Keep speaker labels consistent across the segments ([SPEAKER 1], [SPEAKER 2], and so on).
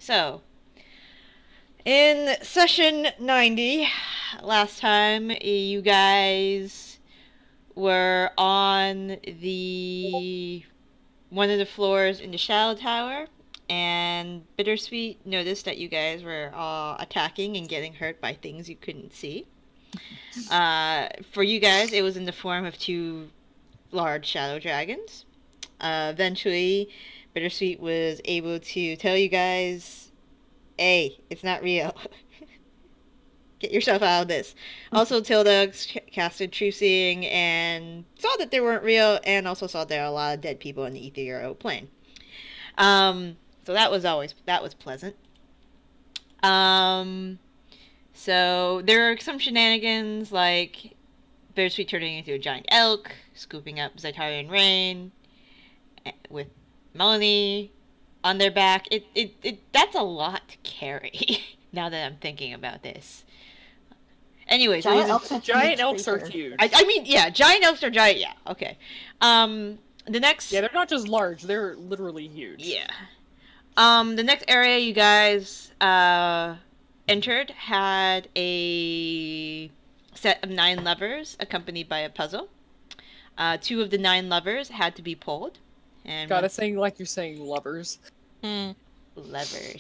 [SPEAKER 1] So, in session 90, last time you guys were on the one of the floors in the Shadow Tower, and Bittersweet noticed that you guys were attacking and getting hurt by things you couldn't see. For you guys, it was in the form of two large shadow dragons. Eventually, Bittersweet was able to tell you guys, hey, it's not real. Get yourself out of this. Also, Tilda casted True Seeing and saw that they weren't real, and also saw there are a lot of dead people in the ethereal plane. So that was pleasant. So there are some shenanigans like Bittersweet turning into a giant elk, scooping up Zaitari and Raine with Melanie on their back. That's a lot to carry. Now that I'm thinking about this. Anyways,
[SPEAKER 2] giant
[SPEAKER 3] elks are huge.
[SPEAKER 1] I mean, yeah, giant elks are giant. Yeah, okay. The next.
[SPEAKER 3] Yeah, they're not just large; they're literally huge.
[SPEAKER 1] Yeah. The next area you guys entered had a set of 9 levers accompanied by a puzzle. 2 of the 9 levers had to be pulled. And
[SPEAKER 3] God, it's saying like you're saying lovers.
[SPEAKER 1] Levers.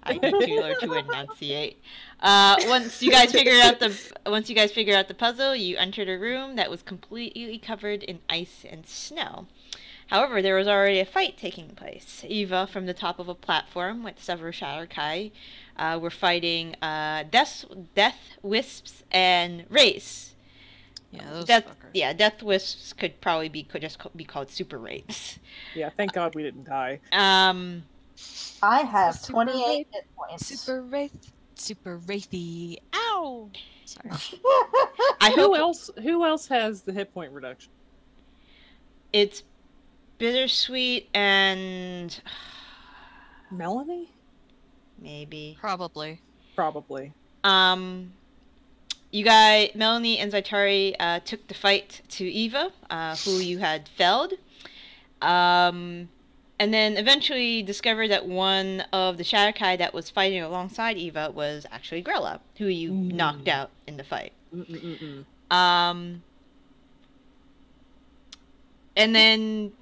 [SPEAKER 1] I need to learn to enunciate. Once you guys figured out the puzzle, you entered a room that was completely covered in ice and snow. However, there was already a fight taking place. Eva, from the top of a platform with several Shadar Kai, were fighting deathwisps and wraiths.
[SPEAKER 4] Yeah, those fuckers.
[SPEAKER 1] Yeah, deathwisps could just be called super wraiths.
[SPEAKER 3] Yeah, thank God we didn't die.
[SPEAKER 2] I have 28 hit points.
[SPEAKER 4] Super wraithy. Ow! Sorry.
[SPEAKER 3] Who else has the hit point reduction?
[SPEAKER 1] It's Bittersweet and
[SPEAKER 3] Melanie?
[SPEAKER 1] Maybe.
[SPEAKER 4] Probably.
[SPEAKER 1] You guys, Melanie and Zaitari, took the fight to Eva, who you had felled. And then eventually discovered that one of the Shadar Kai that was fighting alongside Eva was actually Grela, who you knocked out in the fight. And then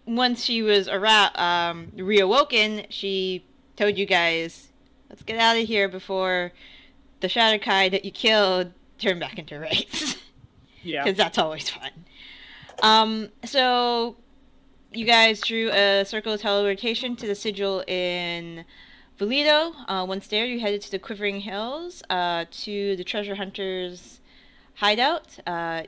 [SPEAKER 1] once she was reawoken, she told you guys, let's get out of here before the Shadar Kai that you killed turn back into wraiths.
[SPEAKER 3] Yeah.
[SPEAKER 1] Because that's always fun. So you guys drew a circle of teleportation to the sigil in Valido. Once there, you headed to the Quivering Hills, to the treasure hunter's hideout,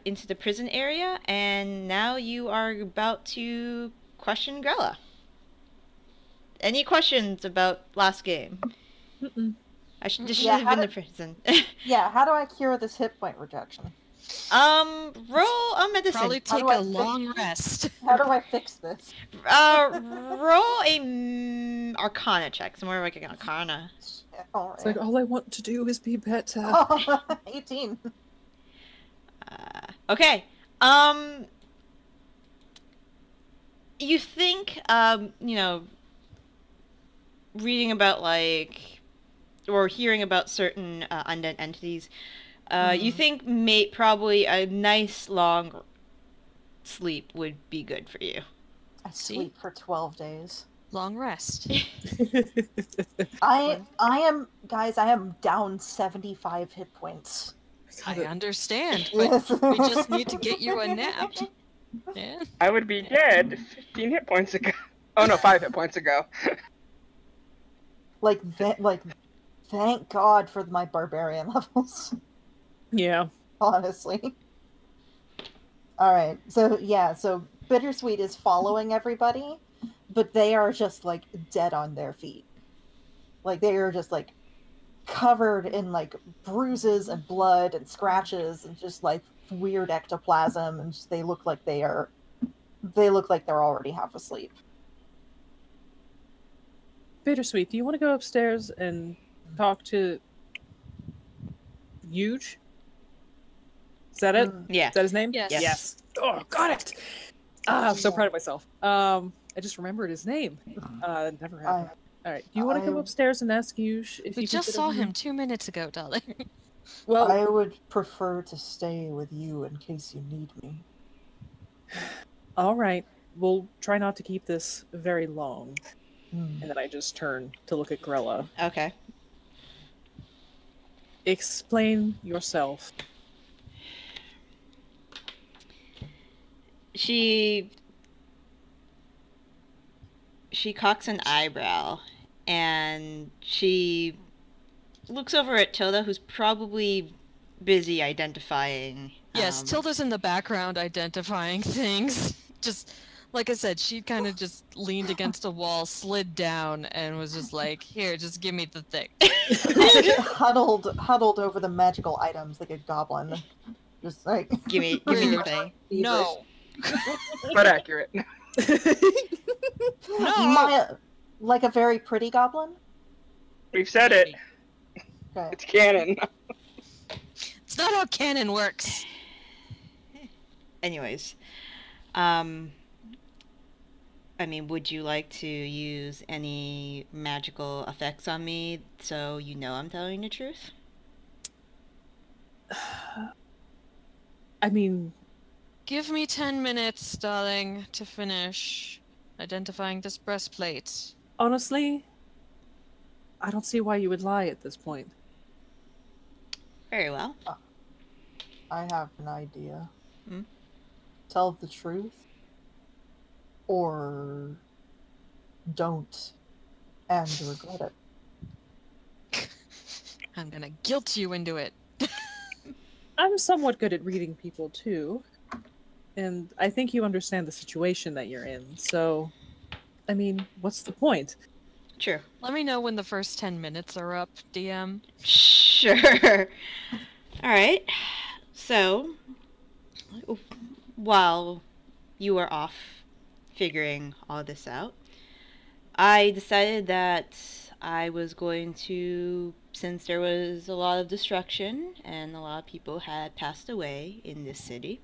[SPEAKER 1] into the prison area, and now you are about to question Grela. Any questions about last game? This should have been the prison.
[SPEAKER 2] Yeah, how do I cure this hit point reduction?
[SPEAKER 1] Roll a medicine.
[SPEAKER 4] Probably take a long rest.
[SPEAKER 2] How do I fix this?
[SPEAKER 1] Roll a Arcana check. It's more like an Arcana.
[SPEAKER 2] Right.
[SPEAKER 3] It's like, all I want to do is be better.
[SPEAKER 2] Oh, 18.
[SPEAKER 1] Okay. You think, reading about, or hearing about certain undead entities, you think probably a nice long sleep would be good for you.
[SPEAKER 2] I sleep for 12 days.
[SPEAKER 4] Long rest.
[SPEAKER 2] I am down 75 hit points.
[SPEAKER 4] I understand, but we just need to get you a nap. Yeah.
[SPEAKER 5] I would be dead 15 hit points ago. Oh no, 5 hit points ago.
[SPEAKER 2] Thank God for my barbarian levels.
[SPEAKER 3] Yeah.
[SPEAKER 2] Honestly. Alright, so Bittersweet is following everybody, but they are just, dead on their feet. They are just, covered in, bruises and blood and scratches and just, weird ectoplasm, and they look like they're already half asleep.
[SPEAKER 3] Bittersweet, do you want to go upstairs and talk to Huge? Is that it?
[SPEAKER 1] Yeah.
[SPEAKER 3] Is that his name?
[SPEAKER 4] Yes.
[SPEAKER 3] Yes. Oh, got it! I'm so proud of myself. I just remembered his name. Never
[SPEAKER 2] I,
[SPEAKER 3] happened. All right. Do you want to go upstairs and ask Yush if
[SPEAKER 4] We
[SPEAKER 3] you
[SPEAKER 4] just
[SPEAKER 3] could
[SPEAKER 4] saw him 2 minutes ago, darling.
[SPEAKER 3] Well,
[SPEAKER 2] I would prefer to stay with you in case you need me.
[SPEAKER 3] all right. We'll try not to keep this very long.
[SPEAKER 2] Hmm.
[SPEAKER 3] And then I just turn to look at Grella.
[SPEAKER 1] Okay.
[SPEAKER 3] Explain yourself.
[SPEAKER 1] She cocks an eyebrow, and she looks over at Tilda, who's probably busy identifying.
[SPEAKER 4] Yes, Tilda's in the background identifying things. Just, like I said, she kind of just leaned against a wall, slid down, and was just like, here, just give me the thing.
[SPEAKER 2] huddled over the magical items like a goblin. Just like...
[SPEAKER 1] Give me the thing.
[SPEAKER 4] No.
[SPEAKER 5] But accurate.
[SPEAKER 4] No!
[SPEAKER 2] Like a very pretty goblin?
[SPEAKER 5] We've said it.
[SPEAKER 2] Okay.
[SPEAKER 5] It's canon.
[SPEAKER 4] It's not how canon works.
[SPEAKER 1] Anyways, I mean, would you like to use any magical effects on me so you know I'm telling the truth?
[SPEAKER 3] I mean...
[SPEAKER 4] Give me 10 minutes, darling, to finish identifying this breastplate.
[SPEAKER 3] Honestly, I don't see why you would lie at this point.
[SPEAKER 1] Very well.
[SPEAKER 2] I have an idea.
[SPEAKER 1] Hmm?
[SPEAKER 2] Tell the truth. Or don't and regret it.
[SPEAKER 4] I'm gonna guilt you into it.
[SPEAKER 3] I'm somewhat good at reading people, too. And I think you understand the situation that you're in, so... I mean, what's the point?
[SPEAKER 1] True.
[SPEAKER 4] Let me know when the first 10 minutes are up, DM.
[SPEAKER 1] Sure. Alright. So, while you were off figuring all this out, I decided that I was going to, since there was a lot of destruction and a lot of people had passed away in this city,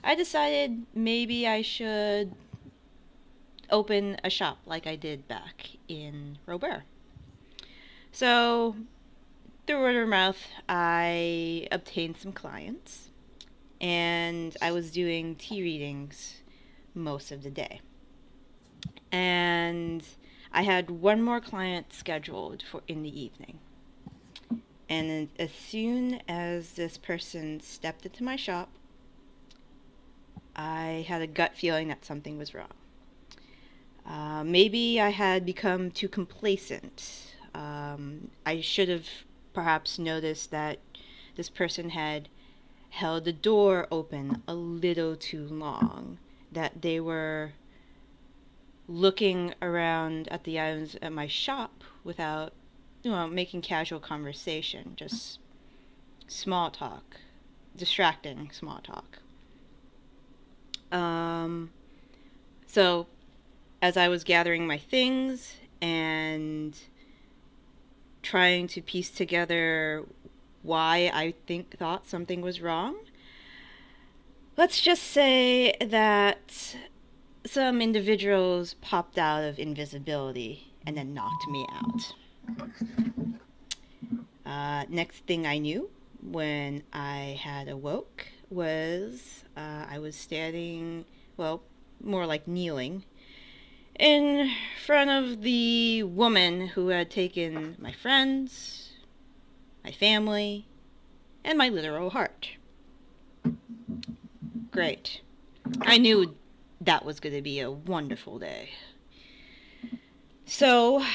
[SPEAKER 1] I decided maybe I should open a shop like I did back in Robert. So, through word of mouth, I obtained some clients, and I was doing tea readings most of the day. And I had one more client scheduled for in the evening. And as soon as this person stepped into my shop, I had a gut feeling that something was wrong. Maybe I had become too complacent. I should have perhaps noticed that this person had held the door open a little too long, that they were looking around at the items at my shop without, making casual conversation, just small talk, distracting small talk. So as I was gathering my things and trying to piece together why I thought something was wrong, let's just say that some individuals popped out of invisibility and then knocked me out. Next thing I knew, when I had awoke, was I was standing, well, more like kneeling, in front of the woman who had taken my friends, my family, and my literal heart. Great. I knew that was going to be a wonderful day. So,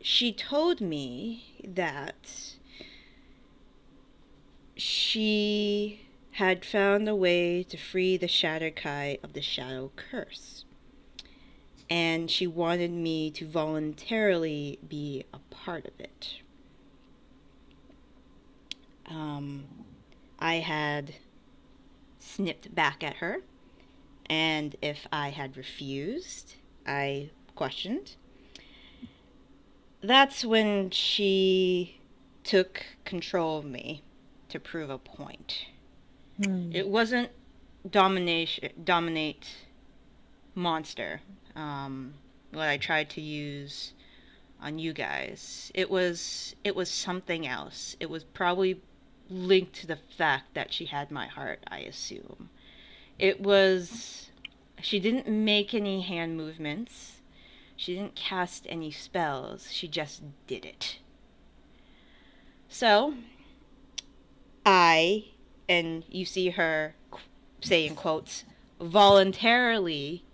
[SPEAKER 1] she told me that she had found a way to free the Shadar Kai of the shadow curse. And she wanted me to voluntarily be a part of it. I had snipped back at her, and if I had refused, I questioned. That's when she took control of me to prove a point. It wasn't dominate monster. What I tried to use on you guys. It was something else. It was probably linked to the fact that she had my heart, I assume. It was... She didn't make any hand movements. She didn't cast any spells. She just did it. So, I, and you see her say in quotes, voluntarily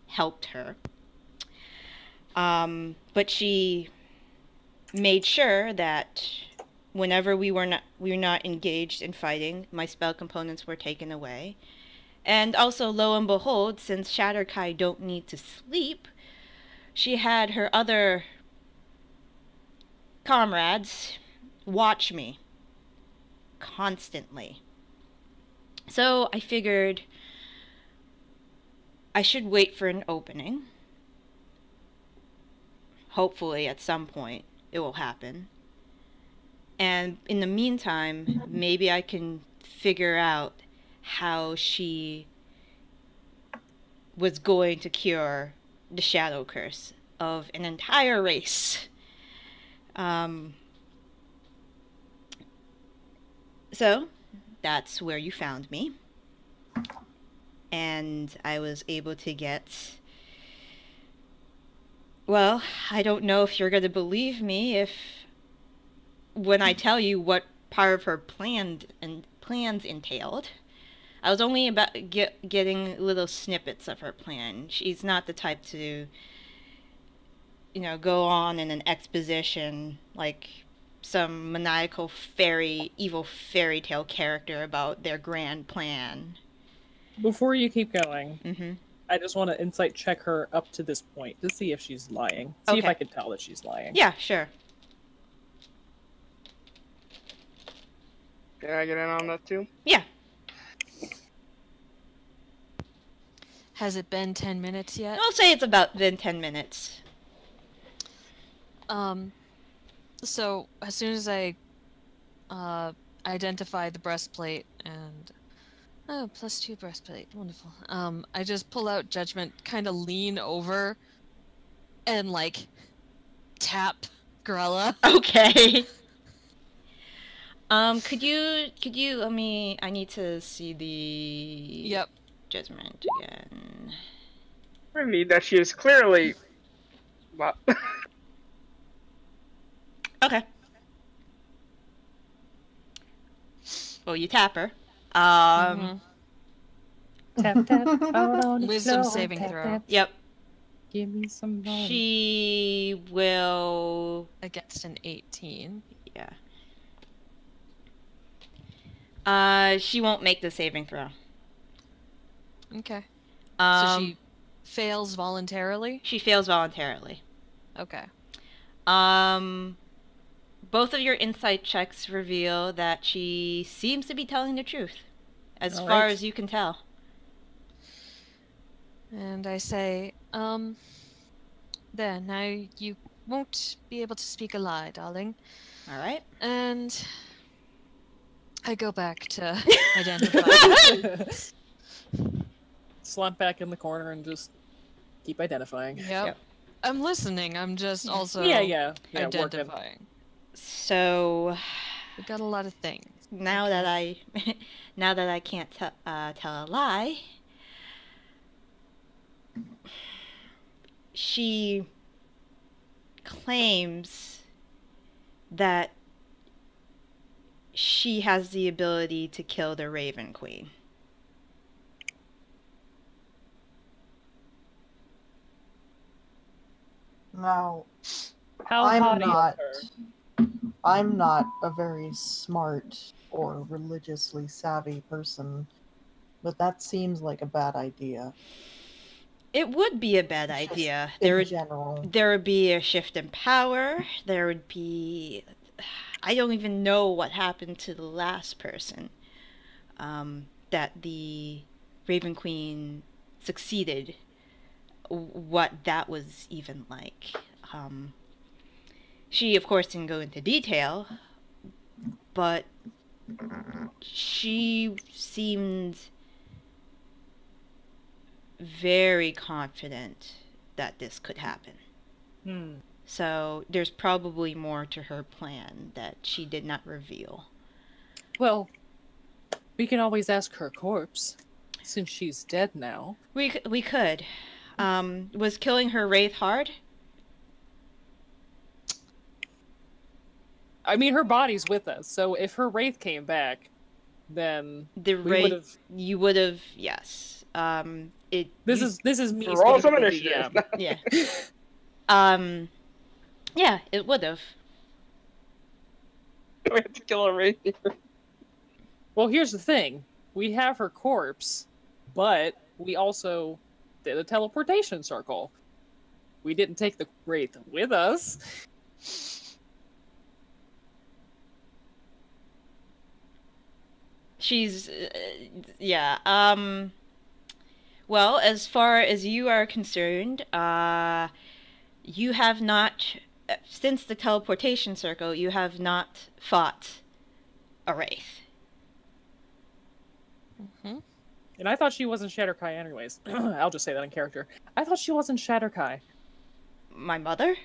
[SPEAKER 1] helped her. But she made sure that whenever we were not engaged in fighting, my spell components were taken away. And also, lo and behold, since Shadar Kai don't need to sleep, she had her other comrades watch me constantly. So I figured I should wait for an opening. Hopefully at some point it will happen. And in the meantime, maybe I can figure out how she was going to cure the shadow curse of an entire race. So, that's where you found me. And I was able to get... Well, I don't know if you're going to believe me when I tell you what part of her plans entailed. I was only about getting little snippets of her plan. She's not the type to, go on in an exposition like some maniacal evil fairy tale character about their grand plan.
[SPEAKER 3] Before you keep going,
[SPEAKER 1] Mm-hmm.
[SPEAKER 3] I just want to insight check her up to this point to see if she's lying. See if
[SPEAKER 1] Okay.
[SPEAKER 3] I can tell that she's lying.
[SPEAKER 1] Yeah, sure.
[SPEAKER 5] Can I get in on that too?
[SPEAKER 1] Yeah.
[SPEAKER 4] Has it been 10 minutes yet?
[SPEAKER 1] I'll say it's about been 10 minutes.
[SPEAKER 4] So as soon as I identify the breastplate and +2 breastplate, wonderful. I just pull out judgment, kind of lean over, and like tap Grela.
[SPEAKER 1] Okay. Could you let me? I need to see the.
[SPEAKER 4] Yep.
[SPEAKER 1] Judgment again.
[SPEAKER 5] I need that she is clearly. Well,
[SPEAKER 1] Okay. Well, you tap her.
[SPEAKER 4] Mhm.
[SPEAKER 3] Tap tap out on the
[SPEAKER 4] Wisdom
[SPEAKER 3] floor,
[SPEAKER 4] saving
[SPEAKER 3] tap,
[SPEAKER 4] throw.
[SPEAKER 3] tap.
[SPEAKER 1] Yep.
[SPEAKER 3] Give me some money.
[SPEAKER 1] She will.
[SPEAKER 4] Against an 18.
[SPEAKER 1] Yeah. She won't make the saving throw.
[SPEAKER 4] Okay. So
[SPEAKER 1] Um,
[SPEAKER 4] she fails voluntarily?
[SPEAKER 1] she fails voluntarily.
[SPEAKER 4] Okay.
[SPEAKER 1] Both of your insight checks reveal that she seems to be telling the truth, as
[SPEAKER 3] All
[SPEAKER 1] far
[SPEAKER 3] right.
[SPEAKER 1] as you can tell.
[SPEAKER 4] And I say, there, now you won't be able to speak a lie, darling.
[SPEAKER 1] All right.
[SPEAKER 4] And I go back to identify.
[SPEAKER 3] Slump back in the corner and just keep identifying.
[SPEAKER 4] Yep. I'm listening. I'm just also
[SPEAKER 3] Yeah, working.
[SPEAKER 4] identifying.
[SPEAKER 1] So
[SPEAKER 4] We got a lot of things.
[SPEAKER 1] now that I can't tell a lie, she claims that she has the ability to kill the Raven Queen.
[SPEAKER 2] Now,
[SPEAKER 3] How
[SPEAKER 2] I'm
[SPEAKER 3] haughty
[SPEAKER 2] not.
[SPEAKER 3] of her.
[SPEAKER 2] I'm not a very smart or religiously savvy person, but that seems like a bad idea
[SPEAKER 1] It would be a bad
[SPEAKER 2] Just
[SPEAKER 1] idea.
[SPEAKER 2] in general.
[SPEAKER 1] There would be a shift in power. There would be... I don't even know what happened to the last person that the Raven Queen succeeded. What that was even like. She, of course, didn't go into detail, but she seemed very confident that this could happen. So there's probably more to her plan that she did not reveal.
[SPEAKER 3] Well, we can always ask her corpse, since she's dead now.
[SPEAKER 1] We could. Was killing her wraith hard?
[SPEAKER 3] I mean, her body's with us, so if her wraith came back, then
[SPEAKER 1] The
[SPEAKER 3] we
[SPEAKER 1] wraith,
[SPEAKER 3] would've...
[SPEAKER 1] you would have, yes.
[SPEAKER 3] This is me.
[SPEAKER 5] Roll some
[SPEAKER 3] speaking to the
[SPEAKER 5] initiative.
[SPEAKER 3] DM.
[SPEAKER 1] Yeah. Yeah, it would have.
[SPEAKER 5] We have to kill her right here.
[SPEAKER 3] Well, here's the thing. We have her corpse, but we also did a teleportation circle. We didn't take the wraith with us.
[SPEAKER 1] She's, yeah, well, as far as you are concerned, you have not, since the teleportation circle, you have not fought a wraith.
[SPEAKER 4] Mm-hmm.
[SPEAKER 3] And I thought she wasn't Shadar Kai anyways. I'll just say that in character. I thought she wasn't Shadar Kai.
[SPEAKER 1] My mother?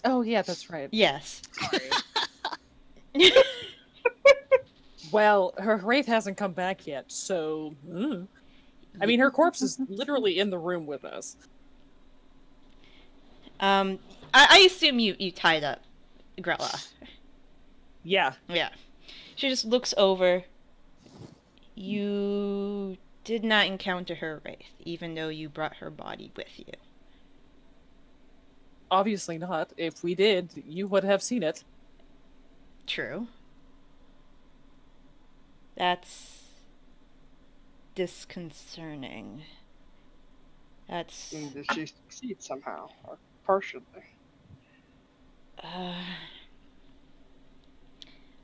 [SPEAKER 3] Oh, yeah, that's right.
[SPEAKER 1] Yes.
[SPEAKER 3] Sorry. Well, her wraith hasn't come back yet, so... I mean, her corpse is literally in the room with us.
[SPEAKER 1] I assume you tied up Grela.
[SPEAKER 3] Yeah.
[SPEAKER 1] Yeah. She just looks over. You did not encounter her wraith, even though you brought her body with you.
[SPEAKER 3] Obviously not. If we did, you would have seen it.
[SPEAKER 1] True. That's disconcerting. That's...
[SPEAKER 5] And did she succeed somehow? Or partially?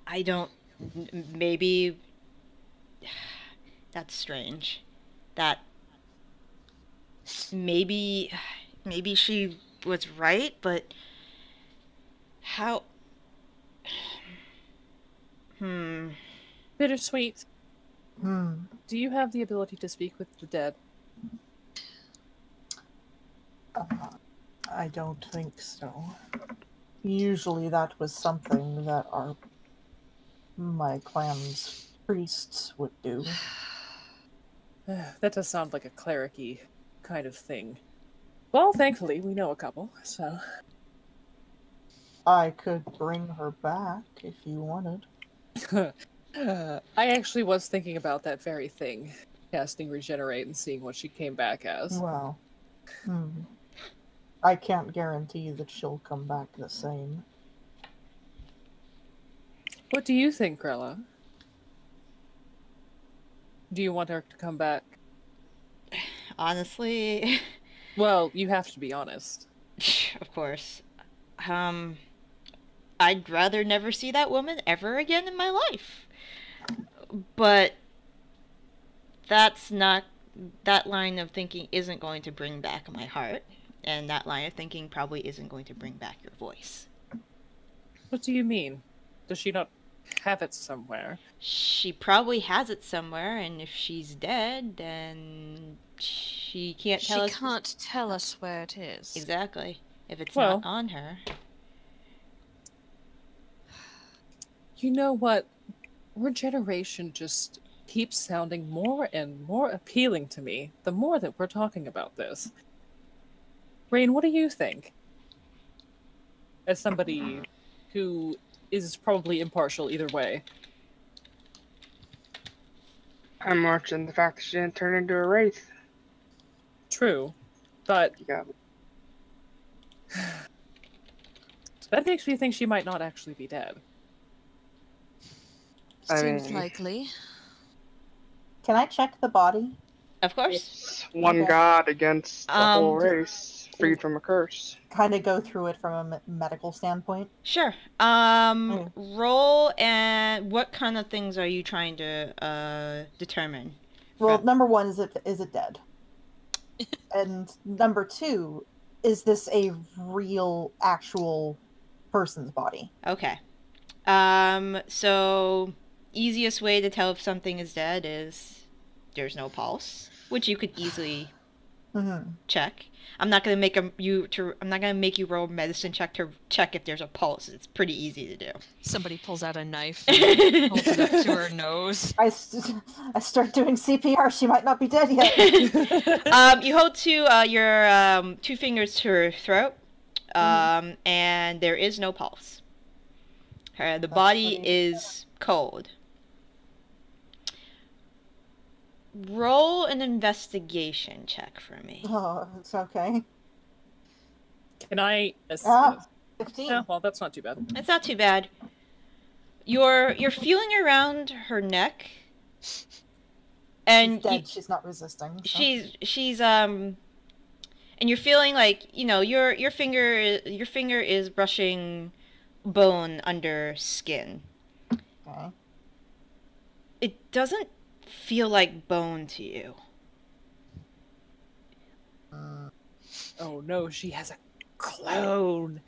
[SPEAKER 1] I don't... Maybe... That's strange. That... Maybe she was right, but... How...
[SPEAKER 3] Bittersweet.
[SPEAKER 2] Hmm.
[SPEAKER 3] Do you have the ability to speak with the dead?
[SPEAKER 2] I don't think so. Usually that was something that my clan's priests would do.
[SPEAKER 3] That does sound like a cleric-y kind of thing. Well, thankfully, we know a couple, so...
[SPEAKER 2] I could bring her back if you wanted.
[SPEAKER 3] I actually was thinking about that very thing. Casting Regenerate and seeing what she came back as.
[SPEAKER 2] Well, I can't guarantee that she'll come back the same.
[SPEAKER 3] What do you think, Grela? Do you want her to come back?
[SPEAKER 1] Honestly...
[SPEAKER 3] Well, you have to be honest.
[SPEAKER 1] Of course. I'd rather never see that woman ever again in my life. But that's not... That line of thinking isn't going to bring back my heart. And that line of thinking probably isn't going to bring back your voice.
[SPEAKER 3] What do you mean? Does she not have it somewhere?
[SPEAKER 1] She probably has it somewhere, and if she's dead, then she can't tell us...
[SPEAKER 4] She can't tell us where it is.
[SPEAKER 1] Exactly. If it's
[SPEAKER 3] Well,
[SPEAKER 1] not on her.
[SPEAKER 3] You know what? Regeneration just keeps sounding more and more appealing to me the more that we're talking about this. Raine, what do you think? As somebody who is probably impartial either way.
[SPEAKER 5] I'm watching the fact that she didn't turn into a wraith.
[SPEAKER 3] True, but
[SPEAKER 5] Yeah.
[SPEAKER 3] that makes me think she might not actually be dead.
[SPEAKER 4] Seems likely.
[SPEAKER 2] Can I check the body?
[SPEAKER 1] Of course.
[SPEAKER 5] It's one
[SPEAKER 2] Okay.
[SPEAKER 5] god against the whole
[SPEAKER 1] d-
[SPEAKER 5] race, freed from a curse.
[SPEAKER 2] Kind of go through it from a medical standpoint.
[SPEAKER 1] Sure. Roll, and what kind of things are you trying to determine?
[SPEAKER 2] Well,
[SPEAKER 1] From-
[SPEAKER 2] number one, is it dead? And number two, is this a real, actual person's body?
[SPEAKER 1] Okay. So easiest way to tell if something is dead is there's no pulse, which you could easily
[SPEAKER 2] Mm-hmm.
[SPEAKER 1] check. I'm not gonna make you roll a medicine check to check if there's a pulse. It's pretty easy to do.
[SPEAKER 4] Somebody pulls out a knife and holds it up to her nose.
[SPEAKER 2] I start doing CPR. She might not be dead yet.
[SPEAKER 1] You hold your 2 fingers to her throat, and there is no pulse. The body is cold. Roll an investigation check for me.
[SPEAKER 2] Oh, it's okay.
[SPEAKER 3] Can I assist?
[SPEAKER 2] 15.
[SPEAKER 3] Yeah, well, that's not too bad.
[SPEAKER 1] It's not too bad. You're feeling around her neck, and
[SPEAKER 2] She's dead. She's not resisting. So.
[SPEAKER 1] she's and you're feeling like your finger is brushing bone under skin.
[SPEAKER 2] Okay.
[SPEAKER 1] It doesn't feel like bone to you.
[SPEAKER 3] Oh no, she has a clone.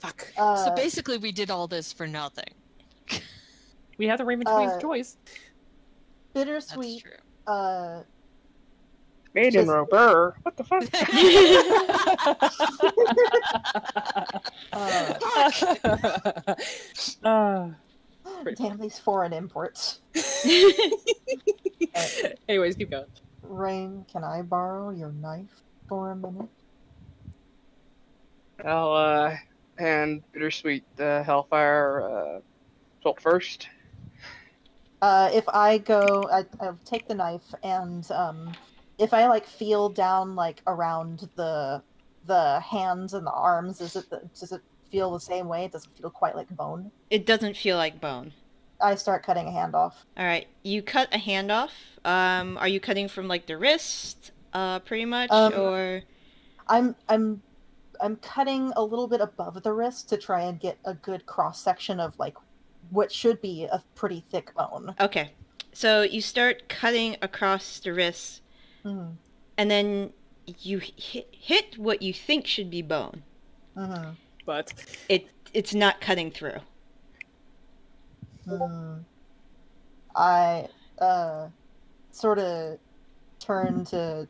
[SPEAKER 3] Fuck.
[SPEAKER 4] So basically, we did all this for nothing.
[SPEAKER 3] We have the Raymond Queen's choice.
[SPEAKER 2] Bittersweet.
[SPEAKER 4] That's true.
[SPEAKER 5] Made in rubber. What the fuck?
[SPEAKER 2] Damn these foreign imports.
[SPEAKER 3] Anyways, keep going.
[SPEAKER 2] Raine, can I borrow your knife for a minute?
[SPEAKER 5] I'll hand Bittersweet the Hellfire bolt first.
[SPEAKER 2] If I go, I'll take the knife, and if I feel down around the hands and the arms, does it feel the same way? It doesn't feel quite like bone.
[SPEAKER 1] It doesn't feel like bone.
[SPEAKER 2] I start cutting a hand off.
[SPEAKER 1] All right, you cut a hand off. Are you cutting from the wrist, pretty much, or?
[SPEAKER 2] I'm cutting a little bit above the wrist to try and get a good cross section of what should be a pretty thick bone.
[SPEAKER 1] Okay, so you start cutting across the wrist, and then you hit what you think should be bone.
[SPEAKER 3] But
[SPEAKER 1] it's not cutting through.
[SPEAKER 2] I sort of turn to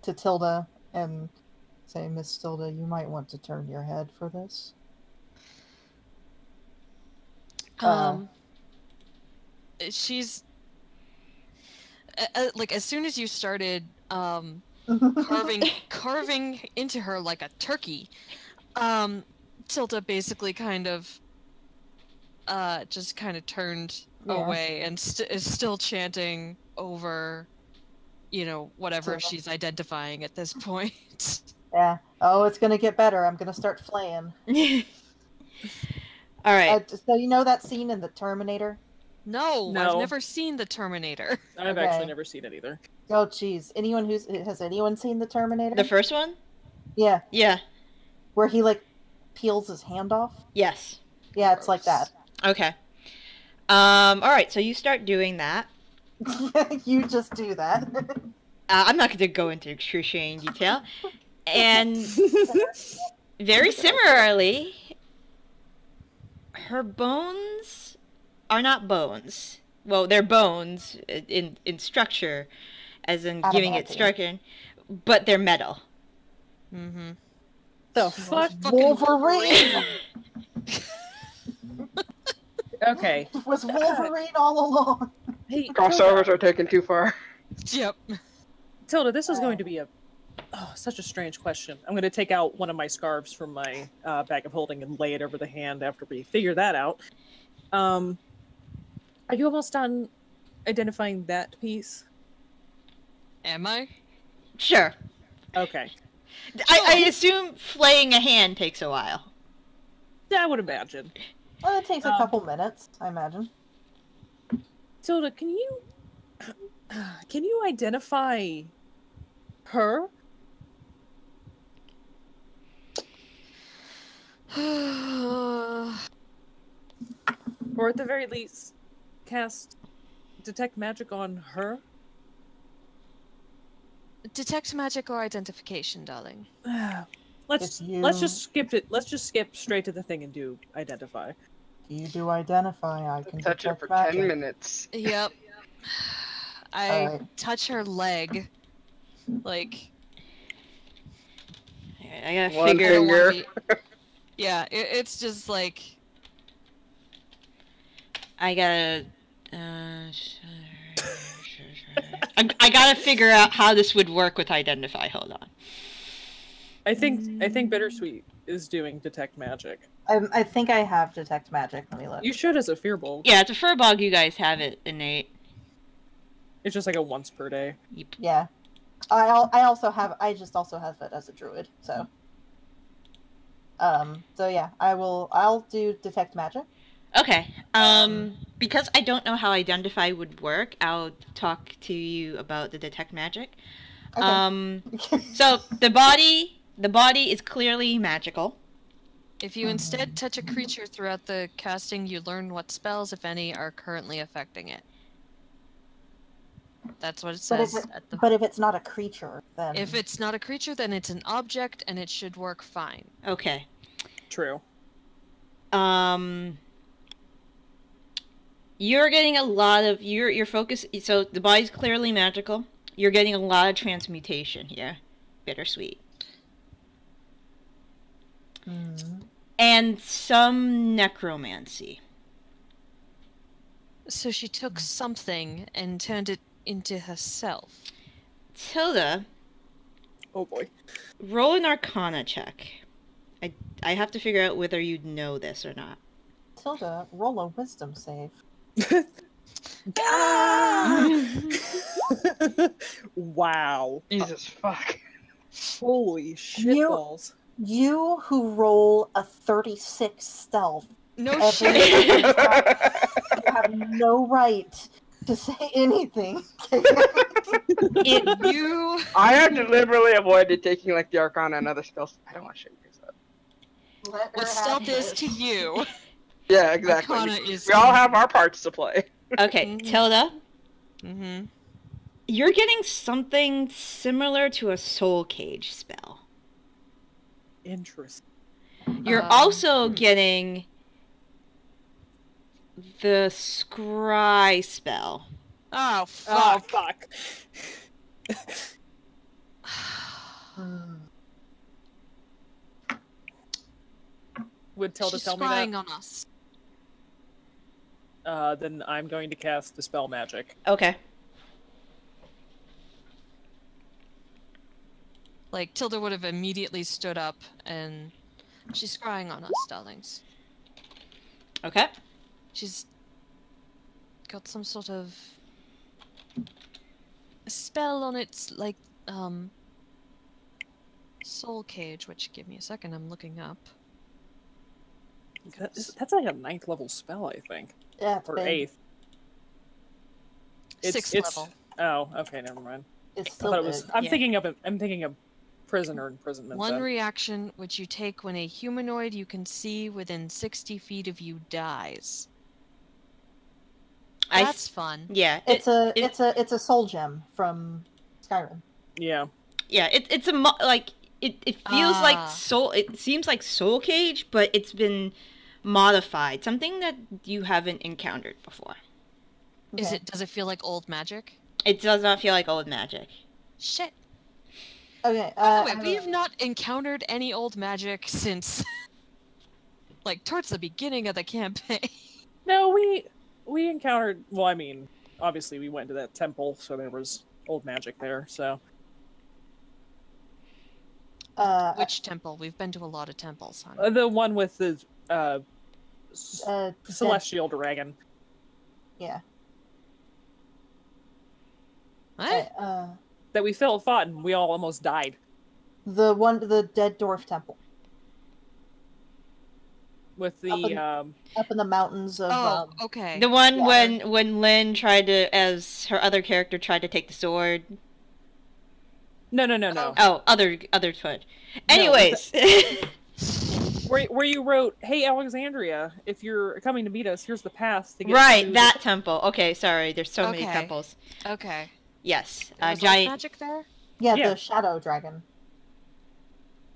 [SPEAKER 2] Tilda and say, Miss Tilda, you might want to turn your head for this.
[SPEAKER 4] She's as soon as you started carving into her like a turkey, Tilda basically kind of just kind of turned away and is still chanting over, whatever she's identifying at this point.
[SPEAKER 2] Yeah. Oh, it's gonna get better. I'm gonna start flaying.
[SPEAKER 1] All right.
[SPEAKER 2] So you know that scene in the Terminator?
[SPEAKER 4] No, I've never seen the Terminator.
[SPEAKER 3] I've actually never seen it either.
[SPEAKER 2] Oh, jeez. Has anyone seen the Terminator?
[SPEAKER 1] The first one?
[SPEAKER 2] Yeah.
[SPEAKER 1] Yeah.
[SPEAKER 2] Where he peels his hand off?
[SPEAKER 1] Yes.
[SPEAKER 2] Yeah, it's like that.
[SPEAKER 1] Okay. All right, so you start doing that.
[SPEAKER 2] You just do that.
[SPEAKER 1] I'm not going to go into excruciating detail. And very similarly, her bones are not bones. Well, they're bones in structure, as in giving it structure, but they're metal.
[SPEAKER 4] Mm-hmm.
[SPEAKER 2] The fuck? Wolverine!
[SPEAKER 3] Okay.
[SPEAKER 2] It was Wolverine all along.
[SPEAKER 3] Hey,
[SPEAKER 5] Crossovers are taken too far.
[SPEAKER 4] Yep.
[SPEAKER 3] Tilda, this is going to be such a strange question. I'm going to take out one of my scarves from my bag of holding and lay it over the hand after we figure that out. Are you almost done identifying that piece?
[SPEAKER 4] Am I?
[SPEAKER 1] Sure.
[SPEAKER 3] Okay.
[SPEAKER 1] I assume flaying a hand takes a while.
[SPEAKER 3] Yeah, I would imagine.
[SPEAKER 2] Well, it takes a couple minutes, I imagine.
[SPEAKER 3] Tilda, can you identify her? Or at the very least, cast detect magic on her?
[SPEAKER 4] Detect magic or identification, darling.
[SPEAKER 3] Let's just skip it. Let's just skip straight to the thing and do identify.
[SPEAKER 2] you do identify, I can
[SPEAKER 5] Touch her
[SPEAKER 2] detect
[SPEAKER 5] for
[SPEAKER 2] magic.
[SPEAKER 5] 10 minutes.
[SPEAKER 4] Yep. I
[SPEAKER 2] Alright.
[SPEAKER 4] touch her leg. Like,
[SPEAKER 1] I gotta
[SPEAKER 5] One
[SPEAKER 4] I
[SPEAKER 1] figure.
[SPEAKER 4] don't want to
[SPEAKER 5] finger.
[SPEAKER 4] be. Yeah, it's just like.
[SPEAKER 1] I gotta. I gotta figure out how this would work with identify. Hold on.
[SPEAKER 3] I think Bittersweet is doing detect magic.
[SPEAKER 2] I think I have detect magic. Let me look.
[SPEAKER 3] You should as a Fearbolt.
[SPEAKER 1] Yeah, it's a furbog. You guys have it innate.
[SPEAKER 3] It's just like a once per day.
[SPEAKER 1] Yep.
[SPEAKER 2] Yeah. I just also have it as a druid, so. So yeah, I'll do detect magic.
[SPEAKER 1] Okay. Because I don't know how identify would work, I'll talk to you about the detect magic.
[SPEAKER 2] Okay.
[SPEAKER 1] So the body is clearly magical.
[SPEAKER 4] If you instead touch a creature throughout the casting, you learn what spells, if any, are currently affecting it. That's what it says at the.
[SPEAKER 2] But if it's not a creature, then
[SPEAKER 4] If it's not a creature, then it's an object, and it should work fine.
[SPEAKER 1] Okay.
[SPEAKER 3] True.
[SPEAKER 1] You're getting a lot of your focus. So the body's clearly magical. You're getting a lot of transmutation here, Bittersweet, and some necromancy.
[SPEAKER 4] So she took something and turned it into herself.
[SPEAKER 1] Tilda,
[SPEAKER 3] Oh boy.
[SPEAKER 1] roll an Arcana check. I have to figure out whether you know this or not.
[SPEAKER 2] Tilda, roll a wisdom save.
[SPEAKER 3] Wow.
[SPEAKER 5] Jesus fuck.
[SPEAKER 3] Holy shitballs.
[SPEAKER 2] You who roll a 36 stealth,
[SPEAKER 4] No
[SPEAKER 2] every
[SPEAKER 4] shit.
[SPEAKER 2] you have no right to say anything.
[SPEAKER 4] You.
[SPEAKER 5] I have deliberately avoided taking like the Arcana and other spells. I don't want to show you guys that.
[SPEAKER 2] Let her
[SPEAKER 4] What
[SPEAKER 2] have
[SPEAKER 4] stealth is
[SPEAKER 2] it.
[SPEAKER 4] to you.
[SPEAKER 5] Yeah, exactly.
[SPEAKER 4] Arcana is.
[SPEAKER 5] We all have our parts to play.
[SPEAKER 1] Okay,
[SPEAKER 4] Mhm.
[SPEAKER 1] Tilda,
[SPEAKER 4] Mm-hmm.
[SPEAKER 1] you're getting something similar to a soul cage spell.
[SPEAKER 3] Interesting.
[SPEAKER 1] You're also getting the scry spell.
[SPEAKER 4] Oh
[SPEAKER 3] Oh,
[SPEAKER 4] fuck.
[SPEAKER 3] fuck. Would Tilda
[SPEAKER 4] She's
[SPEAKER 3] tell me
[SPEAKER 4] scrying
[SPEAKER 3] that?
[SPEAKER 4] on us.
[SPEAKER 3] Then I'm going to cast Dispel Magic.
[SPEAKER 1] Okay.
[SPEAKER 4] Like Tilda would have immediately stood up, and she's scrying on us, darlings.
[SPEAKER 1] Okay.
[SPEAKER 4] She's got some sort of spell on its like soul cage. Which give me a second, I'm looking up.
[SPEAKER 3] That's like a 9th level spell, I think.
[SPEAKER 2] Yeah, it's
[SPEAKER 3] Or
[SPEAKER 2] big.
[SPEAKER 3] 8th.
[SPEAKER 4] 6th level.
[SPEAKER 3] Oh, okay, never mind.
[SPEAKER 2] It's
[SPEAKER 3] I
[SPEAKER 2] still
[SPEAKER 3] thought it
[SPEAKER 2] big.
[SPEAKER 3] was. I'm
[SPEAKER 4] Yeah.
[SPEAKER 3] thinking of prisoner imprisonment.
[SPEAKER 4] One
[SPEAKER 3] then.
[SPEAKER 4] reaction which you take when a humanoid you can see within 60 feet of you dies. That's fun.
[SPEAKER 1] Yeah.
[SPEAKER 2] It's a soul gem from Skyrim.
[SPEAKER 3] Yeah.
[SPEAKER 1] Yeah. It's like it feels like
[SPEAKER 4] Ah.
[SPEAKER 1] soul. It seems like soul cage, but it's been modified. Something that you haven't encountered before.
[SPEAKER 2] Okay.
[SPEAKER 4] Does it feel like old magic?
[SPEAKER 1] It does not feel like old magic.
[SPEAKER 4] Shit.
[SPEAKER 2] Okay.
[SPEAKER 4] By the way, we've not encountered any old magic since like towards the beginning of the campaign.
[SPEAKER 3] No, we encountered. Well, I mean, obviously we went to that temple, so there was old magic there. So
[SPEAKER 4] Which temple? We've been to a lot of temples, hon.
[SPEAKER 3] the one with the
[SPEAKER 2] dead-
[SPEAKER 3] celestial dragon.
[SPEAKER 2] Yeah.
[SPEAKER 4] What?
[SPEAKER 3] That we fought and we all almost died.
[SPEAKER 2] The dead dwarf temple
[SPEAKER 3] With
[SPEAKER 2] Up
[SPEAKER 3] the
[SPEAKER 2] in- up in the mountains of.
[SPEAKER 4] Oh, okay.
[SPEAKER 1] The one
[SPEAKER 2] Yeah.
[SPEAKER 1] when Lynn tried to, as her other character tried to take the sword.
[SPEAKER 3] no.
[SPEAKER 1] Oh, other foot. Anyways.
[SPEAKER 3] Where you wrote, "Hey Alexandria, if you're coming to meet us, here's the path to get
[SPEAKER 1] Right,
[SPEAKER 3] to
[SPEAKER 1] that temple. Okay, sorry. There's so many
[SPEAKER 4] Okay.
[SPEAKER 1] temples.
[SPEAKER 4] Okay.
[SPEAKER 1] Yes,
[SPEAKER 4] There was old
[SPEAKER 1] giant.
[SPEAKER 4] magic there?
[SPEAKER 2] Yeah,
[SPEAKER 3] Yeah.
[SPEAKER 2] the shadow dragon.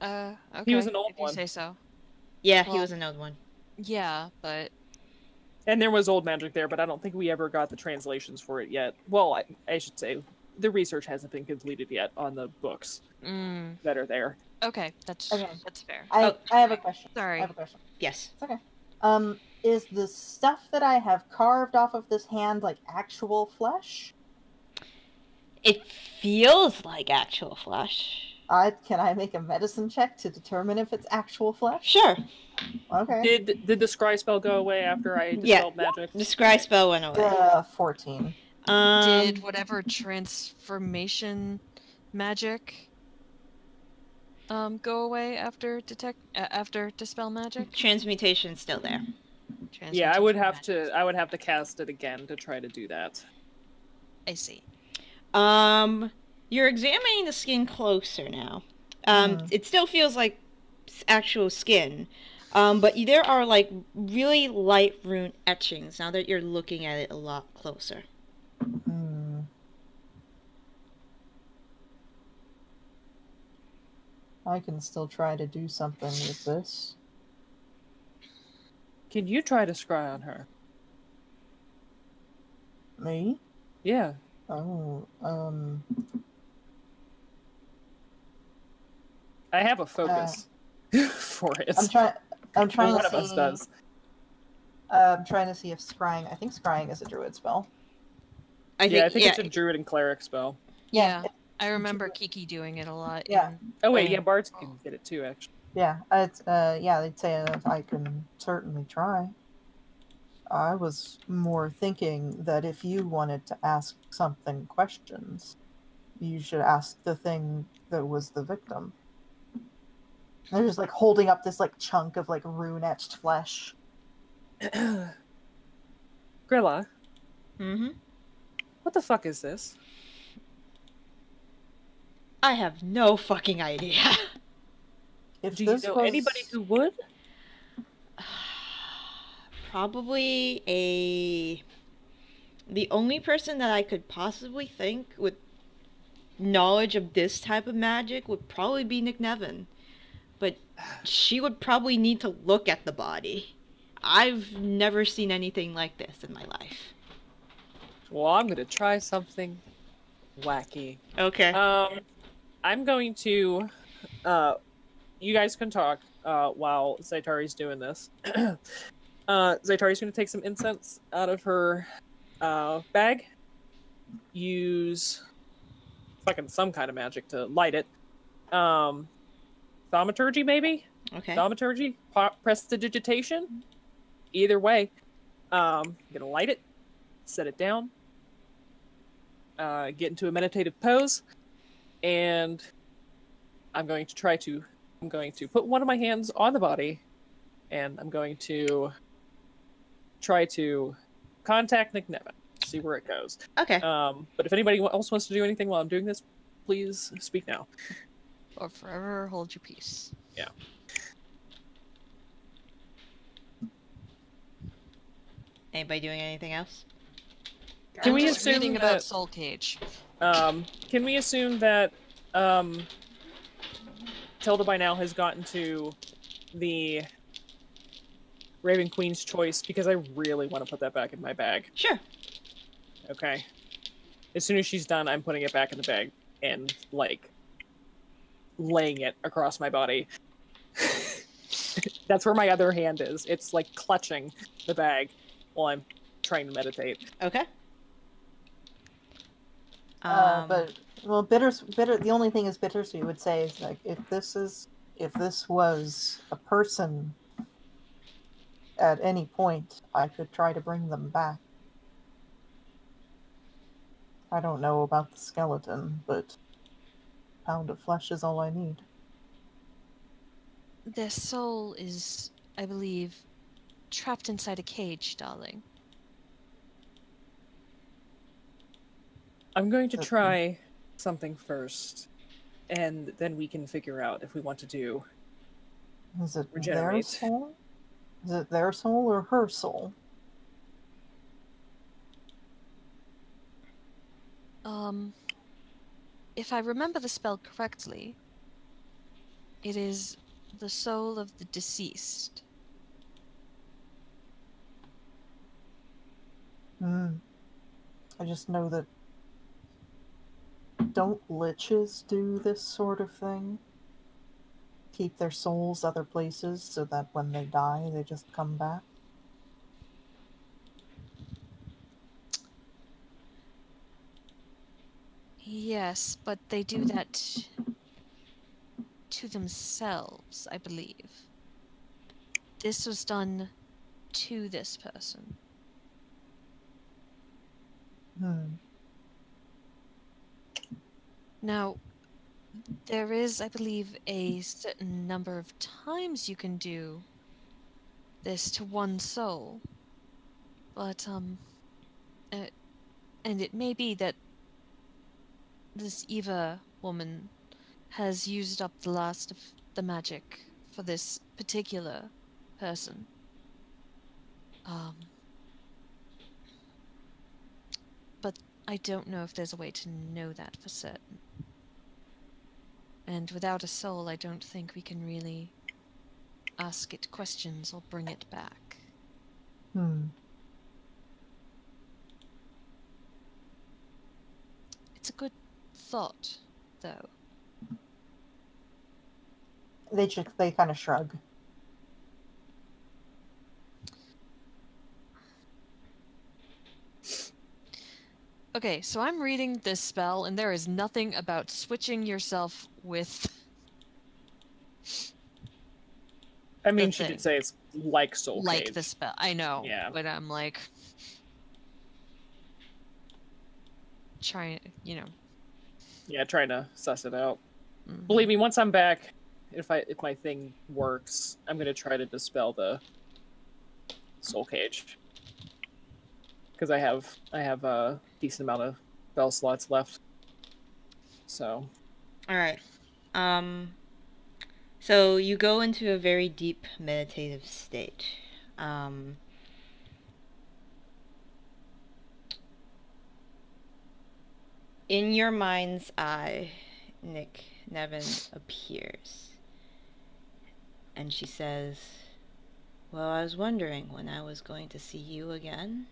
[SPEAKER 4] Okay.
[SPEAKER 3] He was an old
[SPEAKER 4] if you
[SPEAKER 3] one.
[SPEAKER 4] say so.
[SPEAKER 1] Yeah, he
[SPEAKER 4] Well-
[SPEAKER 1] was another one.
[SPEAKER 4] Yeah, but
[SPEAKER 3] And there was old magic there, but I don't think we ever got the translations for it yet. Well, I should say the research hasn't been completed yet on the books that are there.
[SPEAKER 4] Okay, that's
[SPEAKER 2] Okay.
[SPEAKER 4] fair.
[SPEAKER 2] I have a question.
[SPEAKER 4] Sorry.
[SPEAKER 2] I have a question.
[SPEAKER 1] Yes.
[SPEAKER 2] It's okay. Is the stuff that I have carved off of this hand like actual flesh?
[SPEAKER 1] It feels like actual flesh.
[SPEAKER 2] Can I make a medicine check to determine if it's actual flesh?
[SPEAKER 1] Sure.
[SPEAKER 2] Okay.
[SPEAKER 3] Did the scry spell go away after I dispelled magic?
[SPEAKER 1] The scry spell went away.
[SPEAKER 2] 14.
[SPEAKER 4] Did whatever transformation magic go away after after dispel magic?
[SPEAKER 1] Transmutation's still there.
[SPEAKER 3] Yeah, I would have to cast it again to try to do that.
[SPEAKER 4] I see.
[SPEAKER 1] You're examining the skin closer now. It still feels like actual skin. But there are like really light rune etchings now that you're looking at it a lot closer.
[SPEAKER 2] I can still try to do something with this.
[SPEAKER 3] Can you try to scry on her?
[SPEAKER 2] Me?
[SPEAKER 3] Yeah.
[SPEAKER 2] Oh,
[SPEAKER 3] I have a focus for it.
[SPEAKER 2] I'm trying
[SPEAKER 3] One
[SPEAKER 2] to
[SPEAKER 3] of
[SPEAKER 2] see.
[SPEAKER 3] us does.
[SPEAKER 2] I'm trying to see if scrying. I think scrying is a druid spell.
[SPEAKER 1] I think
[SPEAKER 3] it's a druid and cleric spell.
[SPEAKER 4] Yeah. I remember Kiki doing it a lot.
[SPEAKER 2] Yeah.
[SPEAKER 3] Oh wait, yeah, bards can get it too, actually.
[SPEAKER 2] Yeah, they'd say that I can certainly try. I was more thinking that if you wanted to ask something questions, you should ask the thing that was the victim. They're just like holding up this like chunk of like rune etched flesh.
[SPEAKER 3] Grela.
[SPEAKER 1] Mm-hmm.
[SPEAKER 3] What the fuck is this?
[SPEAKER 1] I have no fucking idea.
[SPEAKER 2] If
[SPEAKER 3] Do you
[SPEAKER 2] this
[SPEAKER 3] know
[SPEAKER 2] was...
[SPEAKER 3] anybody who would?
[SPEAKER 1] Probably the only person that I could possibly think with knowledge of this type of magic would probably be Nick Nevin. But she would probably need to look at the body. I've never seen anything like this in my life.
[SPEAKER 3] Well, I'm gonna try something wacky.
[SPEAKER 1] Okay.
[SPEAKER 3] I'm going to you guys can talk while Zaitari's doing this. Zaitari's going to take some incense out of her bag. Use fucking some kind of magic to light it. Thaumaturgy, maybe?
[SPEAKER 1] Okay.
[SPEAKER 3] Thaumaturgy? Prestidigitation? Either way. I'm going to light it, set it down, get into a meditative pose, and I'm going to put one of my hands on the body, and I'm going to try to contact Nick Nevin, see where it goes.
[SPEAKER 1] Okay.
[SPEAKER 3] But if anybody else wants to do anything while I'm doing this, please speak now.
[SPEAKER 4] Or forever hold your peace.
[SPEAKER 3] Yeah.
[SPEAKER 1] Anybody doing anything else?
[SPEAKER 3] Can
[SPEAKER 4] I'm
[SPEAKER 3] we
[SPEAKER 4] just
[SPEAKER 3] assume
[SPEAKER 4] reading
[SPEAKER 3] that-
[SPEAKER 4] about Soul Cage.
[SPEAKER 3] Can we assume that Tilda by now has gotten to the Raven Queen's choice? Because I really want to put that back in my bag.
[SPEAKER 1] Sure.
[SPEAKER 3] Okay. As soon as she's done, I'm putting it back in the bag and, like, laying it across my body. That's where my other hand is. It's, like, clutching the bag while I'm trying to meditate.
[SPEAKER 1] Okay.
[SPEAKER 2] But the only thing is Bittersweet would say is like if this was a person at any point, I could try to bring them back. I don't know about the skeleton, but a pound of flesh is all I need.
[SPEAKER 4] Their soul is, I believe, trapped inside a cage, darling.
[SPEAKER 3] I'm going to try something first, and then we can figure out if we want to do
[SPEAKER 2] Is it
[SPEAKER 3] regenerate.
[SPEAKER 2] their soul? Is it their soul or her soul?
[SPEAKER 4] If I remember the spell correctly, it is the soul of the deceased.
[SPEAKER 2] Mm. I just know that don't liches do this sort of thing? Keep their souls other places so that when they die, they just come back?
[SPEAKER 4] Yes, but they do that to themselves, I believe. This was done to this person.
[SPEAKER 2] Hmm.
[SPEAKER 4] Now, there is, I believe, a certain number of times you can do this to one soul. But, and it may be that this Eva woman has used up the last of the magic for this particular person. But I don't know if there's a way to know that for certain. And without a soul, I don't think we can really ask it questions or bring it back.
[SPEAKER 2] Hmm.
[SPEAKER 4] It's a good thought, though.
[SPEAKER 2] They kind of shrug.
[SPEAKER 4] Okay, so I'm reading this spell, and there is nothing about switching yourself with
[SPEAKER 3] I mean,
[SPEAKER 4] the
[SPEAKER 3] she
[SPEAKER 4] thing.
[SPEAKER 3] did say it's like Soul
[SPEAKER 4] Like
[SPEAKER 3] Cage.
[SPEAKER 4] the spell. I know,
[SPEAKER 3] Yeah.
[SPEAKER 4] but I'm like trying,
[SPEAKER 3] Yeah, trying to suss it out.
[SPEAKER 4] Mhm.
[SPEAKER 3] Believe me, once I'm back, if my thing works, I'm gonna try to dispel the Soul Cage. Because I have a decent amount of spell slots left. So
[SPEAKER 1] Alright. So you go into a very deep meditative state. In your mind's eye, Nick Nevin appears. And she says, "Well, I was wondering when I was going to see you again.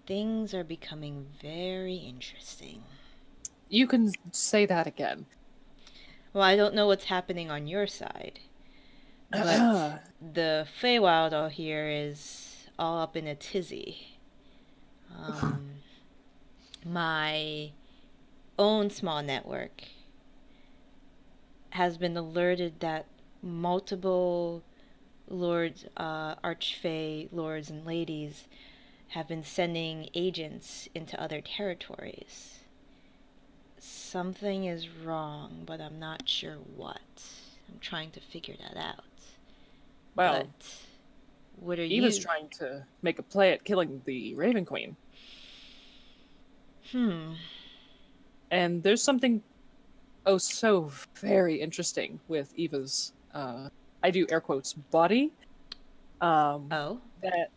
[SPEAKER 1] Things are becoming very interesting."
[SPEAKER 3] you can say that again.
[SPEAKER 1] Well, I don't know what's happening on your side, but the Feywild all here is all up in a tizzy. My own small network has been alerted that multiple lords, archfey lords and ladies have been sending agents into other territories. Something is wrong, but I'm not sure what. I'm trying to figure that out.
[SPEAKER 3] Well,
[SPEAKER 1] But what are
[SPEAKER 3] Eva's
[SPEAKER 1] you?
[SPEAKER 3] trying to make a play at killing the Raven Queen. And there's something so very interesting with Eva's I do air quotes body.
[SPEAKER 1] Oh?
[SPEAKER 3] That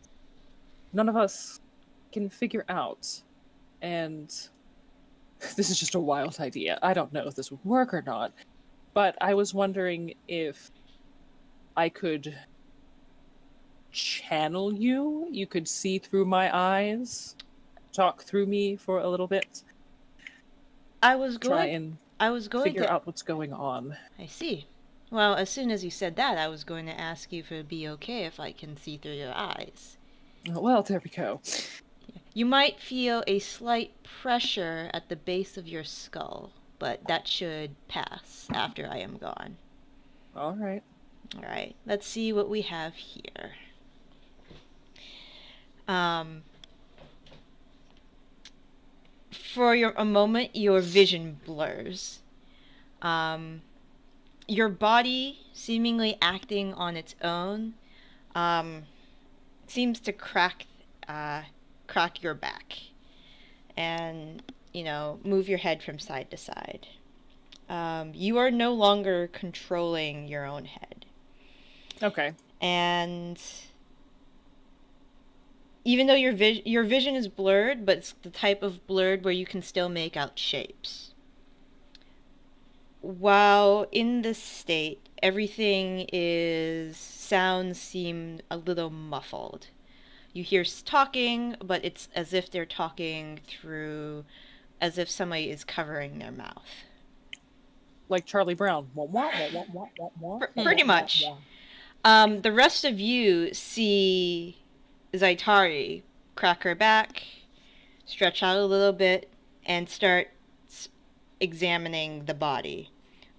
[SPEAKER 3] none of us can figure out. And this is just a wild idea. I don't know if this would work or not. But I was wondering if I could channel you. You could see through my eyes, talk through me for a little bit.
[SPEAKER 1] I was
[SPEAKER 3] Try
[SPEAKER 1] going
[SPEAKER 3] and figure
[SPEAKER 1] to
[SPEAKER 3] out what's going on.
[SPEAKER 1] I see. Well, as soon as you said that, I was going to ask you if it would be okay if I can see through your eyes.
[SPEAKER 3] Well, there we go.
[SPEAKER 1] You might feel a slight pressure at the base of your skull, but that should pass after I am gone.
[SPEAKER 3] All right.
[SPEAKER 1] All right, let's see what we have here. For a moment, your vision blurs. Your body, seemingly acting on its own, seems to crack your back, and move your head from side to side. You are no longer controlling your own head.
[SPEAKER 3] Okay.
[SPEAKER 1] And even though your vision is blurred, but it's the type of blurred where you can still make out shapes. While in this state, everything sounds seem a little muffled. You hear talking, but it's as if they're talking through, as if somebody is covering their mouth.
[SPEAKER 3] Like Charlie Brown. Wah, wah, wah, wah, wah, wah, wah,
[SPEAKER 1] Pretty
[SPEAKER 3] wah,
[SPEAKER 1] much.
[SPEAKER 3] wah.
[SPEAKER 1] The rest of you see Zaitari crack her back, stretch out a little bit, and start examining the body.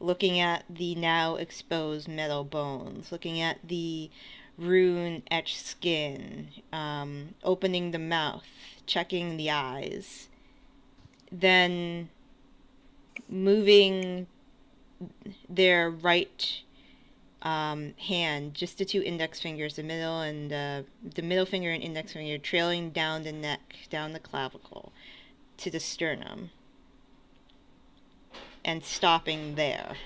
[SPEAKER 1] Looking at the now exposed metal bones, looking at the rune-etched skin, opening the mouth, checking the eyes, then moving their right hand, just the two index fingers, the middle finger and index finger, trailing down the neck, down the clavicle, to the sternum, and stopping there.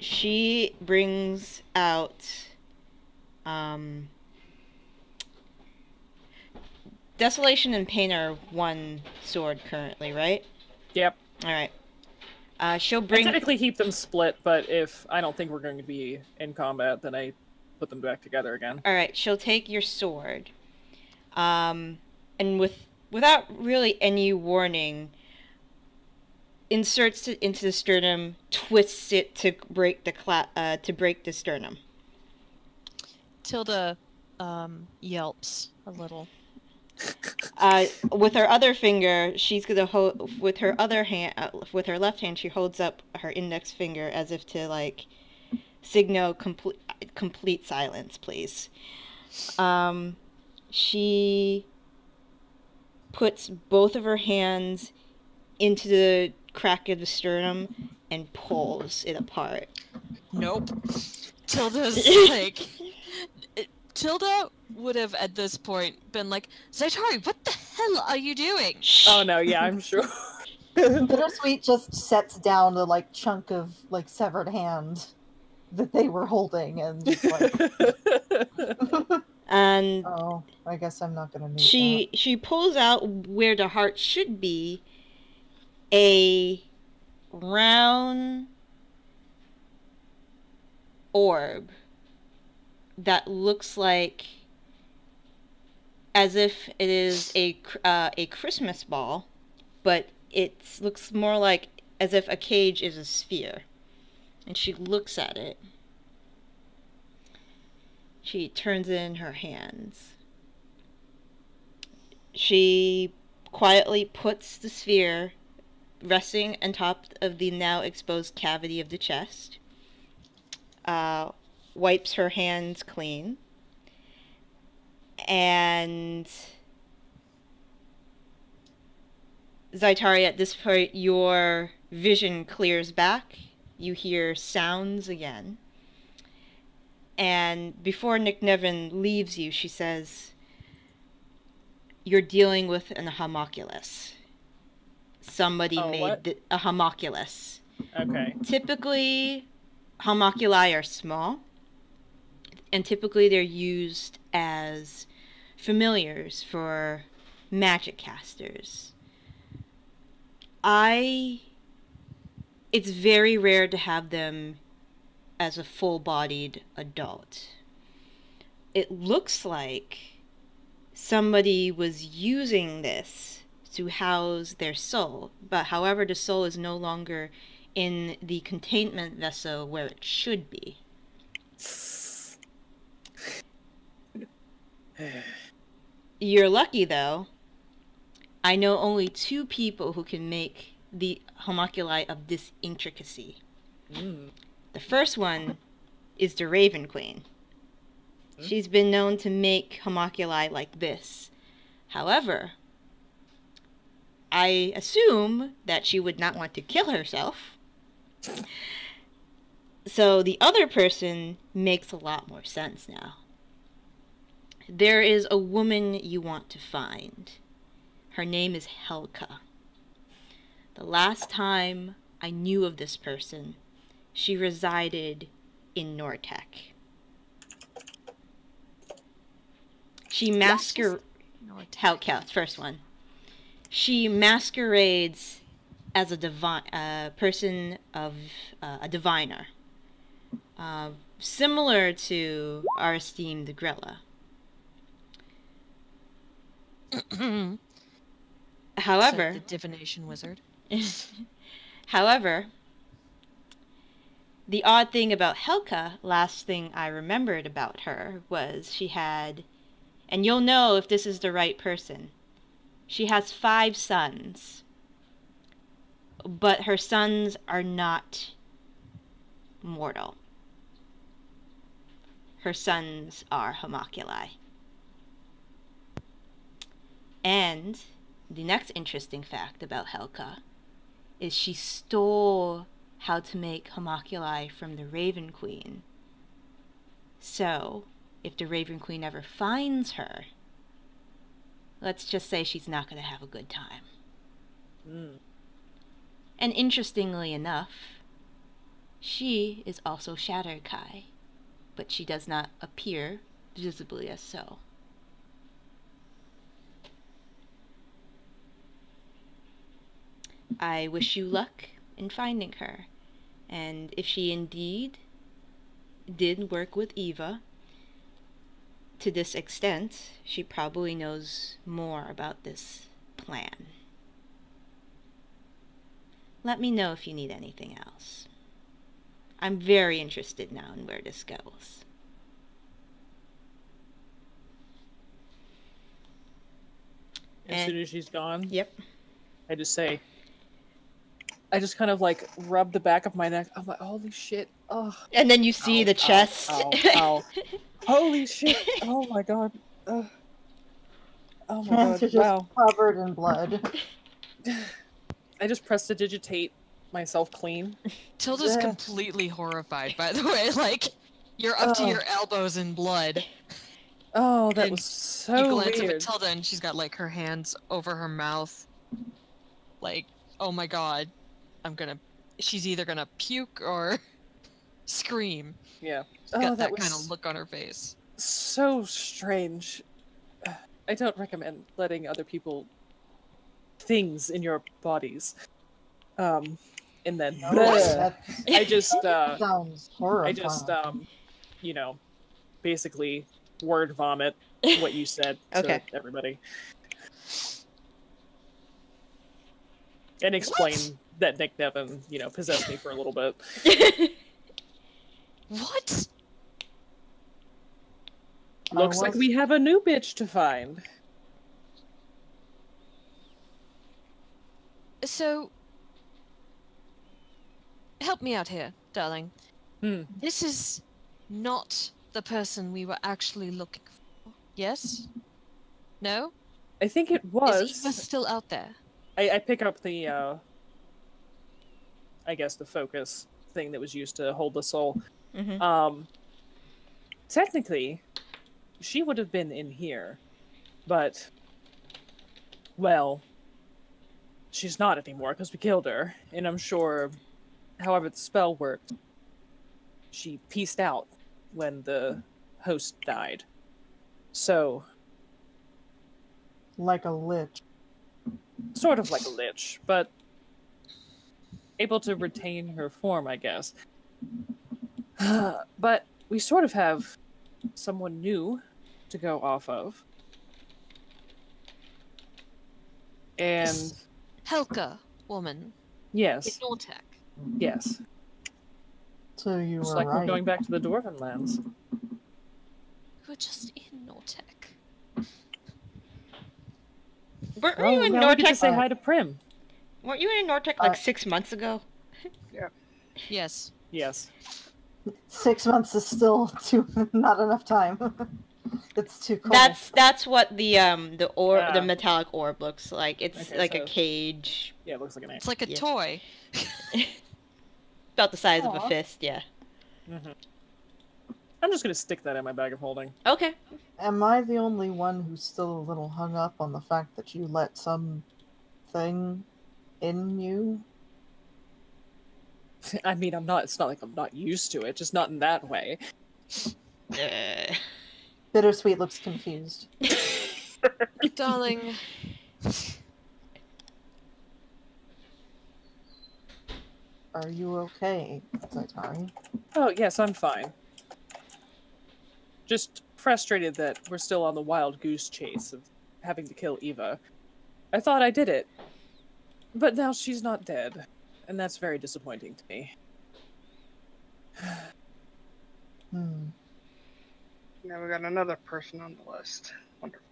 [SPEAKER 1] She brings out Desolation and Pain are one sword currently, right?
[SPEAKER 3] Yep.
[SPEAKER 1] Alright. She'll
[SPEAKER 3] I
[SPEAKER 1] bring...
[SPEAKER 3] typically keep them split, but if I don't think we're going to be in combat, then I put them back together again.
[SPEAKER 1] Alright, she'll take your sword. And without really any warning, inserts it into the sternum, twists it to break the sternum.
[SPEAKER 4] Tilda yelps a little.
[SPEAKER 1] With her other finger, she's gonna hold with her other hand. With her left hand, she holds up her index finger as if to like signal complete silence, please. She puts both of her hands into the crack of the sternum and pulls it apart.
[SPEAKER 4] Nope. Tilda's like... Tilda would have, at this point, been like, Zaitari, what the hell are you doing?
[SPEAKER 3] Oh no, yeah, I'm sure.
[SPEAKER 2] Bittersweet just sets down the like chunk of like severed hand that they were holding and just like
[SPEAKER 1] And
[SPEAKER 2] oh, I guess I'm not gonna need
[SPEAKER 1] she pulls out where the heart should be a round orb that looks like as if it is a Christmas ball, but it looks more like as if a cage is a sphere. And she looks at it. She turns it in her hands. She quietly puts the sphere resting on top of the now exposed cavity of the chest. Wipes her hands clean, and Zaitari, at this point, your vision clears back. You hear sounds again. And before Nick Nevin leaves you, she says, "You're dealing with an homunculus. Somebody made a homunculus."
[SPEAKER 3] Okay.
[SPEAKER 1] Typically, homunculi are small, and typically they're used as familiars for magic casters. It's very rare to have them as a full-bodied adult. It looks like somebody was using this to house their soul, but however the soul is no longer in the containment vessel where it should be. You're lucky, though. I know only 2 people who can make the homunculi of this intricacy. The first one is the Raven Queen. She's been known to make homunculi like this. However, I assume that she would not want to kill herself. So the other person makes a lot more sense now. There is a woman you want to find. Her name is Helka. The last time I knew of this person, she resided in Nortec. She Helka, first one. She masquerades as a diviner. similar to our esteemed Grela. However,
[SPEAKER 4] Said the divination wizard.
[SPEAKER 1] however, the odd thing about Helka, last thing I remembered about her, was she had, and you'll know if this is the right person, she has 5 sons. But her sons are not mortal. Her sons are homunculi. And the next interesting fact about Helka is she stole how to make homunculi from the Raven Queen. So, if the Raven Queen ever finds her, let's just say she's not going to have a good time. And interestingly enough, she is also Shadar Kai, but she does not appear visibly as so. I wish you luck in finding her, and if she indeed did work with Eva to this extent, she probably knows more about this plan. Let me know if you need anything else. I'm very interested now in where this goes.
[SPEAKER 3] As soon as she's gone,
[SPEAKER 1] Yep.
[SPEAKER 3] I just kind of like rub the back of my neck. I'm like, holy shit. Oh.
[SPEAKER 1] And then you see the chest.
[SPEAKER 3] Ow. Holy shit. Oh my god. Oh my
[SPEAKER 2] Hands
[SPEAKER 3] god.
[SPEAKER 2] are just covered in blood.
[SPEAKER 3] I just prestidigitate myself clean.
[SPEAKER 4] Tilda's completely horrified, by the way. Like, you're up to your elbows in blood.
[SPEAKER 3] Oh, that
[SPEAKER 4] And
[SPEAKER 3] was so
[SPEAKER 4] You glance up
[SPEAKER 3] weird.
[SPEAKER 4] at Tilda, and she's got, like, her hands over her mouth. Like, oh my god. She's either gonna puke or scream.
[SPEAKER 3] Yeah.
[SPEAKER 4] She's got that
[SPEAKER 3] was
[SPEAKER 4] kind of look on her face.
[SPEAKER 3] so strange. I don't recommend letting other people things in your bodies. And then
[SPEAKER 2] That
[SPEAKER 3] I just
[SPEAKER 2] sounds horrifying.
[SPEAKER 3] I just basically word vomit what you said
[SPEAKER 1] Okay.
[SPEAKER 3] to everybody. And explain that Nick Nevin, possessed me for a little bit.
[SPEAKER 4] What?
[SPEAKER 3] Looks like we have a new bitch to find.
[SPEAKER 4] So, help me out here, darling. This is not the person we were actually looking for. Yes? No?
[SPEAKER 3] I think it was.
[SPEAKER 4] Is Eva still out there?
[SPEAKER 3] I pick up the, I guess the focus thing that was used to hold the soul.
[SPEAKER 1] Mm-hmm.
[SPEAKER 3] Technically, she would have been in here, but, well, she's not anymore because we killed her, and I'm sure, however the spell worked, she pieced out when the host died. So...
[SPEAKER 2] like a lich.
[SPEAKER 3] Sort of like a lich, but able to retain her form, I guess. But we sort of have someone new to go off of. And...
[SPEAKER 4] This Helka woman.
[SPEAKER 3] Yes.
[SPEAKER 4] In Nortec.
[SPEAKER 3] Yes.
[SPEAKER 2] So you
[SPEAKER 3] It's
[SPEAKER 2] were
[SPEAKER 3] like
[SPEAKER 2] right.
[SPEAKER 3] we're going back to the Dwarven lands.
[SPEAKER 4] We're just in Nortec.
[SPEAKER 1] Weren't you in
[SPEAKER 3] now we get to
[SPEAKER 1] Nortec?
[SPEAKER 3] say hi to Prim.
[SPEAKER 1] Weren't you in Nortec like 6 months ago?
[SPEAKER 4] Yes.
[SPEAKER 3] Yes.
[SPEAKER 2] 6 months is still not enough time. It's too cold.
[SPEAKER 1] That's what the
[SPEAKER 3] Ah.
[SPEAKER 1] metallic orb looks like. It's
[SPEAKER 3] Okay,
[SPEAKER 1] like
[SPEAKER 3] so-
[SPEAKER 1] a cage
[SPEAKER 3] Yeah, it looks like an
[SPEAKER 4] It's like a
[SPEAKER 1] Yeah.
[SPEAKER 4] toy.
[SPEAKER 1] about the size of a
[SPEAKER 2] Aw.
[SPEAKER 1] fist. Yeah.
[SPEAKER 3] I'm just gonna stick that in my bag of holding.
[SPEAKER 1] Okay.
[SPEAKER 2] Am I the only one who's still a little hung up on the fact that you let some thing in you?
[SPEAKER 3] I mean, it's not like I'm not used to it, just not in that way.
[SPEAKER 2] Bittersweet looks confused.
[SPEAKER 4] Darling,
[SPEAKER 2] Are you okay, Zaitari?
[SPEAKER 3] Oh, yes, I'm fine. just frustrated that we're still on the wild goose chase of having to kill Eva. I thought I did it, but now she's not dead, and that's very disappointing to me.
[SPEAKER 5] Now we got another person on the list. Wonderful.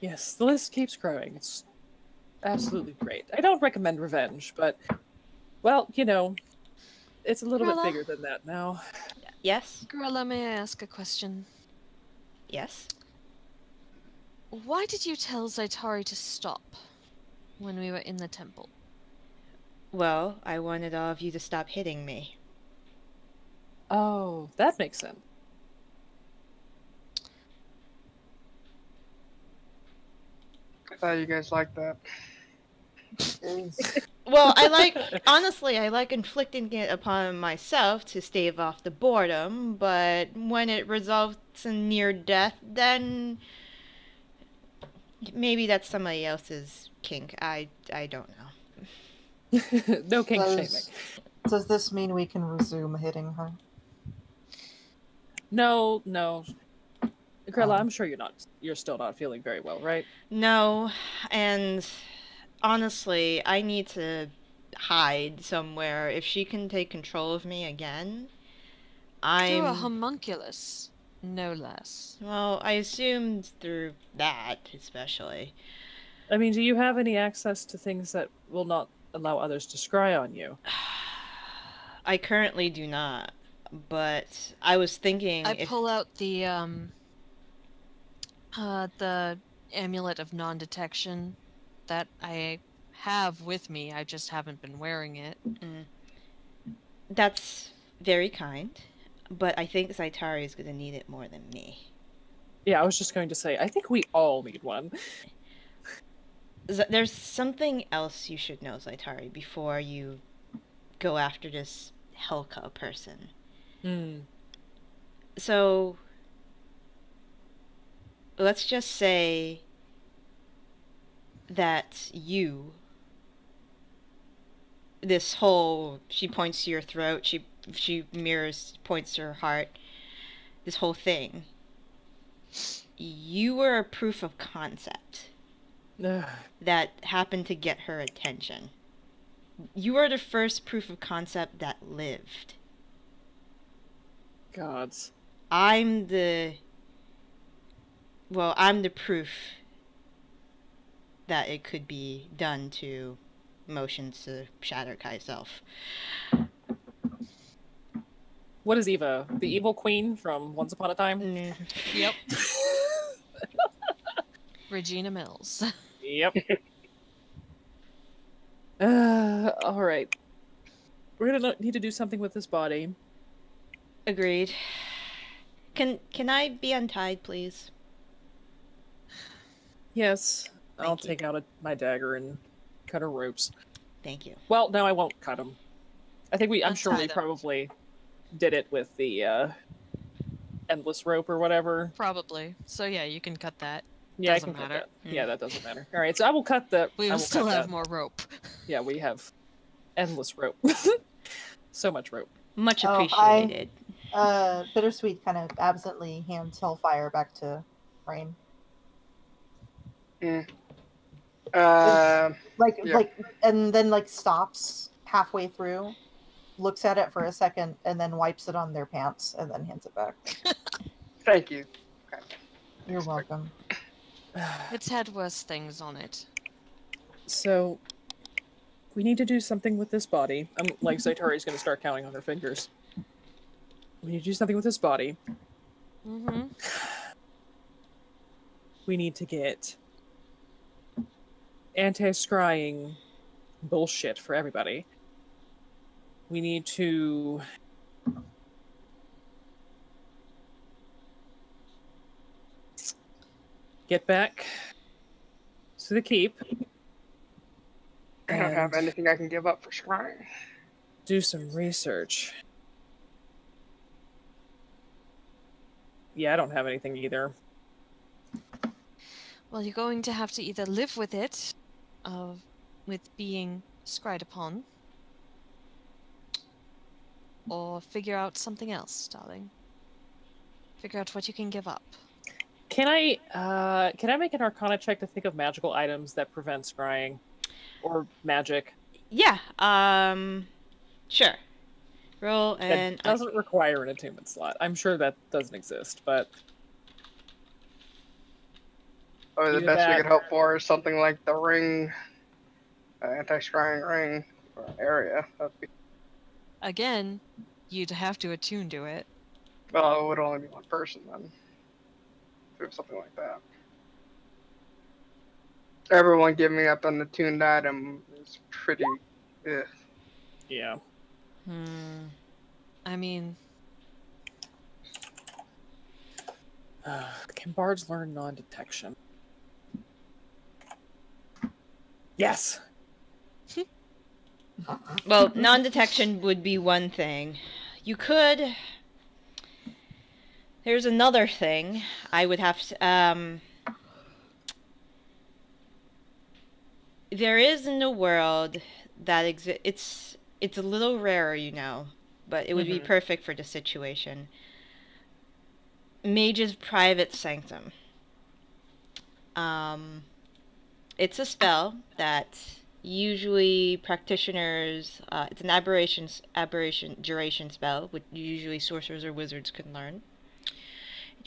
[SPEAKER 3] Yes, the list keeps growing. It's absolutely great. I don't recommend revenge, but, well, you know, it's a little bit
[SPEAKER 4] Grela?
[SPEAKER 3] bigger than that now.
[SPEAKER 1] Yes?
[SPEAKER 4] Grela, may I ask a question?
[SPEAKER 1] Yes?
[SPEAKER 4] Why did you tell Zaitari to stop when we were in the temple?
[SPEAKER 1] Well, I wanted all of you to stop hitting me.
[SPEAKER 3] Oh, that makes sense.
[SPEAKER 5] I thought you guys liked that.
[SPEAKER 1] Well, honestly, I like inflicting it upon myself to stave off the boredom, but when it results in near death, then maybe that's somebody else's kink. I don't know.
[SPEAKER 3] No kink shaming.
[SPEAKER 2] Does this mean we can resume hitting her?
[SPEAKER 3] No. Grela, I'm sure you're still not feeling very well, right?
[SPEAKER 1] No, and honestly, I need to hide somewhere. If she can take control of me again,
[SPEAKER 4] Through a
[SPEAKER 1] I'm...
[SPEAKER 4] homunculus, no less.
[SPEAKER 1] Well, I assumed through that, especially.
[SPEAKER 3] I mean, do you have any access to things that will not allow others to scry on you?
[SPEAKER 1] I currently do not, but I was thinking
[SPEAKER 4] I
[SPEAKER 1] if...
[SPEAKER 4] pull out the amulet of non-detection that I have with me. I just haven't been wearing it.
[SPEAKER 1] That's very kind, but I think Zaitari is going to need it more than me.
[SPEAKER 3] Yeah, I was just going to say, I think we all need one.
[SPEAKER 1] There's something else you should know, Zaitari, before you go after this Helka person. So, let's just say that you, this whole, she points to your throat, she mirrors, points to her heart, this whole thing, you were a proof of concept that happened to get her attention. You are the first proof of concept that lived.
[SPEAKER 3] Gods.
[SPEAKER 1] I'm the proof that it could be done to motions to Shadar Kai self.
[SPEAKER 3] What is Eva? The evil queen from Once Upon a Time?
[SPEAKER 4] Yep. Regina Mills.
[SPEAKER 3] Yep. Alright. We're gonna need to do something with this body.
[SPEAKER 1] Agreed. Can I be untied, please?
[SPEAKER 3] Yes. I'll
[SPEAKER 1] Thank you.
[SPEAKER 3] take out my dagger and cut her ropes.
[SPEAKER 1] Thank you.
[SPEAKER 3] Well, no, I won't cut them. I'm sure
[SPEAKER 4] Untie
[SPEAKER 3] we
[SPEAKER 4] them.
[SPEAKER 3] probably did it with the endless rope or whatever.
[SPEAKER 4] Probably. So yeah, you can cut that.
[SPEAKER 3] Yeah,
[SPEAKER 4] Doesn't
[SPEAKER 3] I can
[SPEAKER 4] matter.
[SPEAKER 3] cut that. Yeah, that doesn't matter. All right, so I will cut the.
[SPEAKER 4] We
[SPEAKER 3] I
[SPEAKER 4] will
[SPEAKER 3] will
[SPEAKER 4] still
[SPEAKER 3] cut
[SPEAKER 4] have
[SPEAKER 3] that.
[SPEAKER 4] more rope.
[SPEAKER 3] Yeah, we have endless rope. So much rope.
[SPEAKER 1] Much
[SPEAKER 2] Oh,
[SPEAKER 1] appreciated.
[SPEAKER 2] Bittersweet kind of absently hands Hellfire back to Raine.
[SPEAKER 5] Yeah.
[SPEAKER 2] And then stops halfway through, looks at it for a second, and then wipes it on their pants, and then hands it back.
[SPEAKER 5] Thank you. Okay.
[SPEAKER 2] You're welcome.
[SPEAKER 4] It's had worse things on it.
[SPEAKER 3] So, we need to do something with this body. Zaitari's going to start counting on her fingers. We need to do something with this body.
[SPEAKER 4] Mm-hmm.
[SPEAKER 3] We need to get anti-scrying bullshit for everybody. We need to get back to the keep.
[SPEAKER 5] I don't have anything I can give up for scrying.
[SPEAKER 3] Do some research. Yeah, I don't have anything either.
[SPEAKER 4] Well, you're going to have to either live with it, with being scryed upon, or figure out something else, darling. Figure out what you can give up.
[SPEAKER 3] Can I make an Arcana check to think of magical items that prevent scrying, or magic
[SPEAKER 1] Yeah. Sure. Roll and
[SPEAKER 3] that doesn't require an attunement slot? I'm sure that doesn't exist, but
[SPEAKER 5] Or the
[SPEAKER 3] either
[SPEAKER 5] best we
[SPEAKER 3] that-
[SPEAKER 5] could hope for is something like the ring, anti-scrying ring area. That'd be,
[SPEAKER 4] Again, you'd have to attune to it.
[SPEAKER 5] well, it would only be one person then. Do something like that. Everyone giving up an attuned item is pretty. Ugh.
[SPEAKER 3] yeah.
[SPEAKER 4] I mean,
[SPEAKER 3] Can bards learn non-detection? Yes.
[SPEAKER 1] well, non-detection would be one thing. You could. There's another thing. I would have to. There is in the world that exists. It's a little rarer, you know, but it would be perfect for this situation. Mage's Private Sanctum. It's a spell that usually practitioners. It's an aberration duration spell, which usually sorcerers or wizards can learn,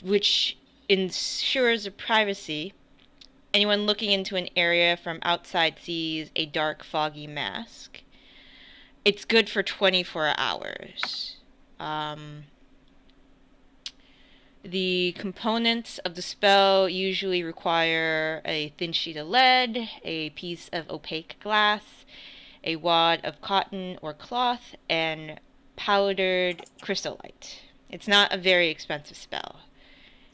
[SPEAKER 1] which ensures the privacy. Anyone looking into an area from outside sees a dark, foggy mask. It's good for 24 hours. The components of the spell usually require a thin sheet of lead, a piece of opaque glass, a wad of cotton or cloth, and powdered chrysolite. It's not a very expensive spell.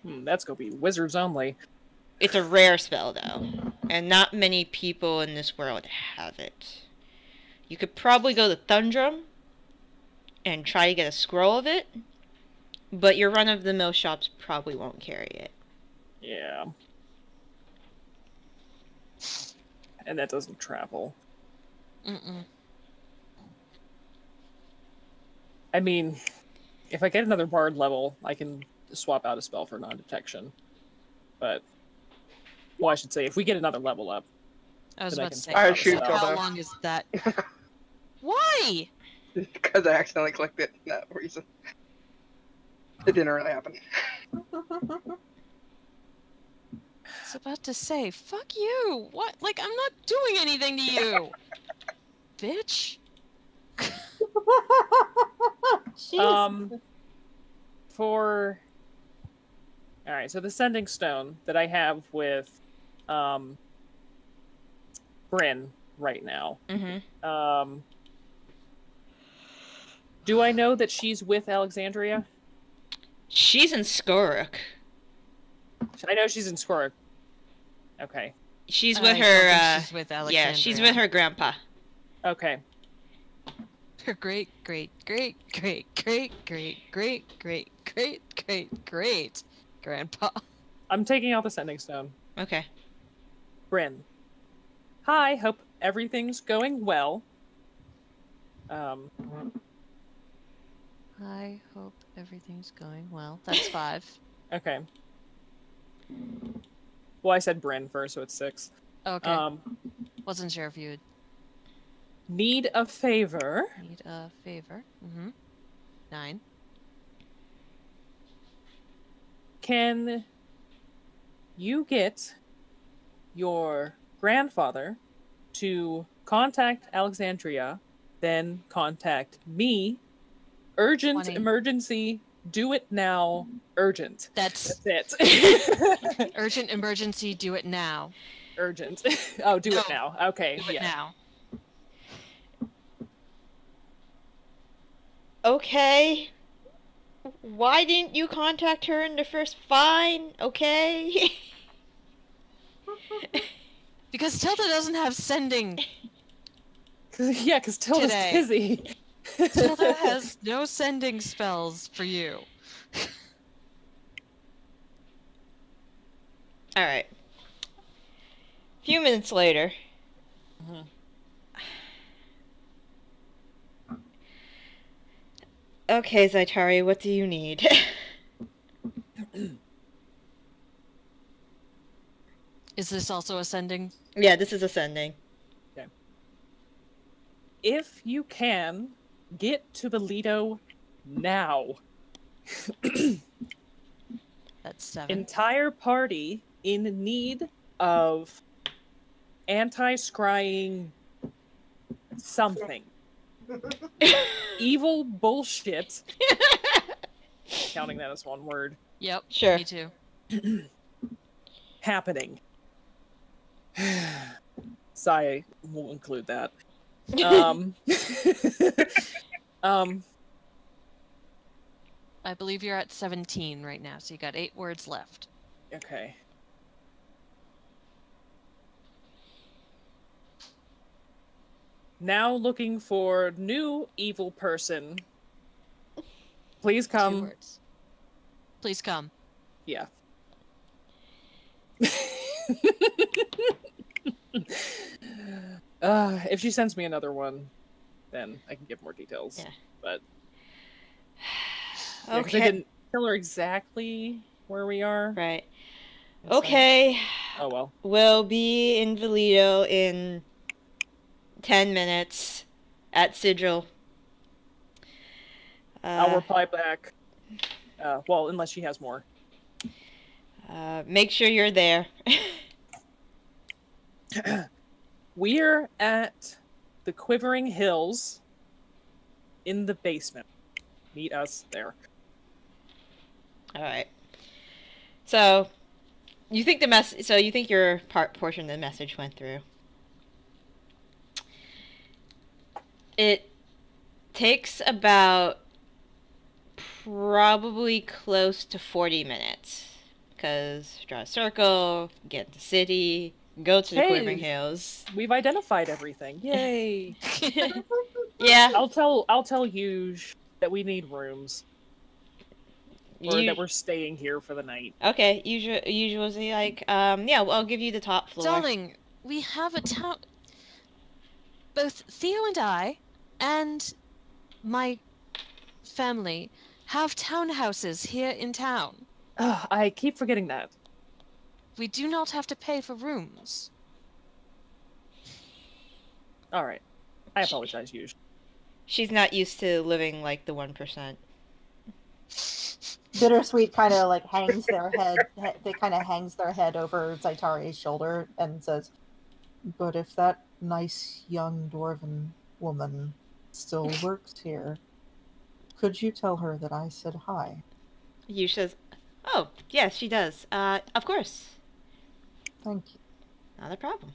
[SPEAKER 3] That's gonna be wizards only.
[SPEAKER 1] It's a rare spell, though, and not many people in this world have it. You could probably go to Thundrum and try to get a scroll of it, but your run-of-the-mill shops probably won't carry it.
[SPEAKER 3] Yeah. And that doesn't travel. I mean, if I get another bard level, I can swap out a spell for non-detection. But, well, I should say, if we get another level up,
[SPEAKER 4] I was
[SPEAKER 3] then I
[SPEAKER 4] about to
[SPEAKER 3] can
[SPEAKER 4] say,
[SPEAKER 3] swap out a
[SPEAKER 5] shoot,
[SPEAKER 3] spell.
[SPEAKER 4] how
[SPEAKER 5] Tilda.
[SPEAKER 4] long is that? Why?
[SPEAKER 5] Because I accidentally clicked it for that reason. It didn't really happen.
[SPEAKER 4] I was about to say, fuck you. What? Like, I'm not doing anything to you. Bitch.
[SPEAKER 2] Jeez.
[SPEAKER 3] For... Alright, so the sending stone that I have with, Bryn right now. Do I know that she's with Alexandria?
[SPEAKER 1] She's in Skoruk.
[SPEAKER 3] I know she's in Skoruk. Okay.
[SPEAKER 1] She's
[SPEAKER 4] I
[SPEAKER 1] with
[SPEAKER 4] don't
[SPEAKER 1] her,
[SPEAKER 4] think she's with Alexandria.
[SPEAKER 1] yeah, she's with her grandpa.
[SPEAKER 3] Okay.
[SPEAKER 4] Her great, great, great, great, great, great, great, great, great, great, great grandpa.
[SPEAKER 3] I'm taking out the sending stone.
[SPEAKER 1] Okay.
[SPEAKER 3] Bryn. Hi, hope everything's going well.
[SPEAKER 4] I hope everything's going well. That's 5.
[SPEAKER 3] Okay. Well, I said Bryn first, so it's 6.
[SPEAKER 4] Okay. Wasn't sure if you would
[SPEAKER 3] Need a favor.
[SPEAKER 4] need a favor. 9.
[SPEAKER 3] Can you get your grandfather to contact Alexandria, then contact me? Urgent
[SPEAKER 4] 20.
[SPEAKER 3] emergency. Do it now. Urgent.
[SPEAKER 4] That's
[SPEAKER 3] That's it.
[SPEAKER 4] urgent emergency. Do it now.
[SPEAKER 3] Urgent. Oh, do
[SPEAKER 4] No.
[SPEAKER 3] it now. Okay.
[SPEAKER 4] Do it
[SPEAKER 3] Yeah.
[SPEAKER 4] now.
[SPEAKER 1] Okay. Why didn't you contact her in the first? Fine. Okay.
[SPEAKER 4] Because Tilda doesn't have sending.
[SPEAKER 3] Yeah, because Tilda's
[SPEAKER 4] Today.
[SPEAKER 3] busy.
[SPEAKER 4] Tilda has no sending spells for you.
[SPEAKER 1] All right. A few minutes later. Okay, Zaitari, what do you need?
[SPEAKER 4] Is this also ascending?
[SPEAKER 1] Yeah, this is ascending.
[SPEAKER 3] If you can, get to the Lido now.
[SPEAKER 4] That's 7.
[SPEAKER 3] Entire party in need of anti-scrying something. Evil bullshit. Counting that as one word.
[SPEAKER 4] Yep.
[SPEAKER 1] Sure.
[SPEAKER 4] Me too.
[SPEAKER 3] Happening. Sigh will include that.
[SPEAKER 4] I believe you're at 17 right now, so you got 8 words left.
[SPEAKER 3] Okay. Now looking for new evil person. Please
[SPEAKER 4] 2
[SPEAKER 3] come.
[SPEAKER 4] words. Please come.
[SPEAKER 3] Yeah. If she sends me another one, then I can give more details.
[SPEAKER 1] Yeah.
[SPEAKER 3] But yeah, 'cause I
[SPEAKER 1] Okay.
[SPEAKER 3] didn't tell her exactly where we are.
[SPEAKER 1] Right.
[SPEAKER 3] It's like,
[SPEAKER 1] Okay.
[SPEAKER 3] oh well.
[SPEAKER 1] We'll be in Valido in 10 minutes at Sigil.
[SPEAKER 3] I'll reply back. Well, unless she has more.
[SPEAKER 1] Make sure you're there.
[SPEAKER 3] We're at the Quivering Hills in the basement. Meet us there.
[SPEAKER 1] All right. So, you think you think your portion of the message went through. It takes about probably close to 40 minutes. Because draw a circle, get the city, go to the
[SPEAKER 3] Hey.
[SPEAKER 1] Quivering Hills.
[SPEAKER 3] We've identified everything. Yay!
[SPEAKER 1] Yeah.
[SPEAKER 3] I'll tell Yuge that we need rooms. Or that we're staying here for the night.
[SPEAKER 1] Okay, usually like, yeah, well, I'll give you the top floor.
[SPEAKER 4] Darling, we have a town. Both Theo and I, and my family, have townhouses here in town.
[SPEAKER 3] I keep forgetting that.
[SPEAKER 4] We do not have to pay for rooms.
[SPEAKER 3] Alright. I apologize, Yuge.
[SPEAKER 1] She's not used to living like the 1%.
[SPEAKER 2] Bittersweet kind of like hangs their head. They kind of hangs their head over Zaitari's shoulder and says, "But if that nice young dwarven woman still works here, could you tell her that I said hi?"
[SPEAKER 1] You says, "Oh, yes, she does. Of course.
[SPEAKER 2] Thank you.
[SPEAKER 1] Not a problem."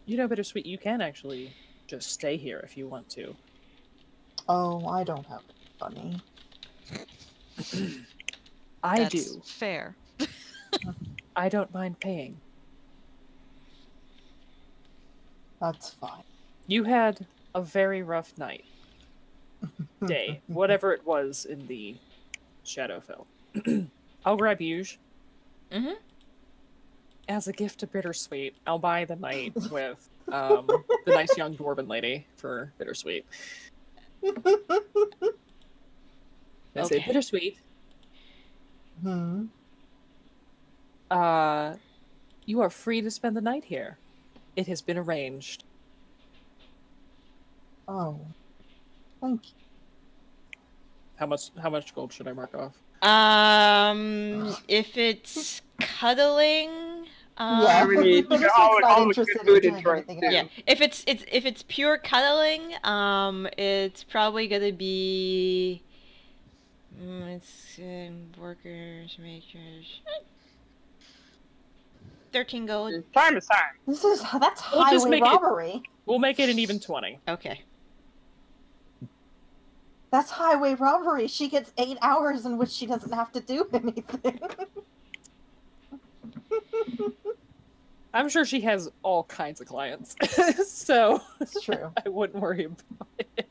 [SPEAKER 3] You know, Bittersweet, you can actually just stay here if you want to.
[SPEAKER 2] Oh, I don't have money.
[SPEAKER 3] I
[SPEAKER 4] That's
[SPEAKER 3] do.
[SPEAKER 4] fair.
[SPEAKER 3] I don't mind paying.
[SPEAKER 2] That's fine.
[SPEAKER 3] You had a very rough night. Day. Whatever it was in the Shadowfell. I'll grab Yuge.
[SPEAKER 1] Mm-hmm.
[SPEAKER 3] As a gift to Bittersweet, I'll buy the night with the nice young dwarven lady for Bittersweet. I say,
[SPEAKER 1] Okay.
[SPEAKER 3] Bittersweet,
[SPEAKER 2] Hmm.
[SPEAKER 3] you are free to spend the night here. It has been arranged.
[SPEAKER 2] Oh, thank you.
[SPEAKER 3] How much gold should I mark off?
[SPEAKER 1] If it's cuddling,
[SPEAKER 2] Yeah,
[SPEAKER 5] we need
[SPEAKER 2] Bittersweet's
[SPEAKER 5] all
[SPEAKER 2] not
[SPEAKER 5] the
[SPEAKER 2] interested
[SPEAKER 5] food
[SPEAKER 2] in
[SPEAKER 5] and
[SPEAKER 2] doing
[SPEAKER 5] drink,
[SPEAKER 2] anything
[SPEAKER 5] too.
[SPEAKER 2] else.
[SPEAKER 1] yeah. If it's pure cuddling, it's probably gonna be. It's workers, makers. 13 gold.
[SPEAKER 5] Time is time.
[SPEAKER 2] That's
[SPEAKER 3] We'll just
[SPEAKER 2] highway
[SPEAKER 3] make it-
[SPEAKER 2] robbery.
[SPEAKER 3] We'll make it an even 20.
[SPEAKER 1] Okay.
[SPEAKER 2] That's highway robbery. She gets 8 hours in which she doesn't have to do anything.
[SPEAKER 3] I'm sure she has all kinds of clients, so
[SPEAKER 2] It's true.
[SPEAKER 3] I wouldn't worry about it.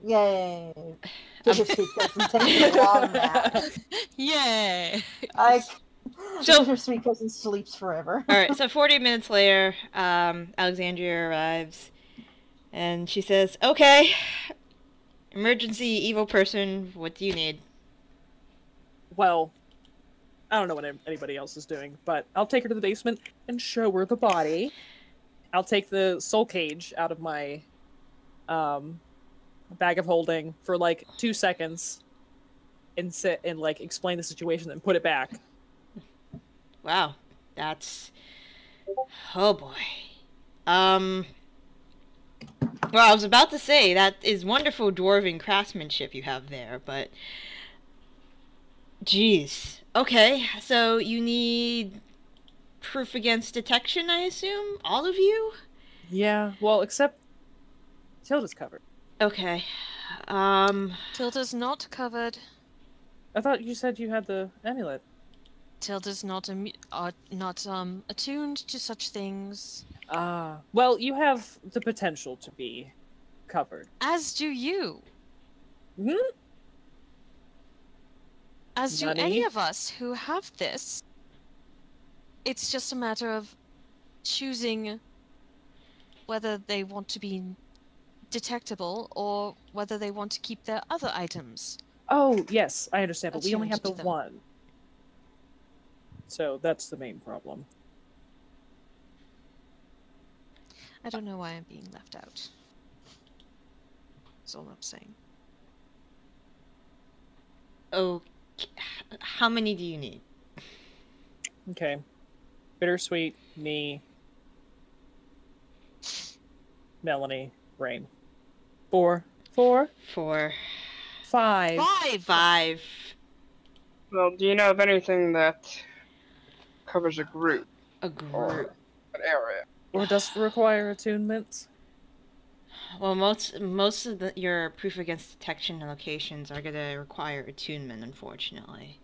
[SPEAKER 2] Yay. Bittersweet doesn't take a long nap.
[SPEAKER 4] Yay!
[SPEAKER 1] So-
[SPEAKER 2] Bittersweet goes and sleeps forever.
[SPEAKER 1] Alright, so 40 minutes later, Alexandria arrives. And she says, "Okay. Emergency evil person, what do you need?"
[SPEAKER 3] Well, I don't know what anybody else is doing, but I'll take her to the basement and show her the body. I'll take the soul cage out of my bag of holding for like 2 seconds and sit and like explain the situation and put it back.
[SPEAKER 1] Wow, that's... Oh boy. Well, I was about to say, that is wonderful dwarven craftsmanship you have there, but... Jeez. Okay, so you need proof against detection, I assume? All of you?
[SPEAKER 3] Yeah, well, except Tilda's covered.
[SPEAKER 1] Okay.
[SPEAKER 4] Tilda's not covered.
[SPEAKER 3] I thought you said you had the amulet.
[SPEAKER 4] Tilda's not attuned to such things.
[SPEAKER 3] Ah, well, you have the potential to be covered.
[SPEAKER 4] As do you.
[SPEAKER 3] Hmm?
[SPEAKER 4] As do
[SPEAKER 3] Nani?
[SPEAKER 4] any of us who have this. It's just a matter of choosing whether they want to be detectable or whether they want to keep their other items.
[SPEAKER 3] Oh, yes, I understand, but we only have the
[SPEAKER 4] Attuned to them.
[SPEAKER 3] one. So that's the main problem.
[SPEAKER 4] I don't know why I'm being left out. That's all I'm saying.
[SPEAKER 1] Okay. How many do you need?
[SPEAKER 3] Okay. Bittersweet, me, Melanie, Raine. 4. 4?
[SPEAKER 1] 4.
[SPEAKER 3] 5.
[SPEAKER 1] 5.
[SPEAKER 5] Well, do you know of anything that covers a group
[SPEAKER 1] A
[SPEAKER 5] or
[SPEAKER 1] group.
[SPEAKER 5] an area?
[SPEAKER 3] Or does it require attunement?
[SPEAKER 1] Well, most of your proof against detection locations are gonna require attunement, unfortunately.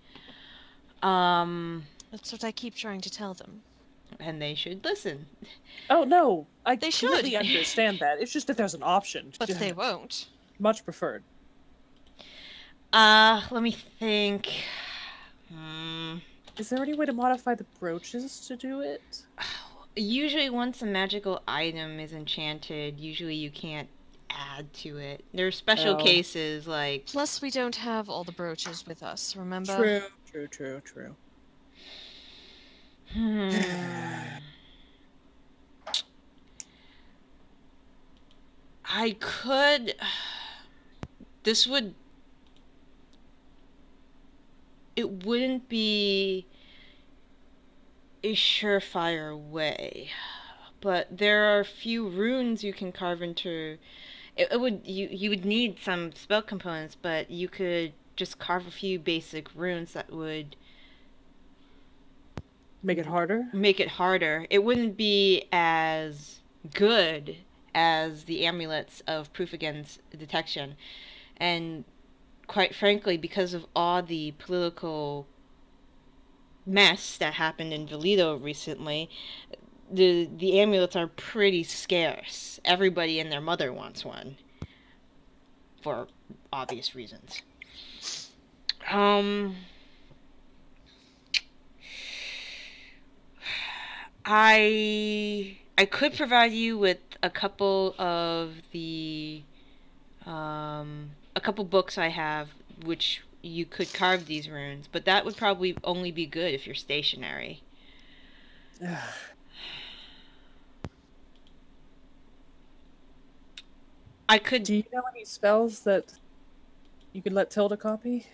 [SPEAKER 4] That's what I keep trying to tell them.
[SPEAKER 1] And they should listen.
[SPEAKER 3] Oh, no. I
[SPEAKER 4] They
[SPEAKER 3] completely
[SPEAKER 4] should.
[SPEAKER 3] understand that. It's just if there's an option.
[SPEAKER 4] But they won't.
[SPEAKER 3] Much preferred.
[SPEAKER 1] Let me think.
[SPEAKER 3] Is there any way to modify the brooches to do it?
[SPEAKER 1] Usually once a magical item is enchanted, usually you can't add to it. There are special
[SPEAKER 3] Oh.
[SPEAKER 1] cases like...
[SPEAKER 4] Plus, we don't have all the brooches with us, remember?
[SPEAKER 3] True.
[SPEAKER 1] I could... This would... It wouldn't be a surefire way, but there are a few runes you can carve into. It would you would need some spell components, but you could just carve a few basic runes that would
[SPEAKER 3] Make it harder?
[SPEAKER 1] make it harder. It wouldn't be as good as the amulets of proof against detection, and quite frankly, because of all the political mess that happened in Valido recently, the amulets are pretty scarce. Everybody and their mother wants one, for obvious reasons. I could provide you with a couple of the a couple books I have which you could carve these runes, but that would probably only be good if you're stationary. I could...
[SPEAKER 3] Do you know any spells that you could let Tilda copy?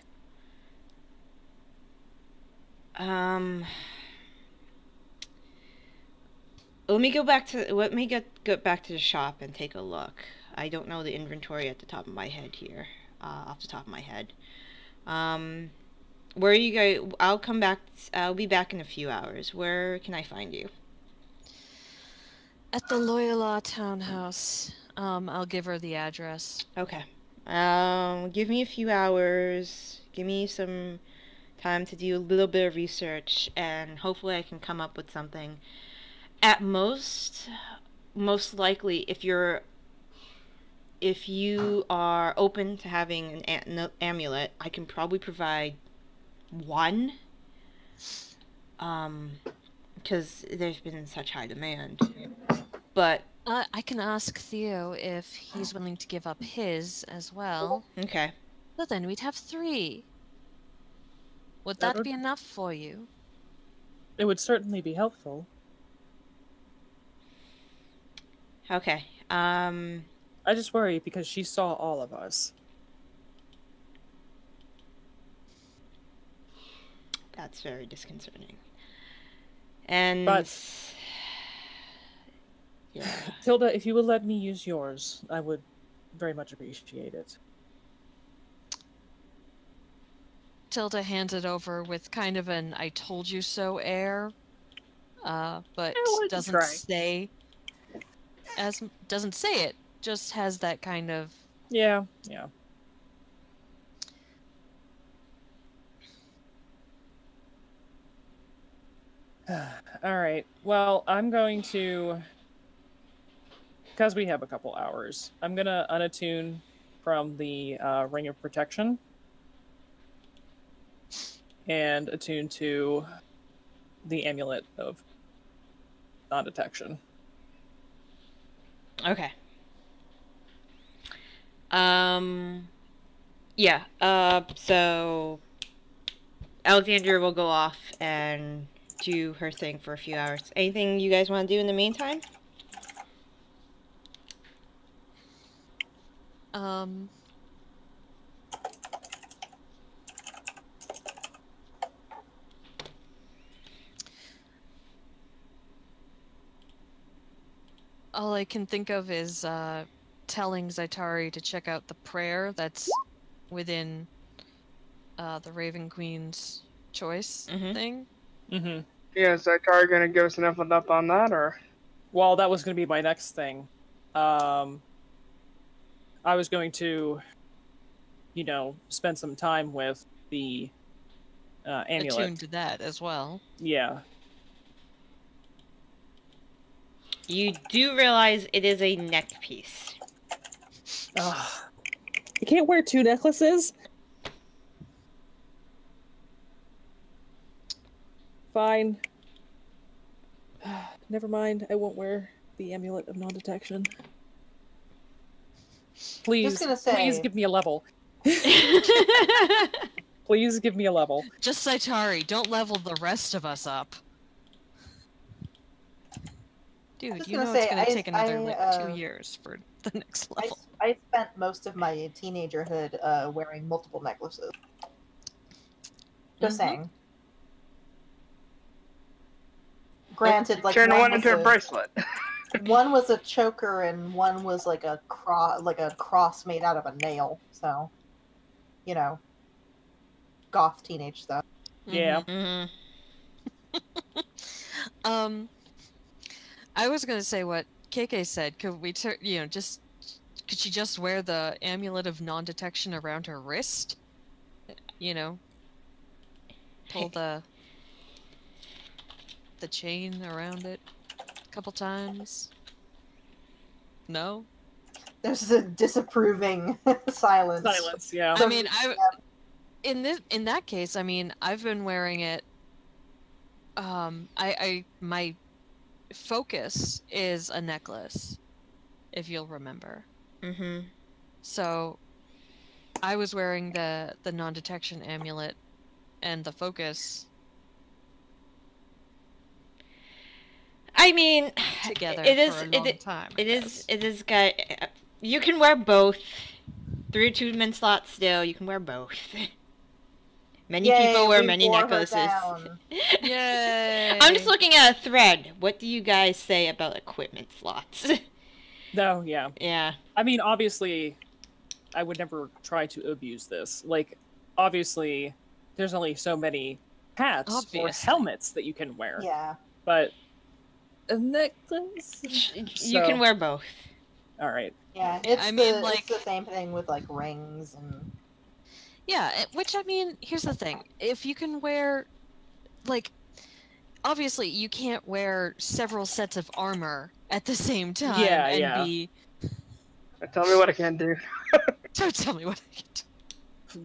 [SPEAKER 1] Let me get back to the shop and take a look. I don't know the inventory at the top of my head here. Off the top of my head. Where are you guys? I'll come back. I'll be back in a few hours. Where can I find you?
[SPEAKER 4] At the Loyola townhouse. I'll give her the address.
[SPEAKER 1] Okay. Give me a few hours. Give me some time to do a little bit of research, and hopefully I can come up with something. At most likely, if you are open to having an amulet, I can probably provide one. Because there's been such high demand. But
[SPEAKER 4] I can ask Theo if he's willing to give up his as well.
[SPEAKER 1] okay.
[SPEAKER 4] But then we'd have 3. Would
[SPEAKER 3] That
[SPEAKER 4] that
[SPEAKER 3] would-
[SPEAKER 4] be enough for you?
[SPEAKER 3] It would certainly be helpful.
[SPEAKER 1] Okay.
[SPEAKER 3] I just worry because she saw all of us.
[SPEAKER 1] That's very disconcerting. And
[SPEAKER 3] But-
[SPEAKER 1] yeah.
[SPEAKER 3] Tilda, if you would let me use yours, I would very much appreciate it.
[SPEAKER 4] Tilda hands it over with kind of an "I told you so" air, but
[SPEAKER 3] wanted to
[SPEAKER 4] doesn't
[SPEAKER 3] try.
[SPEAKER 4] say doesn't say it. Just has that kind of
[SPEAKER 3] Yeah. All right. Well, I'm going to, because we have a couple hours, I'm going to unattune from the Ring of Protection and attune to the Amulet of Non-Detection.
[SPEAKER 1] Okay. Yeah. So Alexandra will go off and do her thing for a few hours. Anything you guys want to do in the meantime?
[SPEAKER 4] All I can think of is telling Zaitari to check out the prayer that's within the Raven Queen's choice thing.
[SPEAKER 3] Mm-hmm.
[SPEAKER 5] Yeah, is Zaitari gonna give us an info up on that, or?
[SPEAKER 3] Well, that was going to be my next thing. I was going to, spend some time with the amulet.
[SPEAKER 4] Attuned to that as well.
[SPEAKER 3] Yeah.
[SPEAKER 1] You do realize it is a neck piece.
[SPEAKER 3] You can't wear 2 necklaces? Fine. Never mind, I won't wear the Amulet of Non-Detection. Please,
[SPEAKER 2] Just gonna say-
[SPEAKER 3] please give me a level. Please give me a level.
[SPEAKER 4] Just Zaitari, don't level the rest of us up. Dude,
[SPEAKER 2] Just
[SPEAKER 4] you
[SPEAKER 2] gonna
[SPEAKER 4] know
[SPEAKER 2] say,
[SPEAKER 4] it's gonna take another
[SPEAKER 2] I,
[SPEAKER 4] 2 years for the next level.
[SPEAKER 2] I spent most of my teenagerhood wearing multiple necklaces. Just saying. Granted, like
[SPEAKER 5] Turn one
[SPEAKER 2] was
[SPEAKER 5] into a bracelet.
[SPEAKER 2] one was a choker and one was like a cross made out of a nail. So, goth teenage stuff.
[SPEAKER 3] Yeah.
[SPEAKER 1] Mhm.
[SPEAKER 4] I was gonna say what KK said. Could we, could she just wear the amulet of non-detection around her wrist? Pull the chain around it a couple times. No.
[SPEAKER 2] There's a disapproving silence.
[SPEAKER 3] Silence, yeah.
[SPEAKER 4] I mean, in that case, I mean, I've been wearing it. My focus is a necklace, if you'll remember.
[SPEAKER 1] Mhm.
[SPEAKER 4] So, I was wearing the non-detection amulet, and the focus
[SPEAKER 1] I mean,
[SPEAKER 4] together
[SPEAKER 1] it is
[SPEAKER 4] for a long time. I guess.
[SPEAKER 1] it is you can wear both. 3 attunement slots still, you can wear both. Many
[SPEAKER 2] Yay,
[SPEAKER 1] people wear
[SPEAKER 2] we
[SPEAKER 1] many
[SPEAKER 2] wore her
[SPEAKER 1] necklaces.
[SPEAKER 2] down.
[SPEAKER 4] Yay!
[SPEAKER 1] I'm just looking at a thread. What do you guys say about equipment slots?
[SPEAKER 3] No, yeah.
[SPEAKER 1] Yeah.
[SPEAKER 3] I mean, obviously, I would never try to abuse this. Like, obviously, there's only so many hats or
[SPEAKER 4] Obviously.
[SPEAKER 3] helmets that you can wear.
[SPEAKER 2] Yeah.
[SPEAKER 3] But a necklace?
[SPEAKER 1] You can wear both.
[SPEAKER 3] All right.
[SPEAKER 2] Yeah, it's
[SPEAKER 4] I mean,
[SPEAKER 2] it's the same thing with like rings and
[SPEAKER 4] Yeah, which I mean, here's the thing. If you can wear, like, obviously you can't wear several sets of armor at the same time and be...
[SPEAKER 5] Tell me what I can do.
[SPEAKER 4] Don't tell me what I can do.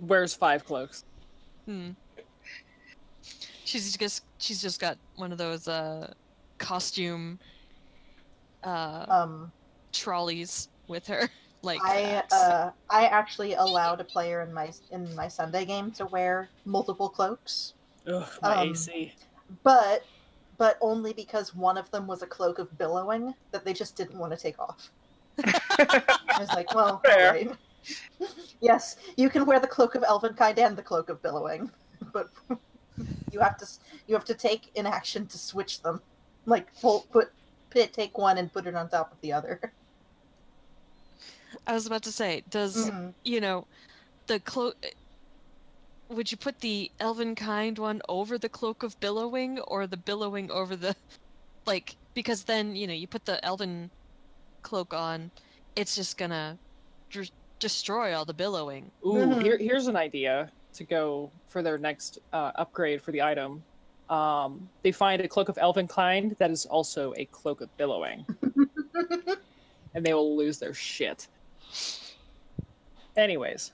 [SPEAKER 3] Wears 5 cloaks.
[SPEAKER 4] She's just got one of those costume trolleys with her. like
[SPEAKER 2] I
[SPEAKER 4] facts.
[SPEAKER 2] actually allowed a player in my Sunday game to wear multiple cloaks.
[SPEAKER 3] Ugh, my
[SPEAKER 2] Um,
[SPEAKER 3] AC.
[SPEAKER 2] but only because one of them was a cloak of billowing that they just didn't want to take off. I was like, well,
[SPEAKER 5] Fair.
[SPEAKER 2] alright. Yes, you can wear the cloak of Elvenkind and the cloak of billowing, but you have to take an action to switch them. Like take one and put it on top of the other.
[SPEAKER 4] I was about to say, does
[SPEAKER 2] Mhm.
[SPEAKER 4] you know the cloak? Would you put the elven kind one over the cloak of billowing, or the billowing over the like? Because then you put the elven cloak on, it's just gonna destroy all the billowing.
[SPEAKER 3] Ooh,
[SPEAKER 2] Mhm.
[SPEAKER 3] here's an idea to go for their next upgrade for the item. They find a cloak of elven kind that is also a cloak of billowing, and they will lose their shit. Anyways,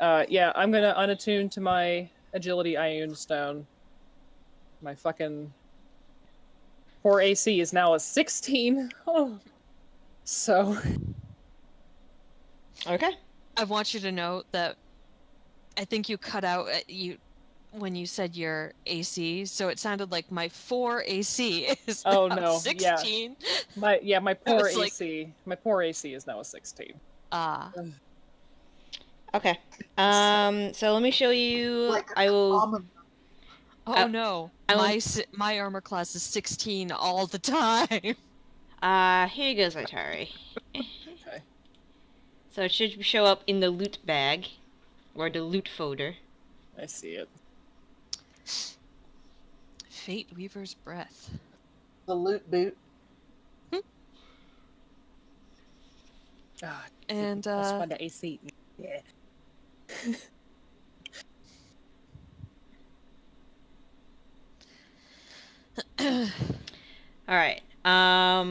[SPEAKER 3] yeah, I'm gonna unattune to my agility Ioun Stone. My fucking poor AC is now a 16. Oh. So
[SPEAKER 1] Okay.
[SPEAKER 4] I want you to know that I think you cut out when you said your AC, so it sounded like my 4 AC is
[SPEAKER 3] oh
[SPEAKER 4] now
[SPEAKER 3] no,
[SPEAKER 4] 16.
[SPEAKER 3] yeah, my poor
[SPEAKER 4] was like-
[SPEAKER 3] AC, my poor AC is now a 16.
[SPEAKER 4] Ah,
[SPEAKER 1] Okay. So let me show you.
[SPEAKER 2] Like a
[SPEAKER 1] I will.
[SPEAKER 2] common.
[SPEAKER 4] oh no,
[SPEAKER 1] I will-
[SPEAKER 4] my armor class is 16 all the time.
[SPEAKER 1] Here you go, Zaitari.
[SPEAKER 3] Okay.
[SPEAKER 1] So it should show up in the loot bag, or the loot folder.
[SPEAKER 3] I see it.
[SPEAKER 4] Fate Weaver's Breath.
[SPEAKER 2] The loot boot.
[SPEAKER 3] Ah,
[SPEAKER 4] And
[SPEAKER 3] that's fun, the AC. Yeah.
[SPEAKER 1] All right. All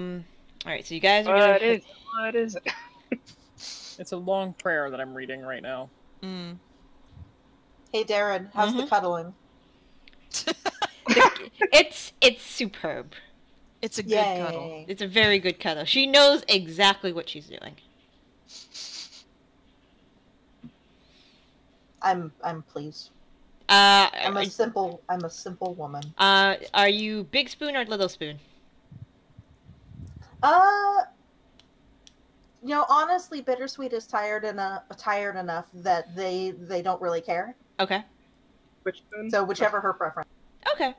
[SPEAKER 1] right. So you guys are gonna.
[SPEAKER 5] What is it?
[SPEAKER 3] It's a long prayer that I'm reading right now.
[SPEAKER 4] mm.
[SPEAKER 2] Hey Darren, how's the
[SPEAKER 1] Mhm.
[SPEAKER 2] cuddling?
[SPEAKER 1] It's superb.
[SPEAKER 4] It's a good
[SPEAKER 2] Yay.
[SPEAKER 4] cuddle.
[SPEAKER 1] It's a very good cuddle. She knows exactly what she's doing.
[SPEAKER 2] I'm pleased. I'm
[SPEAKER 1] Are,
[SPEAKER 2] a simple woman.
[SPEAKER 1] are you big spoon or little spoon?
[SPEAKER 2] Honestly, Bittersweet is tired enough that they don't really care.
[SPEAKER 1] Okay.
[SPEAKER 5] Which spoon?
[SPEAKER 2] So whichever her preference.
[SPEAKER 1] Okay.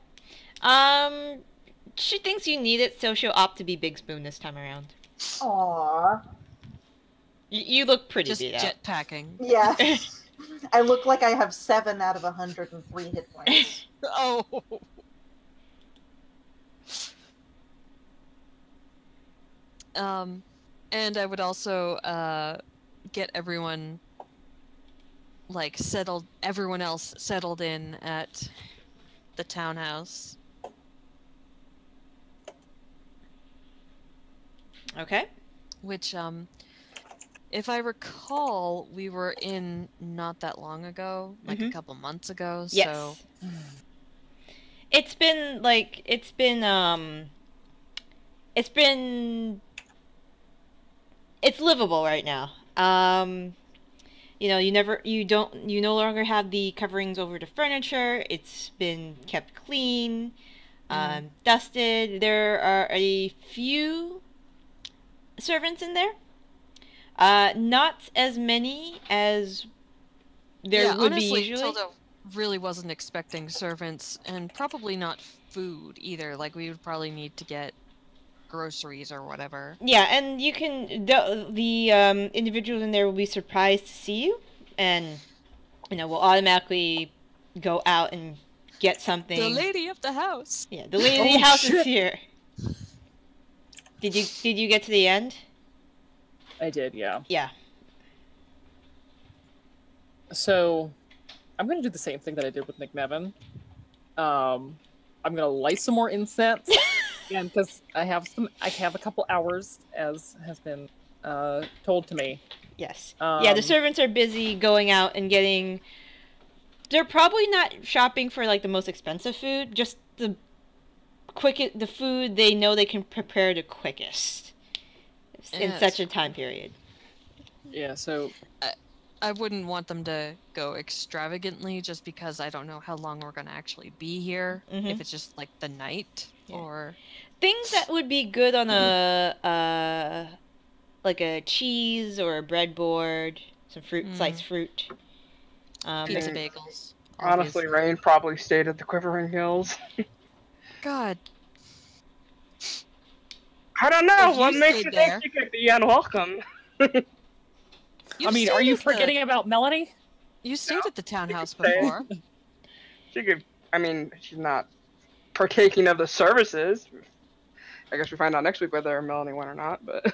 [SPEAKER 1] She thinks you need it, so she'll opt to be big spoon this time around.
[SPEAKER 2] Aww.
[SPEAKER 1] You look pretty
[SPEAKER 4] Just
[SPEAKER 1] beat out.
[SPEAKER 4] jetpacking.
[SPEAKER 2] Yeah. I look like I have 7 out of 103 hit points.
[SPEAKER 4] Oh. And I would also get everyone everyone else settled in at the townhouse.
[SPEAKER 1] Okay.
[SPEAKER 4] Which if I recall, we were in not that long ago, like a couple months ago.
[SPEAKER 1] Yes.
[SPEAKER 4] So
[SPEAKER 1] It's been it's livable right now. You no longer have the coverings over the furniture. It's been kept clean, dusted. There are a few servants in there. Not as many as there would
[SPEAKER 4] honestly,
[SPEAKER 1] be usually.
[SPEAKER 4] Tilda really wasn't expecting servants, and probably not food either. Like, we would probably need to get groceries or whatever.
[SPEAKER 1] Yeah, and you can the individuals in there will be surprised to see you, and will automatically go out and get something.
[SPEAKER 4] The lady of the house.
[SPEAKER 1] Yeah, the lady of the house is here. Did you get to the end?
[SPEAKER 3] I did, yeah.
[SPEAKER 1] Yeah.
[SPEAKER 3] So, I'm gonna do the same thing that I did with McNevin. I'm gonna light some more incense, and because I have a couple hours, as has been told to me.
[SPEAKER 1] Yes. Yeah, the servants are busy going out and getting. They're probably not shopping for like the most expensive food, just the food they know they can prepare the quickest in such a time period.
[SPEAKER 3] Yeah, so
[SPEAKER 4] I wouldn't want them to go extravagantly just because I don't know how long we're going to actually be here.
[SPEAKER 1] Mhm.
[SPEAKER 4] If it's just like the night
[SPEAKER 1] Yeah.
[SPEAKER 4] or...
[SPEAKER 1] Things that would be good on a like a cheese or a breadboard, some fruit, sliced fruit.
[SPEAKER 4] Pizza
[SPEAKER 5] mean,
[SPEAKER 4] bagels.
[SPEAKER 5] Honestly,
[SPEAKER 4] Obviously.
[SPEAKER 5] Raine probably stayed at the Quivering Hills.
[SPEAKER 4] God.
[SPEAKER 5] I don't know.
[SPEAKER 4] If you
[SPEAKER 5] What makes
[SPEAKER 4] stayed
[SPEAKER 5] you
[SPEAKER 4] there-
[SPEAKER 5] think you could be unwelcome?
[SPEAKER 3] I mean, are you forgetting about Melanie?
[SPEAKER 4] You stayed at the townhouse
[SPEAKER 5] stay.
[SPEAKER 4] before.
[SPEAKER 5] She could. I mean, she's not partaking of the services. I guess we find out next week whether Melanie went or not. But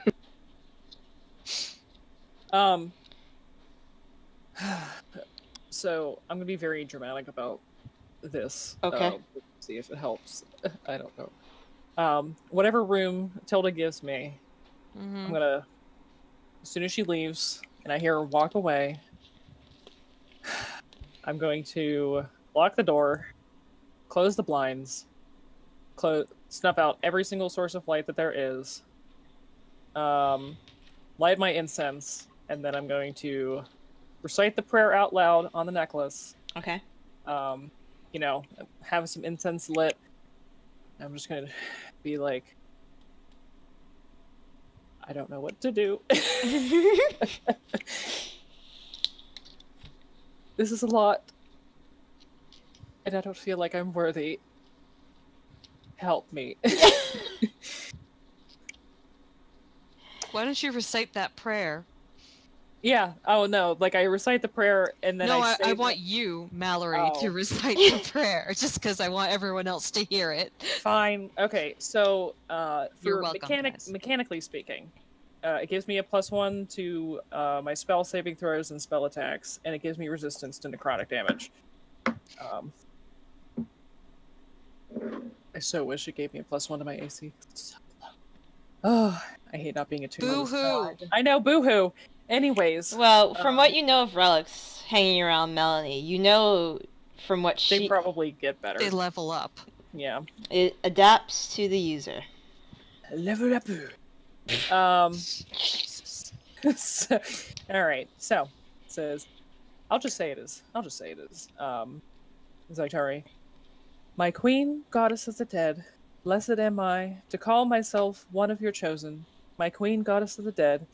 [SPEAKER 3] So I'm gonna be very dramatic about this.
[SPEAKER 1] Okay.
[SPEAKER 3] See if it helps. I don't know. Whatever room Tilda gives me, I'm gonna, as soon as she leaves and I hear her walk away, I'm going to lock the door, close the blinds, snuff out every single source of light that there is, light my incense, and then I'm going to recite the prayer out loud on the necklace.
[SPEAKER 1] Okay.
[SPEAKER 3] You know, have some incense lit. I'm just gonna be like, I don't know what to do. This is a lot. And I don't feel like I'm worthy. Help me.
[SPEAKER 4] Why don't you recite that prayer?
[SPEAKER 3] Yeah. Oh no. Like I recite the prayer and then
[SPEAKER 4] No,
[SPEAKER 3] I say
[SPEAKER 4] I want you, Mallory,
[SPEAKER 3] Oh.
[SPEAKER 4] to recite the prayer, just because I want everyone else to hear it.
[SPEAKER 3] Fine. Okay. So,
[SPEAKER 4] You're
[SPEAKER 3] for
[SPEAKER 4] welcome, guys.
[SPEAKER 3] mechanically speaking, it gives me a +1 to my spell saving throws and spell attacks, and it gives me resistance to necrotic damage. I so wish it gave me a +1 to my AC. Oh, I hate not being attuned.
[SPEAKER 4] Boo-hoo!
[SPEAKER 3] I know, boo-hoo. Anyways,
[SPEAKER 1] Well, from what you know of relics hanging around Melanie, you know from what
[SPEAKER 3] they
[SPEAKER 1] she
[SPEAKER 3] probably get better.
[SPEAKER 4] They level up.
[SPEAKER 3] Yeah.
[SPEAKER 1] it adapts to the user.
[SPEAKER 3] Level up.
[SPEAKER 4] Jesus.
[SPEAKER 3] So, all right. So it says, I'll just say it is. Zaitari, my queen, goddess of the dead, blessed am I to call myself one of your chosen. My queen, goddess of the dead,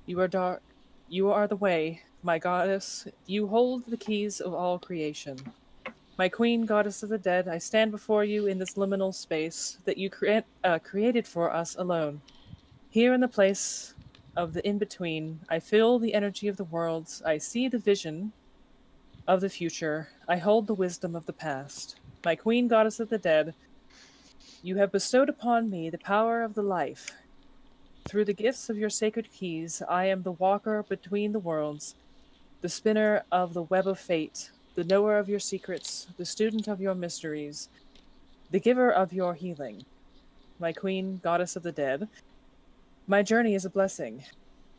[SPEAKER 3] you are dark. You are the way, my goddess. You hold the keys of all creation. My queen, goddess of the dead, I stand before you in this liminal space that you created for us alone. Here in the place of the in-between, I feel the energy of the worlds. I see the vision of the future. I hold the wisdom of the past. My queen, goddess of the dead, you have bestowed upon me the power of the life. Through the gifts of your sacred keys, I am the walker between the worlds, the spinner of the web of fate, the knower of your secrets, the student of your mysteries, the giver of your healing. My queen, goddess of the dead, my journey is a blessing.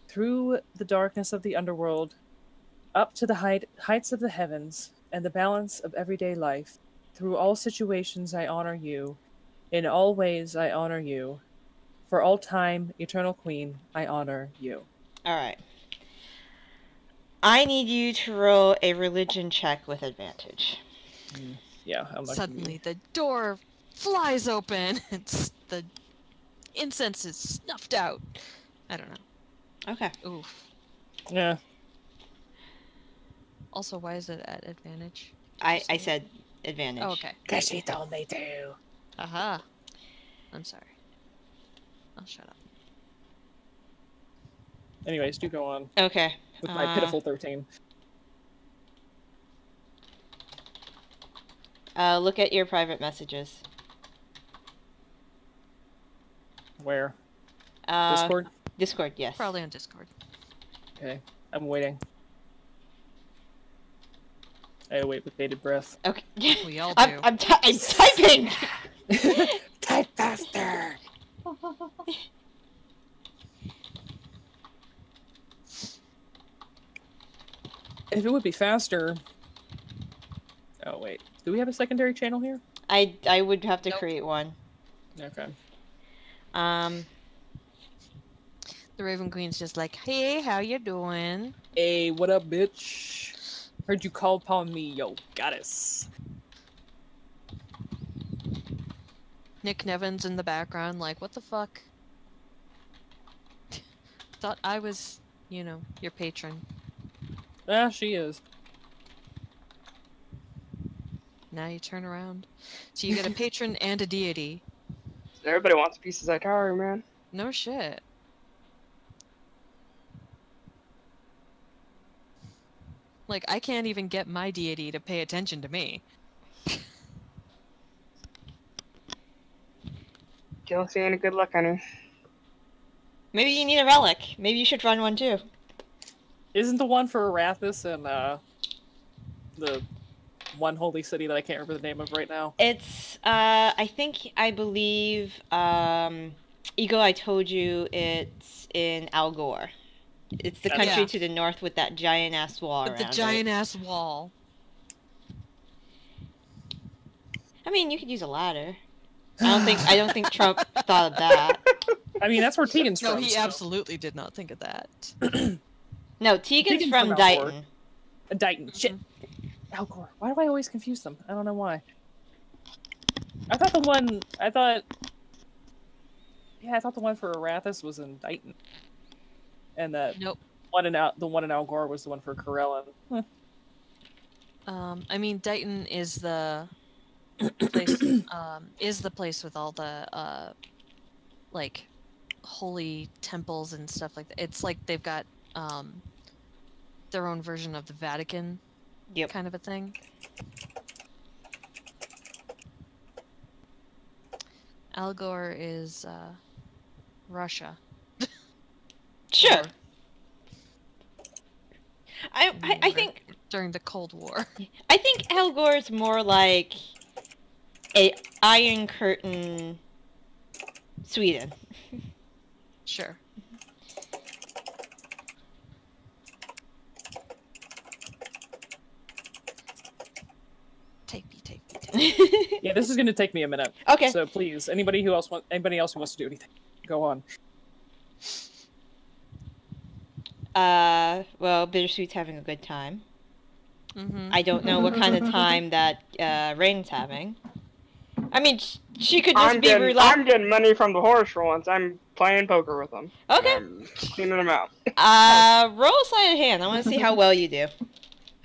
[SPEAKER 3] Through the darkness of the underworld, up to the heights of the heavens, and the balance of everyday life. Through all situations I honor you. In all ways I honor you. For all time, eternal queen, I honor you.
[SPEAKER 1] Alright. I need you to roll a religion check with advantage.
[SPEAKER 3] Yeah, I'm not
[SPEAKER 4] Suddenly, the door flies open, and the incense is snuffed out. I don't know.
[SPEAKER 1] Okay.
[SPEAKER 4] Oof.
[SPEAKER 3] Yeah.
[SPEAKER 4] Also, why is it at advantage?
[SPEAKER 1] I said advantage.
[SPEAKER 4] Oh, okay.
[SPEAKER 3] Because she told me to.
[SPEAKER 4] Aha. I'm sorry. I'll shut up.
[SPEAKER 3] Anyways, do go on
[SPEAKER 1] Okay.
[SPEAKER 3] with my pitiful 13.
[SPEAKER 1] Look at your private messages.
[SPEAKER 3] Where?
[SPEAKER 1] Discord? Discord, yes.
[SPEAKER 4] Probably on Discord.
[SPEAKER 3] Okay, I'm waiting. I wait with bated breath.
[SPEAKER 1] Okay.
[SPEAKER 4] We all do.
[SPEAKER 1] I'm typing!
[SPEAKER 3] Type faster! If it would be faster... Oh, wait. Do we have a secondary channel here?
[SPEAKER 1] I would have to
[SPEAKER 4] Nope.
[SPEAKER 1] create one.
[SPEAKER 3] Okay.
[SPEAKER 4] The Raven Queen's just like, hey, how you doing?
[SPEAKER 3] Hey, what up, bitch? Heard you call upon me, yo, goddess.
[SPEAKER 4] Nick Nevin's in the background, like, what the fuck? Thought I was, you know, your patron.
[SPEAKER 3] Ah, she is.
[SPEAKER 4] Now you turn around. So you get a patron and a deity.
[SPEAKER 5] Everybody wants a piece of Zaitari, man.
[SPEAKER 4] No shit. Like, I can't even get my deity to pay attention to me.
[SPEAKER 5] Don't see any good luck, honey.
[SPEAKER 1] Maybe you need a relic. Maybe you should run one too.
[SPEAKER 3] Isn't the one for Arathis and the one holy city that I can't remember the name of right now?
[SPEAKER 1] It's, I believe, Ego, I told you it's in Al Gore. It's the country
[SPEAKER 4] Yeah.
[SPEAKER 1] to the north with that giant-ass wall
[SPEAKER 4] With the
[SPEAKER 1] around it.
[SPEAKER 4] giant-ass wall.
[SPEAKER 3] Oh,
[SPEAKER 1] I mean, you could use a ladder. I don't think Trump thought of that.
[SPEAKER 3] I mean, that's where Tegan's
[SPEAKER 4] No,
[SPEAKER 3] from.
[SPEAKER 4] he
[SPEAKER 3] so.
[SPEAKER 4] absolutely did not think of that.
[SPEAKER 1] No, Tegan's
[SPEAKER 3] Tegan's
[SPEAKER 1] from
[SPEAKER 3] from
[SPEAKER 1] Dighton.
[SPEAKER 3] Dighton. Shit. Alcor. Why do I always confuse them? I don't know why. I thought the one for Arathis was in Dighton. And that
[SPEAKER 4] Nope.
[SPEAKER 3] the one in Al Gore was the one for Corellan. Huh.
[SPEAKER 4] I mean, Dighton is the place. Is the place with all the like holy temples and stuff like that. It's like they've got their own version of the Vatican.
[SPEAKER 1] Yep.
[SPEAKER 4] Kind of a thing. Al Gore is Russia.
[SPEAKER 1] Sure.
[SPEAKER 4] Or
[SPEAKER 1] I think
[SPEAKER 4] during the Cold War.
[SPEAKER 1] I think Al Gore's more like a Iron Curtain Sweden.
[SPEAKER 4] Sure. Take me.
[SPEAKER 3] Yeah, this is gonna take me a minute.
[SPEAKER 1] Okay.
[SPEAKER 3] So please, anybody else who wants to do anything, go on.
[SPEAKER 1] Well, Bittersweet's having a good time.
[SPEAKER 4] Mm-hmm.
[SPEAKER 1] I don't know what kind of time that Raine's having. I mean, she could just be
[SPEAKER 5] I'm
[SPEAKER 1] relaxed.
[SPEAKER 5] getting money from the horse for once. I'm playing poker with them.
[SPEAKER 1] Okay.
[SPEAKER 5] I'm cleaning them out.
[SPEAKER 1] Roll a sleight of hand. I want to see how well you do.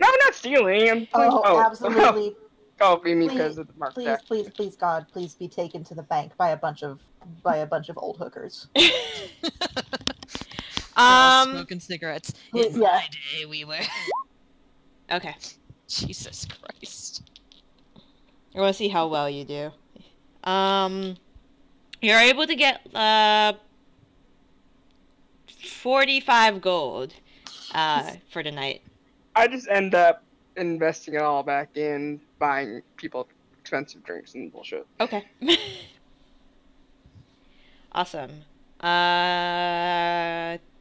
[SPEAKER 5] No, I'm not stealing. I'm
[SPEAKER 2] Absolutely.
[SPEAKER 5] Oh, you mean because of the mark
[SPEAKER 2] Please,
[SPEAKER 5] deck.
[SPEAKER 2] please, God, please be taken to the bank by a bunch of old hookers.
[SPEAKER 4] Smoking cigarettes. In
[SPEAKER 2] Yeah.
[SPEAKER 4] my day, we were.
[SPEAKER 1] Okay.
[SPEAKER 4] Jesus Christ.
[SPEAKER 1] I want to see how well you do. You're able to get 45 gold for the night.
[SPEAKER 5] I just end up investing it all back in buying people expensive drinks and bullshit.
[SPEAKER 1] Okay. Awesome.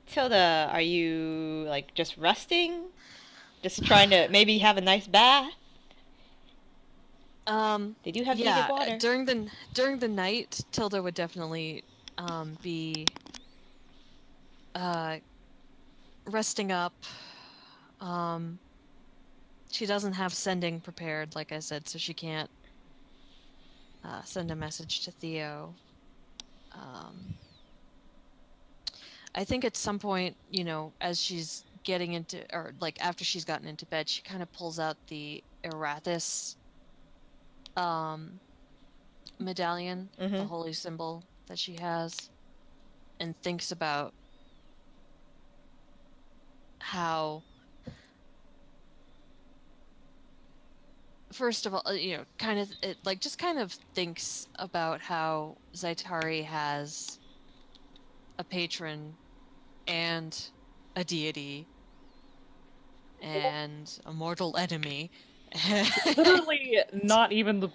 [SPEAKER 1] Tilda, are you like just resting? Just trying to maybe have a nice bath? They do have heated water.
[SPEAKER 4] During the night, Tilda would definitely be resting up. She doesn't have sending prepared, like I said, so she can't send a message to Theo. I think at some point, you know, as she's getting into, or like after she's gotten into bed, she kind of pulls out the Arathis medallion, the holy symbol that she has, and thinks about how, first of all, you know, kind of thinks about how Zaitari has a patron and a deity and a mortal enemy.
[SPEAKER 3] Literally not even the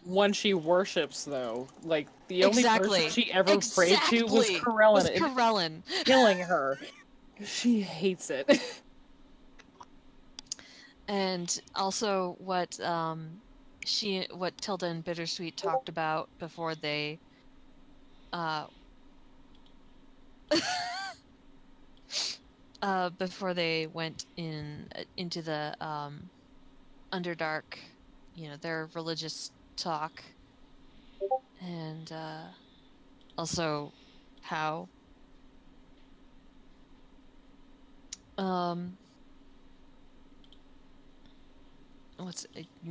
[SPEAKER 3] one she worships, though. Like, the only person she ever prayed to was Corellan. Killing her. She hates it.
[SPEAKER 4] And also what Tilda and Bittersweet talked about before they before they went into the Underdark, their religious talk, and also how you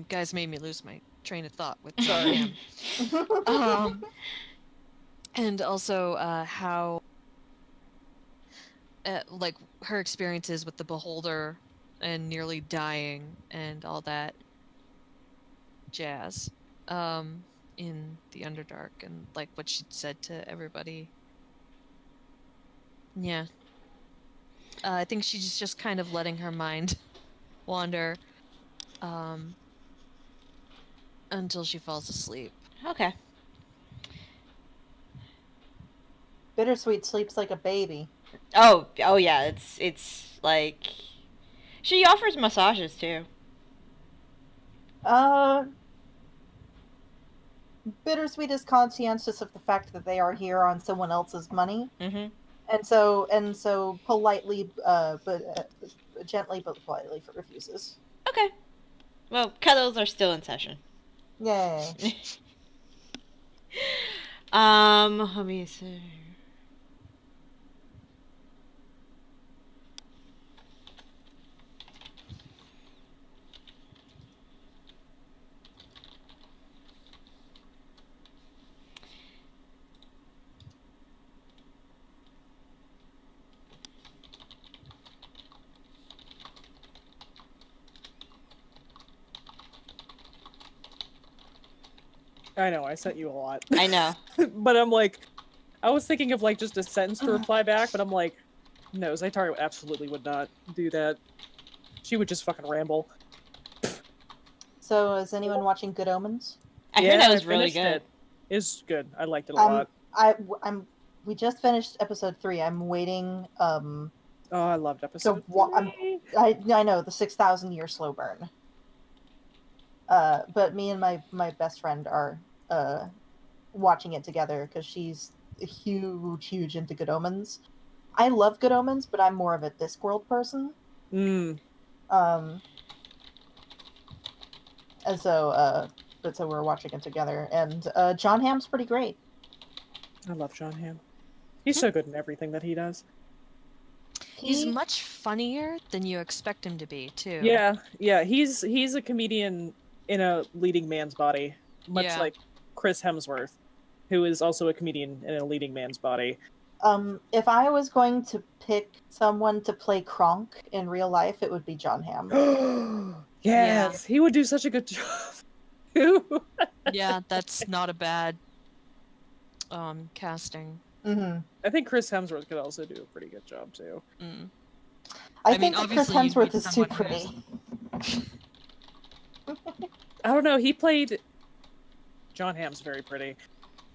[SPEAKER 4] guys made me lose my train of thought with
[SPEAKER 3] Sorry.
[SPEAKER 4] and also how like her experiences with the beholder and nearly dying and all that jazz in the Underdark, and like what she'd said to everybody. Yeah. I think she's just kind of letting her mind wander until she falls asleep.
[SPEAKER 1] Okay.
[SPEAKER 2] Bittersweet sleeps like a baby.
[SPEAKER 1] Oh yeah, it's like she offers massages too.
[SPEAKER 2] Bittersweet is conscientious of the fact that they are here on someone else's money,
[SPEAKER 1] Mm-hmm.
[SPEAKER 2] and so politely, but gently but politely refuses.
[SPEAKER 1] Okay. Well, cuddles are still in session.
[SPEAKER 2] Yay!
[SPEAKER 1] Let me see.
[SPEAKER 3] I know, I sent you a lot.
[SPEAKER 1] I know.
[SPEAKER 3] But I'm like, I was thinking of like just a sentence to reply back, but I'm like, no, Zaitari absolutely would not do that. She would just fucking ramble.
[SPEAKER 2] So, is anyone watching Good Omens?
[SPEAKER 1] I heard that was
[SPEAKER 3] I
[SPEAKER 1] really
[SPEAKER 3] finished
[SPEAKER 1] good.
[SPEAKER 3] it. It's good. I liked it a lot.
[SPEAKER 2] We just finished episode 3. I'm waiting.
[SPEAKER 3] Oh, I loved episode
[SPEAKER 2] I'm
[SPEAKER 3] 3.
[SPEAKER 2] I know the 6,000-year slow burn. But me and my best friend are watching it together because she's huge into Good Omens. I love Good Omens, but I'm more of a Discworld person.
[SPEAKER 3] Mm.
[SPEAKER 2] And so we're watching it together, and John Hamm's pretty great.
[SPEAKER 3] I love John Hamm. He's so good in everything that he does.
[SPEAKER 4] He's much funnier than you expect him to be, too.
[SPEAKER 3] Yeah. He's a comedian in a leading man's body, much like Chris Hemsworth, who is also a comedian in a leading man's body.
[SPEAKER 2] If I was going to pick someone to play Kronk in real life, it would be John Hamm.
[SPEAKER 3] Yes, he would do such a good job.
[SPEAKER 4] Yeah, that's not a bad casting.
[SPEAKER 2] Mm-hmm.
[SPEAKER 3] I think Chris Hemsworth could also do a pretty good job too.
[SPEAKER 4] Mm.
[SPEAKER 2] I think that Chris Hemsworth is too pretty.
[SPEAKER 3] I don't know. He played John Hamm's very pretty,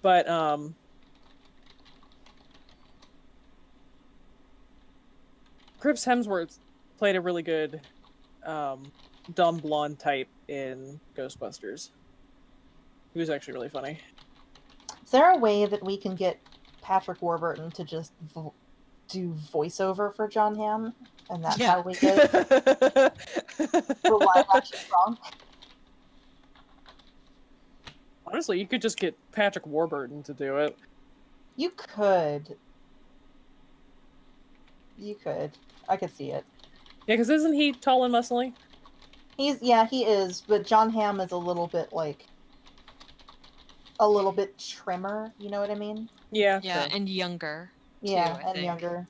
[SPEAKER 3] but Chris Hemsworth played a really good dumb blonde type in Ghostbusters. He was actually really funny.
[SPEAKER 2] Is there a way that we can get Patrick Warburton to just do voiceover for John Hamm, and that's how we get the live action song?
[SPEAKER 3] Honestly, you could just get Patrick Warburton to do it.
[SPEAKER 2] You could. I could see it.
[SPEAKER 3] Yeah, because isn't he tall and muscly?
[SPEAKER 2] He is, but John Hamm is a little bit trimmer, you know what I mean?
[SPEAKER 3] Yeah.
[SPEAKER 4] Yeah, and younger.
[SPEAKER 2] Yeah,
[SPEAKER 4] too, I think.
[SPEAKER 2] younger.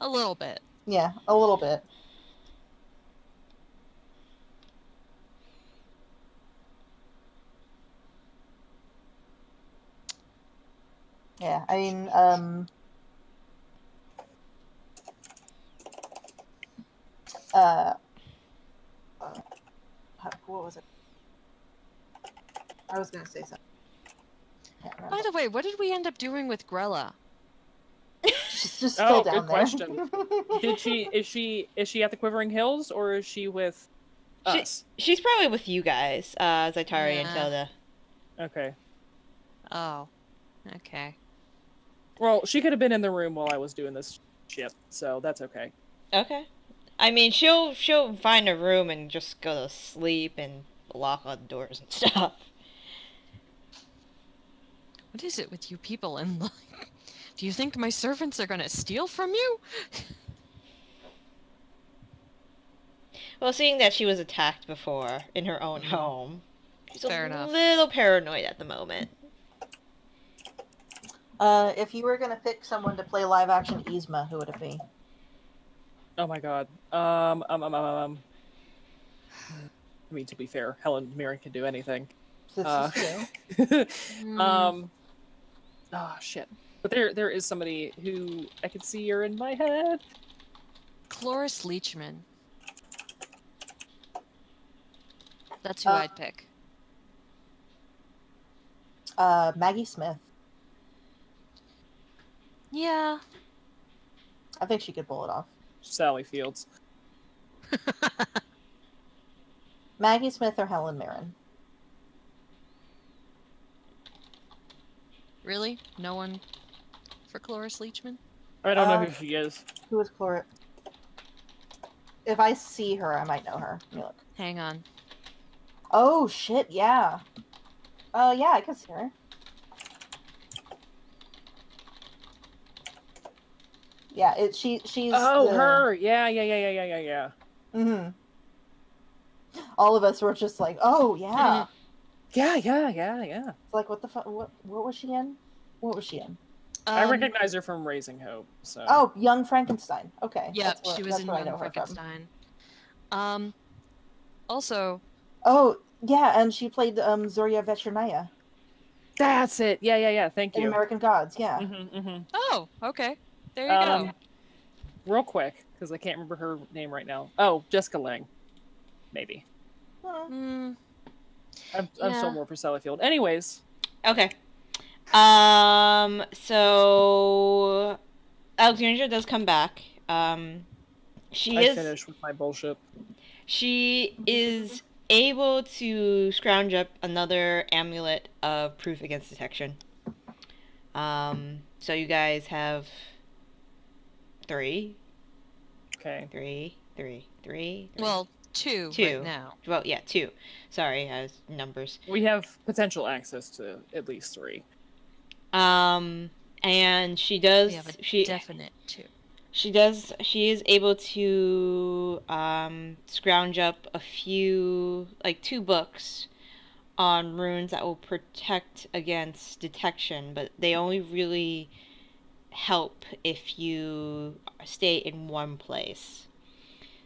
[SPEAKER 4] A little bit.
[SPEAKER 2] Yeah, a little bit. Yeah, I mean, what was it? I was gonna say something.
[SPEAKER 4] By the way, what did we end up doing with Grela?
[SPEAKER 2] She's just still down
[SPEAKER 3] good
[SPEAKER 2] there.
[SPEAKER 3] question. Is she at the Quivering Hills, or is she with us?
[SPEAKER 1] She's probably with you guys, Zaitari and
[SPEAKER 4] Yeah.
[SPEAKER 1] Tilda.
[SPEAKER 3] Okay.
[SPEAKER 4] Oh. Okay.
[SPEAKER 3] Well, she could have been in the room while I was doing this shit, so that's okay.
[SPEAKER 1] Okay. I mean, she'll find a room and just go to sleep and lock all the doors and stuff.
[SPEAKER 4] What is it with you people? And like, do you think my servants are gonna steal from you?
[SPEAKER 1] Well, seeing that she was attacked before in her own home, she's
[SPEAKER 4] Fair
[SPEAKER 1] a
[SPEAKER 4] enough.
[SPEAKER 1] little paranoid at the moment.
[SPEAKER 2] If you were gonna pick someone to play live action Yzma, who would it be?
[SPEAKER 3] Oh my god. I mean, to be fair, Helen Mirren can do anything.
[SPEAKER 2] This is true.
[SPEAKER 3] Oh shit. But there is somebody who I can see her in my head.
[SPEAKER 4] Cloris Leachman. That's who I'd pick.
[SPEAKER 2] Maggie Smith.
[SPEAKER 4] Yeah.
[SPEAKER 2] I think she could pull it off.
[SPEAKER 3] Sally Fields.
[SPEAKER 2] Maggie Smith or Helen Mirren.
[SPEAKER 4] Really? No one for Cloris Leachman?
[SPEAKER 3] I don't know who she is.
[SPEAKER 2] Who is Clora? If I see her, I might know her. Let me look.
[SPEAKER 4] Hang on.
[SPEAKER 2] Oh shit! Yeah. Yeah, I can see her. Yeah, she's.
[SPEAKER 3] Oh, her. Yeah.
[SPEAKER 2] Mm-hmm. All of us were just like, oh yeah.
[SPEAKER 3] Yeah.
[SPEAKER 2] It's like, what the fuck? What was she in? What was she in?
[SPEAKER 3] I recognize her from Raising Hope. So.
[SPEAKER 2] Oh, Young Frankenstein. Okay.
[SPEAKER 4] Yeah,
[SPEAKER 2] she was in Young
[SPEAKER 4] Frankenstein. Also.
[SPEAKER 2] Oh yeah, and she played Zoria Vetchernaya.
[SPEAKER 3] That's it. Yeah. Thank you.
[SPEAKER 2] In American Gods. Yeah.
[SPEAKER 4] Oh, okay. There you go.
[SPEAKER 3] Real quick, because I can't remember her name right now. Oh, Jessica Lange. Maybe. I'm still more for Sellafield. Anyways.
[SPEAKER 1] Okay. So Alexandria does come back. I
[SPEAKER 3] finished with my bullshit.
[SPEAKER 1] She is able to scrounge up another amulet of proof against detection. So you guys have 3.
[SPEAKER 3] Okay.
[SPEAKER 1] 3.
[SPEAKER 4] Well, 2 right now.
[SPEAKER 1] Well, yeah, 2. Sorry, numbers.
[SPEAKER 3] We have potential access to at least 3.
[SPEAKER 1] And she does.
[SPEAKER 4] We have a definite 2.
[SPEAKER 1] She is able to scrounge up a few, like 2 books on runes that will protect against detection, but they only really help if you stay in one place.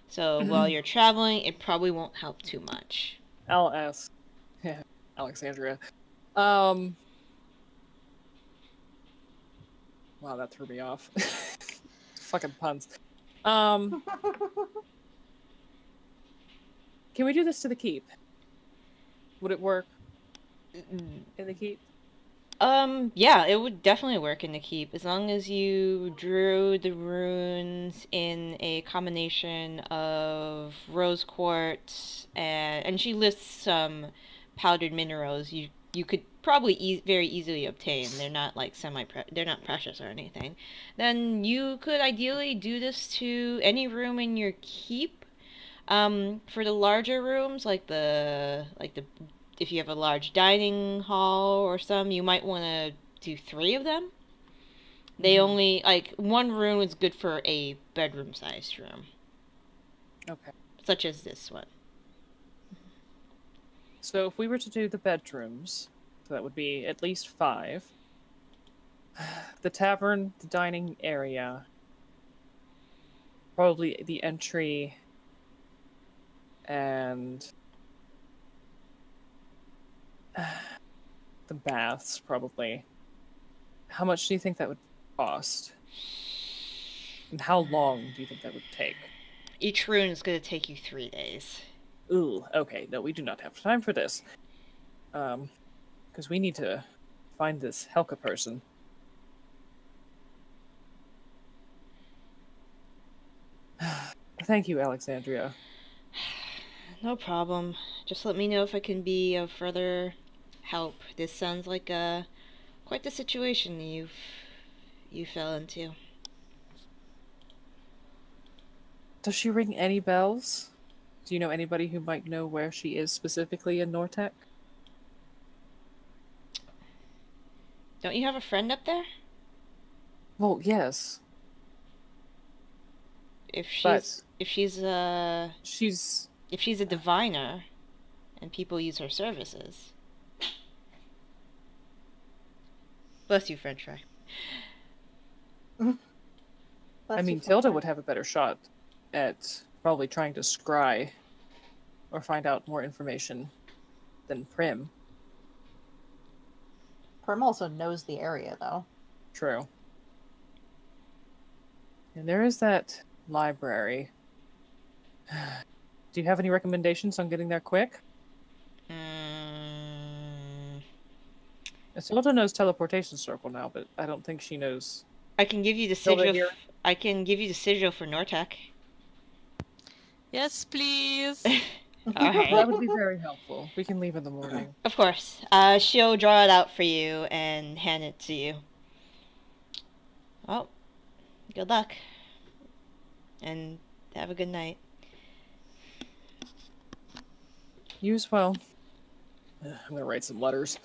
[SPEAKER 1] So while you're traveling, it probably won't help too much.
[SPEAKER 3] I'll ask Alexandria. Wow, that threw me off. Fucking puns. Can we do this to the keep? Would it work in the keep?
[SPEAKER 1] Yeah, it would definitely work in the keep as long as you drew the runes in a combination of rose quartz and she lists some powdered minerals you could probably very easily obtain. They're not like they're not precious or anything. Then you could ideally do this to any room in your keep. For the larger rooms, if you have a large dining hall or some, you might want to do 3 of them. They only, one room is good for a bedroom-sized room.
[SPEAKER 3] Okay.
[SPEAKER 1] Such as this one.
[SPEAKER 3] So if we were to do the bedrooms, so that would be at least 5. The tavern, the dining area, probably the entry, and the baths, probably. How much do you think that would cost? And how long do you think that would take?
[SPEAKER 1] Each rune is going to take you 3 days.
[SPEAKER 3] Ooh, okay. No, we do not have time for this. Because we need to find this Helka person. Thank you, Alexandria.
[SPEAKER 1] No problem. Just let me know if I can be of further help. This sounds like quite the situation you fell into.
[SPEAKER 3] Does she ring any bells? Do you know anybody who might know where she is specifically in Nortec?
[SPEAKER 1] Don't you have a friend up there?
[SPEAKER 3] Well, yes.
[SPEAKER 1] If she's
[SPEAKER 3] But-
[SPEAKER 1] if she's a
[SPEAKER 3] She's...
[SPEAKER 1] if she's a diviner, and people use her services. Bless you, French fry.
[SPEAKER 3] I mean, Tilda would have a better shot at probably trying to scry or find out more information than Prim.
[SPEAKER 2] Prim also knows the area, though.
[SPEAKER 3] True. And there is that library. Do you have any recommendations on getting there quick? Tilda knows teleportation circle now, but I don't think she knows.
[SPEAKER 1] I can give you the
[SPEAKER 3] Tilda
[SPEAKER 1] sigil.
[SPEAKER 3] here.
[SPEAKER 1] I can give you the sigil for Nortec.
[SPEAKER 4] Yes, please.
[SPEAKER 1] Alright.
[SPEAKER 3] That would be very helpful. We can leave in the morning.
[SPEAKER 1] Of course. She'll draw it out for you and hand it to you. Well, good luck. And have a good night.
[SPEAKER 3] You as well. I'm gonna write some letters.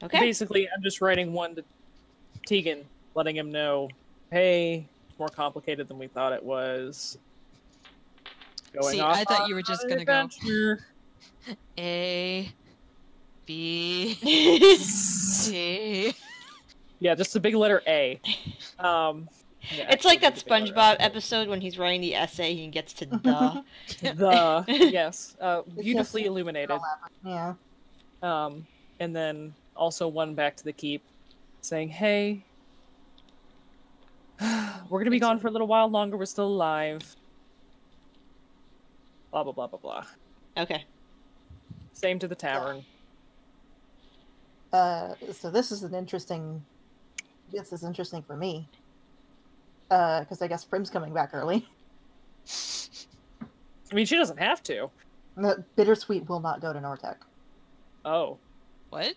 [SPEAKER 1] Okay.
[SPEAKER 3] Basically, I'm just writing one to Tegan, letting him know, hey, it's more complicated than we thought it was. Going
[SPEAKER 4] See,
[SPEAKER 3] off
[SPEAKER 4] I thought
[SPEAKER 3] on
[SPEAKER 4] you were just
[SPEAKER 3] an
[SPEAKER 4] gonna go
[SPEAKER 3] adventure.
[SPEAKER 4] A, B, C.
[SPEAKER 3] Yeah, just the big letter A. Yeah,
[SPEAKER 1] It's like that
[SPEAKER 3] actually, the big letter
[SPEAKER 1] SpongeBob
[SPEAKER 3] A.
[SPEAKER 1] episode when he's writing the essay, he gets to the.
[SPEAKER 3] The yes, beautifully illuminated.
[SPEAKER 2] Yeah.
[SPEAKER 3] And then also one back to the keep, saying, "Hey, we're gonna be gone for a little while longer. We're still alive." Blah blah blah blah blah.
[SPEAKER 1] Okay.
[SPEAKER 3] Same to the tavern.
[SPEAKER 2] So this is an interesting. This is interesting for me. Because I guess Prim's coming back early.
[SPEAKER 3] I mean, she doesn't have to.
[SPEAKER 2] Bittersweet will not go to Nortec.
[SPEAKER 3] Oh,
[SPEAKER 4] What?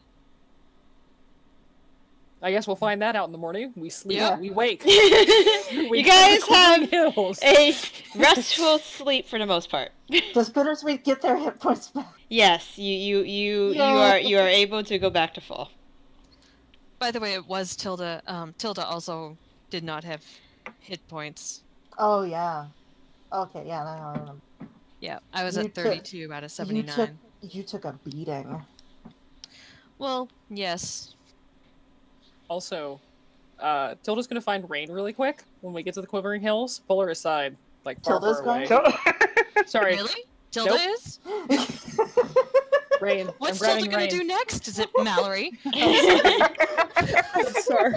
[SPEAKER 3] I guess we'll find that out in the morning. We sleep.
[SPEAKER 4] Yeah.
[SPEAKER 3] We wake.
[SPEAKER 1] You guys have
[SPEAKER 3] hills.
[SPEAKER 1] a restful sleep for the most part.
[SPEAKER 2] Does Bittersweet get their hit points back?
[SPEAKER 1] Yes, you
[SPEAKER 2] Yeah.
[SPEAKER 1] are able to go back to full.
[SPEAKER 4] By the way, it was Tilda. Tilda also did not have hit points.
[SPEAKER 2] Oh yeah. Okay, yeah. I remember.
[SPEAKER 4] Yeah, I was
[SPEAKER 2] You
[SPEAKER 4] at 32 out of 79.
[SPEAKER 2] You took a beating.
[SPEAKER 4] Well, yes.
[SPEAKER 3] Also, Tilda's gonna find Raine really quick when we get to the Quivering Hills. Pull her aside, like far,
[SPEAKER 2] Tilda's
[SPEAKER 3] far away.
[SPEAKER 2] going
[SPEAKER 3] Sorry,
[SPEAKER 4] Really? Tilda
[SPEAKER 3] Nope.
[SPEAKER 4] is?
[SPEAKER 3] Raine.
[SPEAKER 4] What's
[SPEAKER 3] I'm
[SPEAKER 4] Tilda
[SPEAKER 3] grabbing
[SPEAKER 4] gonna
[SPEAKER 3] Raine.
[SPEAKER 4] do next? Is it Mallory?
[SPEAKER 3] I'm sorry.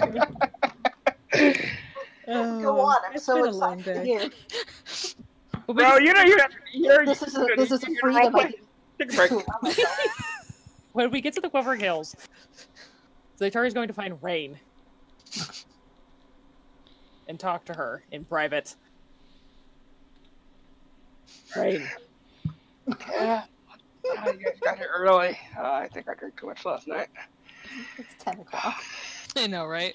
[SPEAKER 2] Go on. I'm
[SPEAKER 3] It's
[SPEAKER 2] so
[SPEAKER 3] been a long
[SPEAKER 2] excited to
[SPEAKER 3] day.
[SPEAKER 2] hear.
[SPEAKER 3] But we
[SPEAKER 5] Well,
[SPEAKER 3] just-
[SPEAKER 2] This is a freedom I
[SPEAKER 5] Take a break.
[SPEAKER 2] to allow myself.
[SPEAKER 3] when we get to the Quivering Hills, Zaitari's going to find Raine and talk to her in private. Raine.
[SPEAKER 5] Yeah. You guys got here early. I think I drank too much last night.
[SPEAKER 2] It's 10 o'clock.
[SPEAKER 4] I know, right?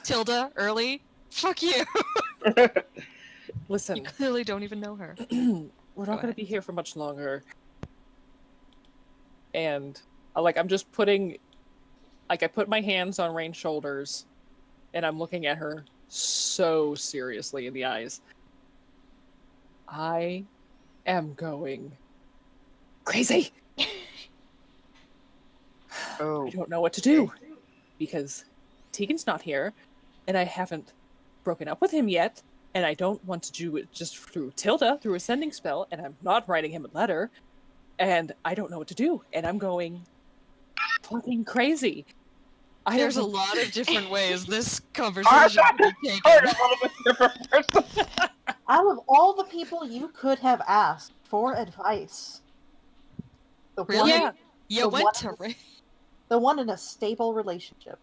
[SPEAKER 4] Tilda, early? Fuck you!
[SPEAKER 3] Listen,
[SPEAKER 4] You clearly don't even know her.
[SPEAKER 3] we're not going to
[SPEAKER 4] ahead.
[SPEAKER 3] be here for much longer. And, I'm just putting... I put my hands on Raine's shoulders, and I'm looking at her so seriously in the eyes. I am going crazy!
[SPEAKER 5] Oh.
[SPEAKER 3] I don't know what to do, because Tegan's not here, and I haven't broken up with him yet, and I don't want to do it just through Tilda, through a sending spell, and I'm not writing him a letter, and I don't know what to do, and I'm going fucking crazy.
[SPEAKER 4] There's a
[SPEAKER 3] don't know-
[SPEAKER 4] lot of different ways this conversation could be
[SPEAKER 5] Sorry,
[SPEAKER 4] taken.
[SPEAKER 5] I'm a little bit different person.
[SPEAKER 2] Out of all the people you could have asked for advice, the
[SPEAKER 4] Really?
[SPEAKER 2] one,
[SPEAKER 3] Yeah.
[SPEAKER 4] You
[SPEAKER 2] The
[SPEAKER 4] went
[SPEAKER 2] one-
[SPEAKER 4] to Ray.
[SPEAKER 2] the one in a stable relationship.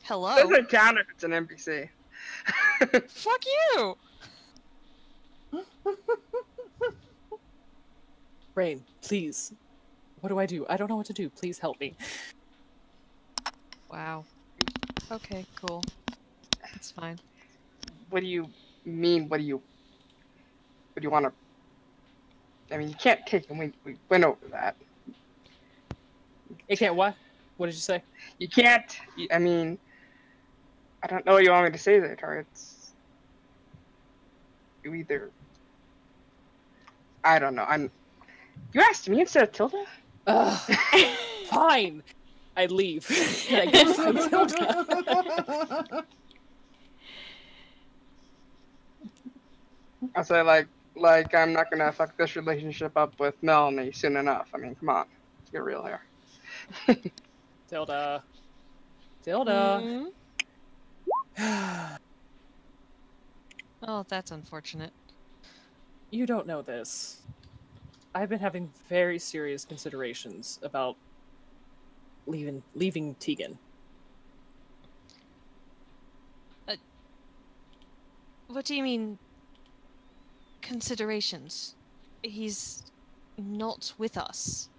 [SPEAKER 4] Hello?
[SPEAKER 5] Doesn't count if it's an NPC.
[SPEAKER 4] Fuck you!
[SPEAKER 3] Raine, please. What do? I don't know what to do. Please help me.
[SPEAKER 4] Wow. Okay, cool. That's fine.
[SPEAKER 5] What do you mean? What do you want to? I mean, you can't take him. We went over that.
[SPEAKER 3] It can't what? What did you say?
[SPEAKER 5] You can't. I mean, I don't know what you want me to say there, Tar. It's you either. I don't know. You asked me instead of Tilda.
[SPEAKER 3] Ugh. Fine. I leave. And I go find Tilda.
[SPEAKER 5] I say like I'm not gonna fuck this relationship up with Melanie soon enough. I mean, come on, let's get real here.
[SPEAKER 3] Tilda. Tilda.
[SPEAKER 4] Mm? Oh, that's unfortunate.
[SPEAKER 3] You don't know this. I've been having very serious considerations about leaving Tegan.
[SPEAKER 4] What do you mean, considerations? He's not with us.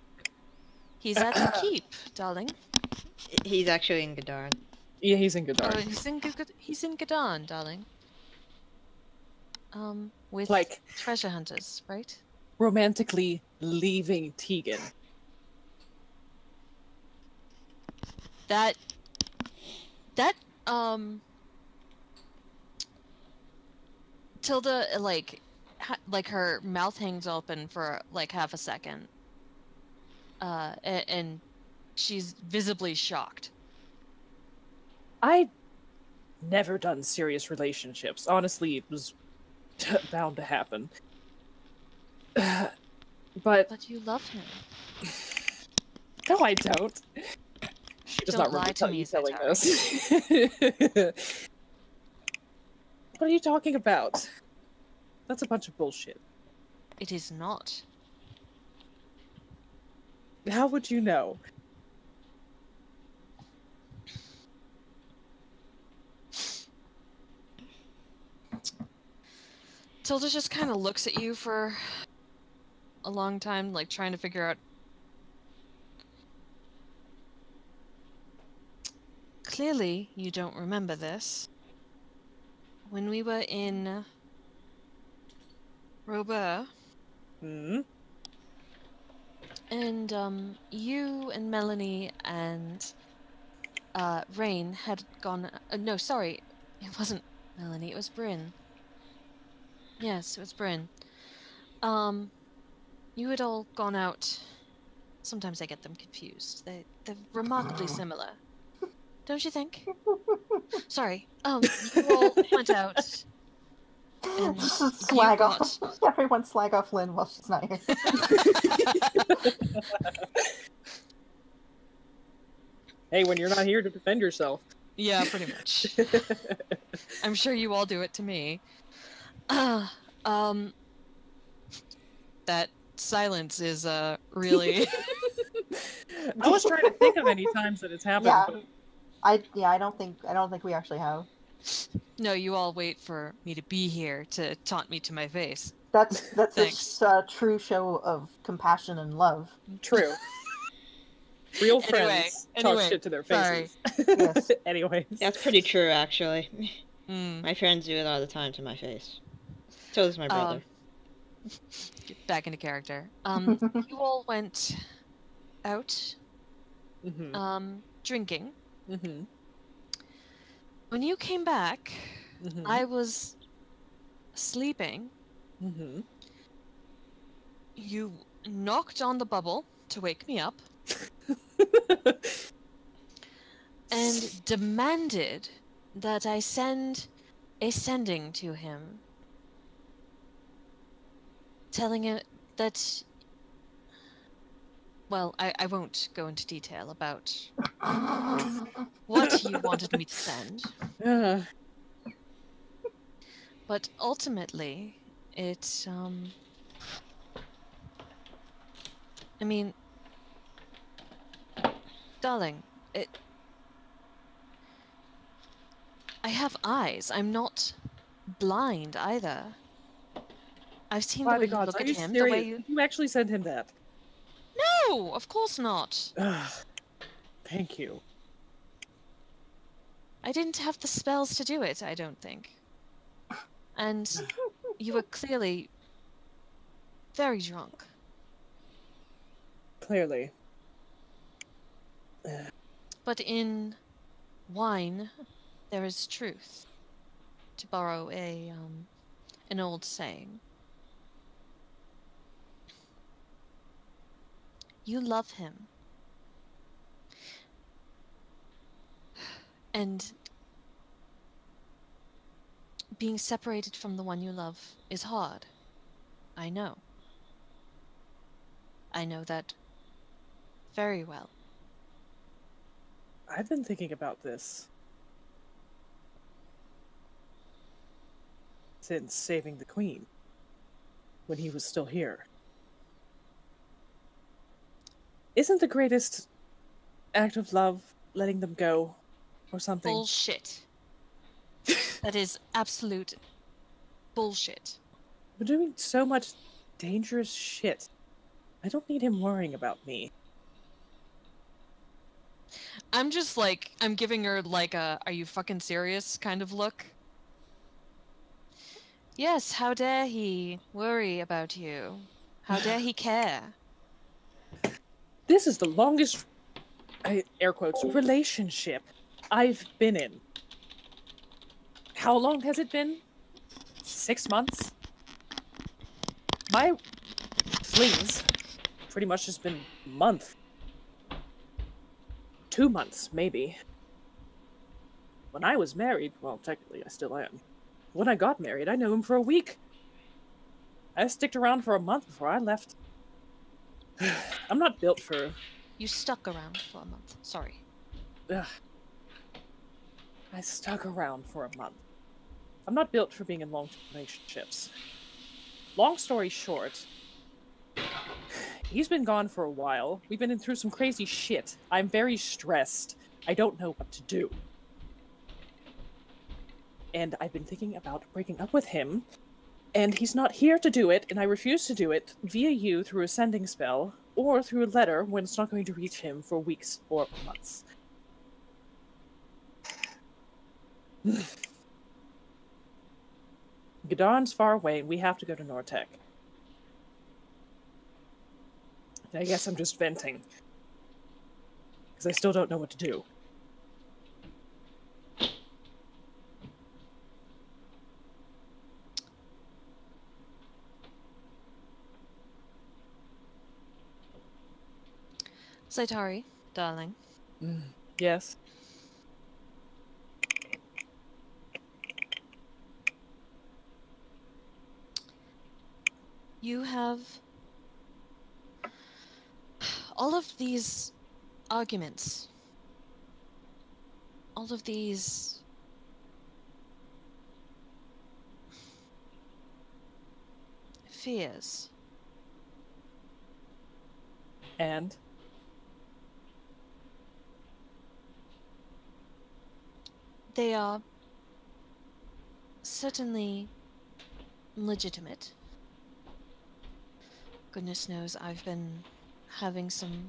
[SPEAKER 4] He's at the keep, darling.
[SPEAKER 1] He's actually in Gadarn.
[SPEAKER 3] Yeah, he's in Gadar.
[SPEAKER 4] Oh, he's in Gadan, darling. With
[SPEAKER 3] Like
[SPEAKER 4] treasure hunters, right?
[SPEAKER 3] romantically leaving Tegan.
[SPEAKER 4] That Tilda like her mouth hangs open for like half a second. And she's visibly shocked.
[SPEAKER 3] I'd never done serious relationships. Honestly, it was bound to happen. But
[SPEAKER 4] you love him.
[SPEAKER 3] no, I don't. Just
[SPEAKER 4] Don't
[SPEAKER 3] not
[SPEAKER 4] lie to me,
[SPEAKER 3] telling
[SPEAKER 4] Zaitari.
[SPEAKER 3] this. What are you talking about? That's a bunch of bullshit.
[SPEAKER 4] It is not.
[SPEAKER 3] How would you know?
[SPEAKER 4] Tilda just kind of looks at you for a long time, like trying to figure out. Clearly, you don't remember this. When we were in Robert,
[SPEAKER 3] Hmm?
[SPEAKER 4] and you and Melanie and Raine had gone. No, sorry, it wasn't Melanie. It was Bryn. Yes, it was Bryn. You had all gone out. Sometimes I get them confused. They're remarkably similar, don't you think? Sorry. You all went out. And
[SPEAKER 2] Slag off. Everyone slag off Lynn while she's not here.
[SPEAKER 3] Hey, when you're not here to defend yourself.
[SPEAKER 4] Yeah, pretty much. I'm sure you all do it to me. That silence is really.
[SPEAKER 3] I was trying to think of any times that it's happened.
[SPEAKER 2] Yeah.
[SPEAKER 3] But...
[SPEAKER 2] I don't think we actually have.
[SPEAKER 4] No, you all wait for me to be here to taunt me to my face.
[SPEAKER 2] That's
[SPEAKER 4] Thanks.
[SPEAKER 2] a true show of compassion and love.
[SPEAKER 3] True. Real friends talk shit to their faces.
[SPEAKER 2] Yes.
[SPEAKER 3] Anyways.
[SPEAKER 1] That's pretty true, actually.
[SPEAKER 4] Mm.
[SPEAKER 1] My friends do it all the time to my face. So does my brother.
[SPEAKER 4] Get back into character. You all went out,
[SPEAKER 3] Mm-hmm.
[SPEAKER 4] drinking.
[SPEAKER 3] Mm-hmm.
[SPEAKER 4] When you came back,
[SPEAKER 3] Mm-hmm.
[SPEAKER 4] I was sleeping.
[SPEAKER 3] Mm-hmm.
[SPEAKER 4] You knocked on the bubble to wake me up and demanded that I send a sending to him, telling him that... Well, I won't go into detail about what you wanted me to send, but ultimately, it, I mean, darling, I have eyes. I'm not blind either. I've seen the
[SPEAKER 3] By
[SPEAKER 4] way
[SPEAKER 3] the
[SPEAKER 4] you
[SPEAKER 3] gods,
[SPEAKER 4] look
[SPEAKER 3] are
[SPEAKER 4] at
[SPEAKER 3] you
[SPEAKER 4] him, the
[SPEAKER 3] serious?
[SPEAKER 4] way
[SPEAKER 3] You actually sent him that?
[SPEAKER 4] No, of course not.
[SPEAKER 3] Thank you.
[SPEAKER 4] I didn't have the spells to do it, I don't think. And you were clearly very drunk.
[SPEAKER 3] Clearly.
[SPEAKER 4] But in wine, there is truth, to borrow an old saying. You love him. And being separated from the one you love is hard. I know. I know that very well.
[SPEAKER 3] I've been thinking about this since saving the Queen, when he was still here. Isn't the greatest act of love letting them go, or something?
[SPEAKER 4] Bullshit. That is absolute bullshit.
[SPEAKER 3] We're doing so much dangerous shit. I don't need him worrying about me.
[SPEAKER 4] I'm just like, I'm giving her like a, are you fucking serious kind of look. Yes, how dare he worry about you? How dare he care?
[SPEAKER 3] This is the longest, air quotes, relationship I've been in. How long has it been? 6 months? My flings pretty much just been a month. 2 months, maybe. When I was married, well, technically I still am. When I got married, I knew him for a week. I sticked around for a month before I left. I'm not built for...
[SPEAKER 4] You stuck around for a month. Sorry.
[SPEAKER 3] Ugh. I stuck around for a month. I'm not built for being in long-term relationships. Long story short, he's been gone for a while. We've been through some crazy shit. I'm very stressed. I don't know what to do. And I've been thinking about breaking up with him, and he's not here to do it, and I refuse to do it via you through a sending spell, or through a letter when it's not going to reach him for weeks or months. G'dawn's far away, and we have to go to Nortec. I guess I'm just venting. Because I still don't know what to do.
[SPEAKER 4] Zaitari, darling.
[SPEAKER 3] Yes?
[SPEAKER 4] You have all of these arguments, all of these fears.
[SPEAKER 3] And?
[SPEAKER 4] They are certainly legitimate. Goodness knows I've been having some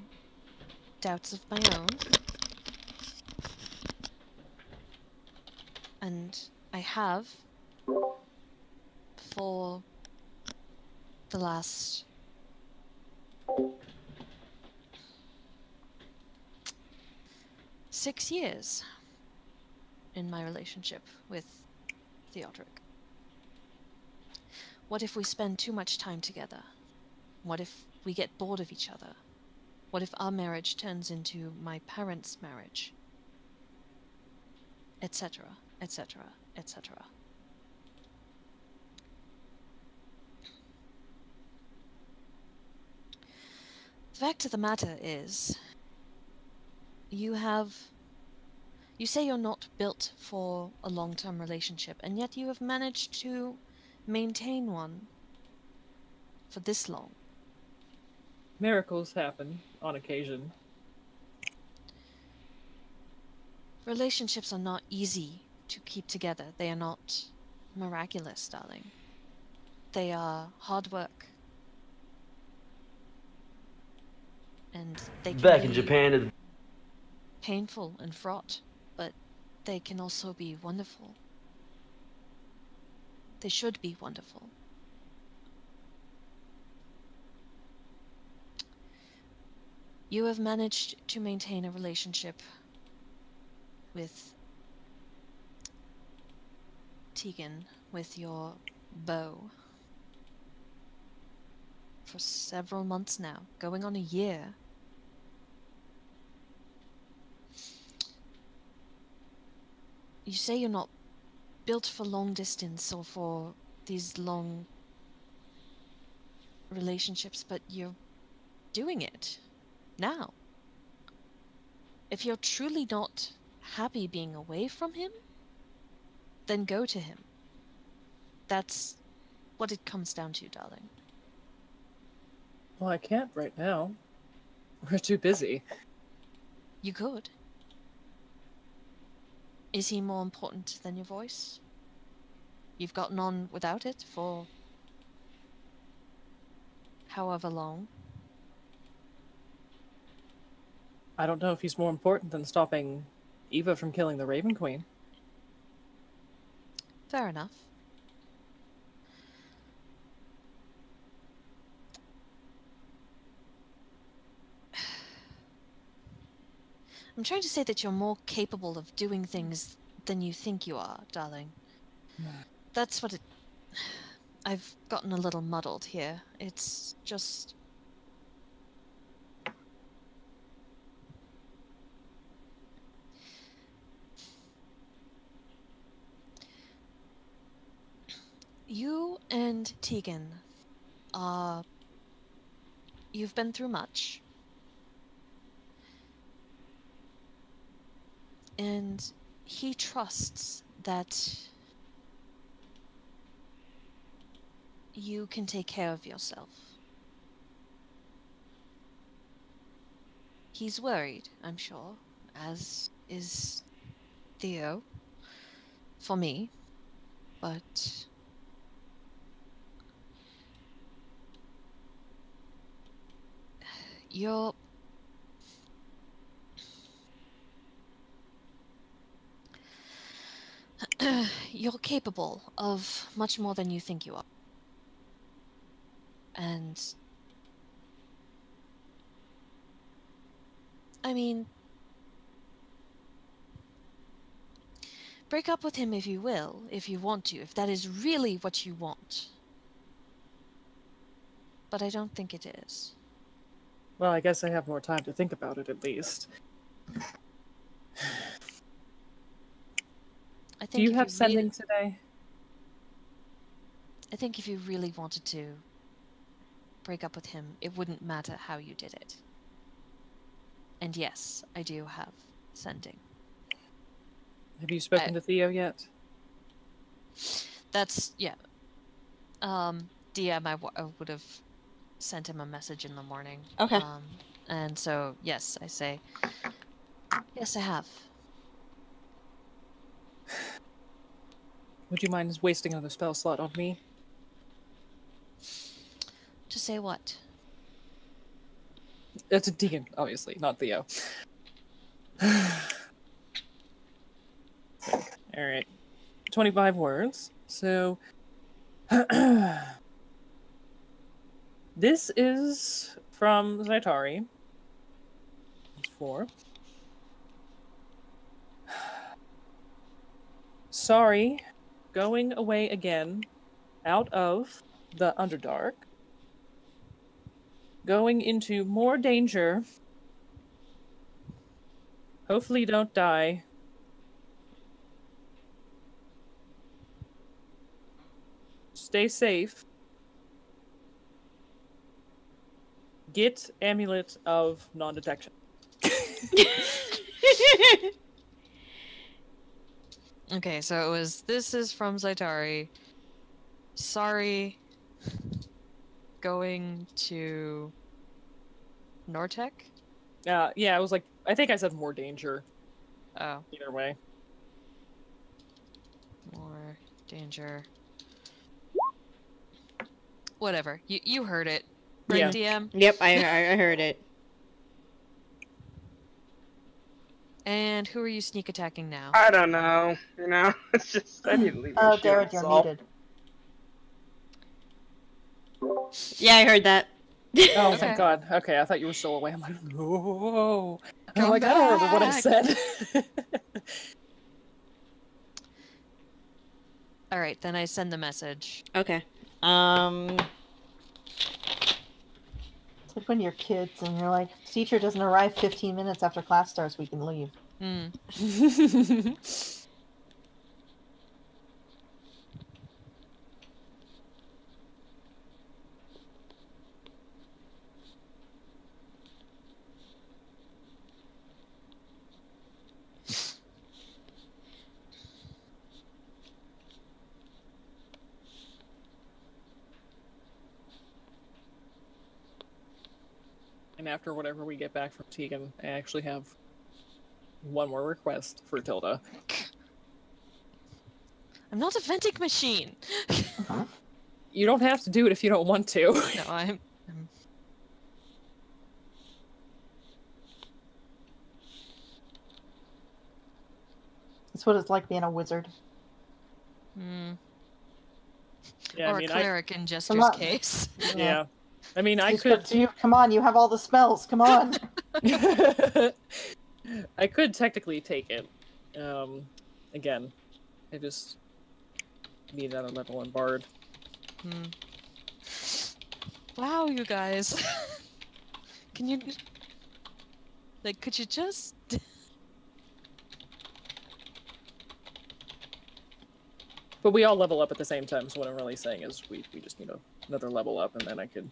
[SPEAKER 4] doubts of my own. And I have for the last six years in my relationship with Theodoric. What if we spend too much time together? What if we get bored of each other? What if our marriage turns into my parents' marriage? Etc., etc., etc. The fact of the matter is, you say you're not built for a long-term relationship, and yet you have managed to maintain one for this long.
[SPEAKER 3] Miracles happen on occasion.
[SPEAKER 4] Relationships are not easy to keep together. They are not miraculous, darling. They are hard work. And they can
[SPEAKER 6] Back in
[SPEAKER 4] be
[SPEAKER 6] Japan,
[SPEAKER 4] painful and fraught, but they can also be wonderful. They should be wonderful. You have managed to maintain a relationship with Tegan, with your bow, for several months now, going on a year. You say you're not built for long distance or for these long relationships, but you're doing it now. If you're truly not happy being away from him, then go to him. That's what it comes down to, darling.
[SPEAKER 3] Well, I can't right now. We're too busy.
[SPEAKER 4] You could. Is he more important than your voice? You've gotten on without it for however long.
[SPEAKER 3] I don't know if he's more important than stopping Eva from killing the Raven Queen.
[SPEAKER 4] Fair enough. I'm trying to say that you're more capable of doing things than you think you are, darling. That's what it... I've gotten a little muddled here. It's just... You and Tegan are... You've been through much. And he trusts that you can take care of yourself. He's worried, I'm sure, as is Theo, for me, but you're... You're capable of much more than you think you are. And... I mean... Break up with him if you will, if you want to, if that is really what you want. But I don't think it is.
[SPEAKER 3] Well, I guess I have more time to think about it, at least.
[SPEAKER 4] I think
[SPEAKER 3] Do you
[SPEAKER 4] if
[SPEAKER 3] have sending
[SPEAKER 4] really,
[SPEAKER 3] today?
[SPEAKER 4] I think if you really wanted to break up with him, it wouldn't matter how you did it. And yes, I do have sending.
[SPEAKER 3] Have you spoken to Theo yet?
[SPEAKER 4] That's, yeah. DM, I would have sent him a message in the morning.
[SPEAKER 1] Okay.
[SPEAKER 4] And so, yes, I say, yes, I have.
[SPEAKER 3] Would you mind wasting another spell slot on me?
[SPEAKER 4] To say what?
[SPEAKER 3] It's a Deacon, obviously, not Theo. Alright. 25 words. So... This is from Zaitari. It's 4. Sorry, going away again, out of the Underdark, going into more danger. Hopefully don't die. Stay safe. Get amulet of non-detection.
[SPEAKER 4] Okay, so it was, this is from Zaitari. Sorry, going to Nortec?
[SPEAKER 3] Yeah, I was like, I think I said more danger.
[SPEAKER 4] Oh,
[SPEAKER 3] Either way.
[SPEAKER 4] more danger. Whatever, you heard it. Right,
[SPEAKER 3] Yeah.
[SPEAKER 4] DM?
[SPEAKER 1] Yep, I heard it.
[SPEAKER 4] And And who are you sneak attacking now?
[SPEAKER 5] I don't know. You know, it's just I need to leave. my
[SPEAKER 2] Oh,
[SPEAKER 5] shield,
[SPEAKER 2] Darren, you're
[SPEAKER 5] so-
[SPEAKER 2] muted.
[SPEAKER 1] Yeah, I heard that.
[SPEAKER 3] Oh,
[SPEAKER 4] Okay.
[SPEAKER 3] thank God. Okay, I thought you were still away. I'm like, no. I'm
[SPEAKER 4] Come
[SPEAKER 3] like, I don't remember what I
[SPEAKER 4] back.
[SPEAKER 3] said.
[SPEAKER 4] All right, then I send the message.
[SPEAKER 1] Okay.
[SPEAKER 2] It's like when you're kids and you're like, teacher doesn't arrive 15 minutes after class starts, we can leave.
[SPEAKER 4] Hmm.
[SPEAKER 3] And after whatever we get back from Tegan, I actually have one more request for Tilda.
[SPEAKER 4] I'm not a vending machine.
[SPEAKER 3] You don't have to do it if you don't want to.
[SPEAKER 4] No, I'm.
[SPEAKER 2] That's what it's like being a wizard.
[SPEAKER 4] Hmm.
[SPEAKER 3] Yeah,
[SPEAKER 4] Or
[SPEAKER 3] I mean,
[SPEAKER 4] a cleric in Jester's
[SPEAKER 2] on.
[SPEAKER 4] case.
[SPEAKER 3] yeah. I mean, I
[SPEAKER 2] Just
[SPEAKER 3] could.
[SPEAKER 2] go- you, come on, you have all the spells. Come on.
[SPEAKER 3] I could technically take it. Again, I just need another level in Bard.
[SPEAKER 4] Hmm. Wow, you guys. Can you... Like, could you just...
[SPEAKER 3] But we all level up at the same time, so what I'm really saying is we just need another level up, and then I could...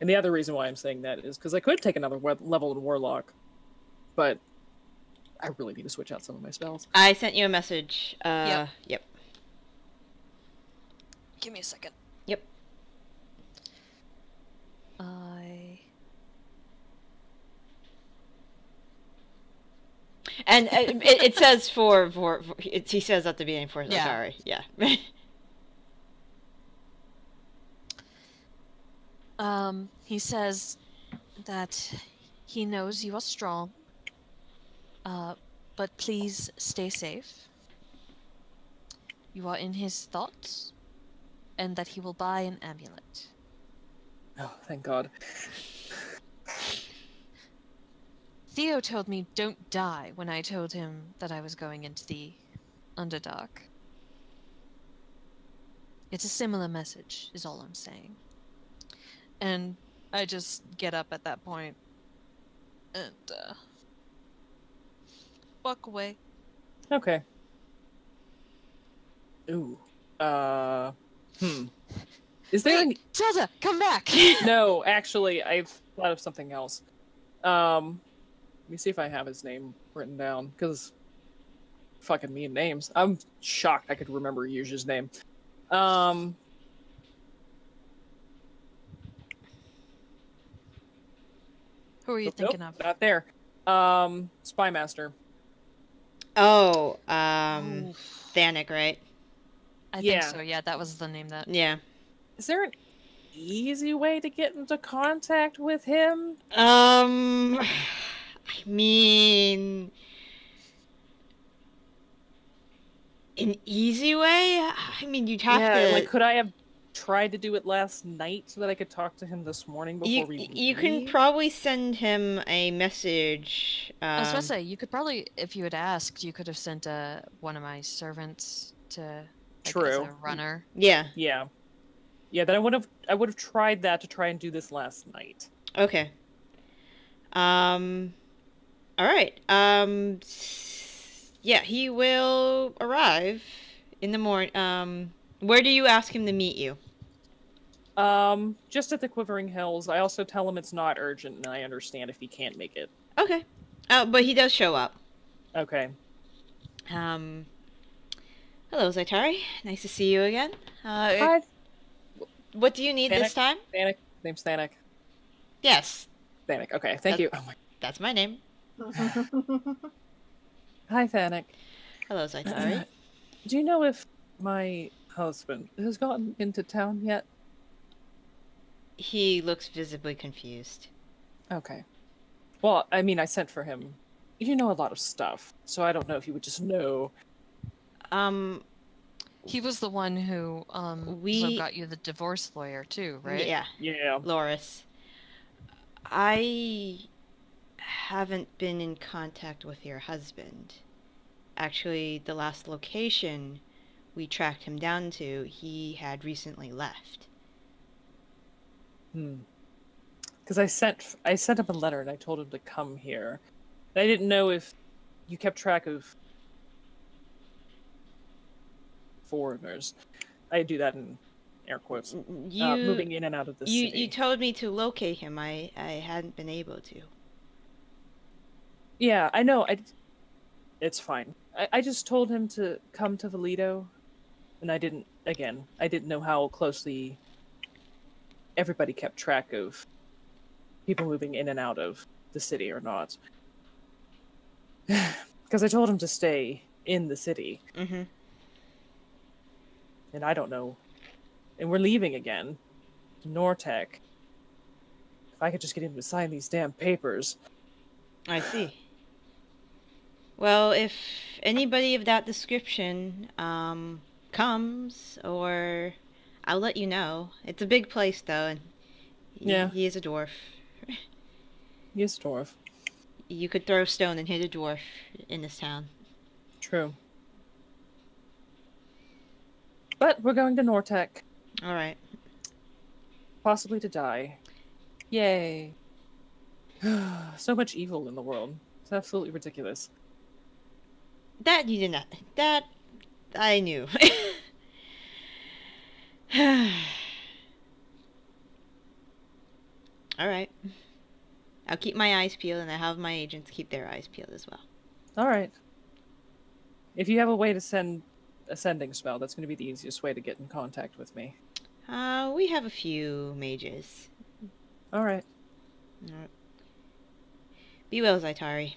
[SPEAKER 3] And the other reason why I'm saying that is because I could take another level in Warlock, but I really need to switch out some of my spells.
[SPEAKER 1] I sent you a message.
[SPEAKER 4] Yep.
[SPEAKER 1] Yep.
[SPEAKER 4] Give me a second.
[SPEAKER 1] Yep. And it says he says at the beginning for Zaitari. Yeah.
[SPEAKER 4] He says that he knows you are strong, but please stay safe. You are in his thoughts, and that he will buy an amulet.
[SPEAKER 3] Oh, thank God.
[SPEAKER 4] Theo told me don't die when I told him that I was going into the Underdark. It's a similar message, is all I'm saying. And I just get up at that point and walk away.
[SPEAKER 3] Okay. Ooh. Is there
[SPEAKER 4] Wait, Tilda, come back!
[SPEAKER 3] No, actually, I've thought of something else. Let me see if I have his name written down, because fucking me and names. I'm shocked I could remember Yuzha's name.
[SPEAKER 4] Who are you thinking of?
[SPEAKER 3] Not there. Spymaster.
[SPEAKER 1] Oh, Thanik, right?
[SPEAKER 4] I
[SPEAKER 3] Yeah.
[SPEAKER 4] think so, yeah, that was the name that...
[SPEAKER 1] Yeah.
[SPEAKER 3] Is there an easy way to get into contact with him?
[SPEAKER 1] I mean, an easy way? I mean, you'd have to.
[SPEAKER 3] Like, could I have tried to do it last night so that I could talk to him this morning before we leave?
[SPEAKER 1] You can probably send him a message.
[SPEAKER 4] I was about to say, you could probably, if you had asked, you could have sent one of my servants to... like, as
[SPEAKER 3] True.
[SPEAKER 4] a runner.
[SPEAKER 1] Yeah.
[SPEAKER 3] Yeah. Yeah, then I would have tried that to try and do this last night.
[SPEAKER 1] Okay. All right. Yeah, he will arrive in the morning. Where do you ask him to meet you?
[SPEAKER 3] Just at the Quivering Hills. I also tell him it's not urgent, and I understand if he can't make it.
[SPEAKER 1] Okay. But he does show up.
[SPEAKER 3] Okay.
[SPEAKER 1] Hello, Zaitari. Nice to see you again.
[SPEAKER 3] Hi,
[SPEAKER 1] What do you need this time?
[SPEAKER 3] Thanik. Name's Thanik.
[SPEAKER 1] Yes,
[SPEAKER 3] Thanik. Okay, thank you. Oh my.
[SPEAKER 1] that's my name.
[SPEAKER 3] Hi, Thanik.
[SPEAKER 1] Hello, Zaitari.
[SPEAKER 3] Do you know if my husband has gotten into town yet?
[SPEAKER 1] He looks visibly confused.
[SPEAKER 3] Okay. Well, I mean, I sent for him you know a lot of stuff, so I don't know if you would just know.
[SPEAKER 4] He was the one who
[SPEAKER 1] We-
[SPEAKER 4] got you the divorce lawyer too, right?
[SPEAKER 1] Yeah,
[SPEAKER 3] Yeah.
[SPEAKER 1] Loris. I haven't been in contact with your husband. Actually, the last location we tracked him down to, he had recently left.
[SPEAKER 3] Because I sent him a letter and I told him to come here. And I didn't know if you kept track of foreigners. I do that in air quotes. Moving in and out of the city.
[SPEAKER 1] You told me to locate him. I hadn't been able to.
[SPEAKER 3] Yeah, I know. It's fine. I just told him to come to Valido, and I didn't know how closely everybody kept track of people moving in and out of the city or not. Because I told him to stay in the city.
[SPEAKER 1] Mm-hmm.
[SPEAKER 3] And I don't know. And we're leaving again. Nortec. If I could just get him to sign these damn papers.
[SPEAKER 1] I see. Well, if anybody of that description comes, or I'll let you know. It's a big place, though, and he is a dwarf.
[SPEAKER 3] He is a dwarf.
[SPEAKER 1] You could throw a stone and hit a dwarf in this town.
[SPEAKER 3] True. But we're going to Nortec.
[SPEAKER 1] All right.
[SPEAKER 3] Possibly to die. Yay. So much evil in the world. It's absolutely ridiculous.
[SPEAKER 1] That you did not. That I knew. All right. I'll keep my eyes peeled, and I have my agents keep their eyes peeled as well.
[SPEAKER 3] All right. If you have a way to send a sending spell, that's going to be the easiest way to get in contact with me.
[SPEAKER 1] We have a few mages.
[SPEAKER 3] All right.
[SPEAKER 1] All right. Be well, Zaitari.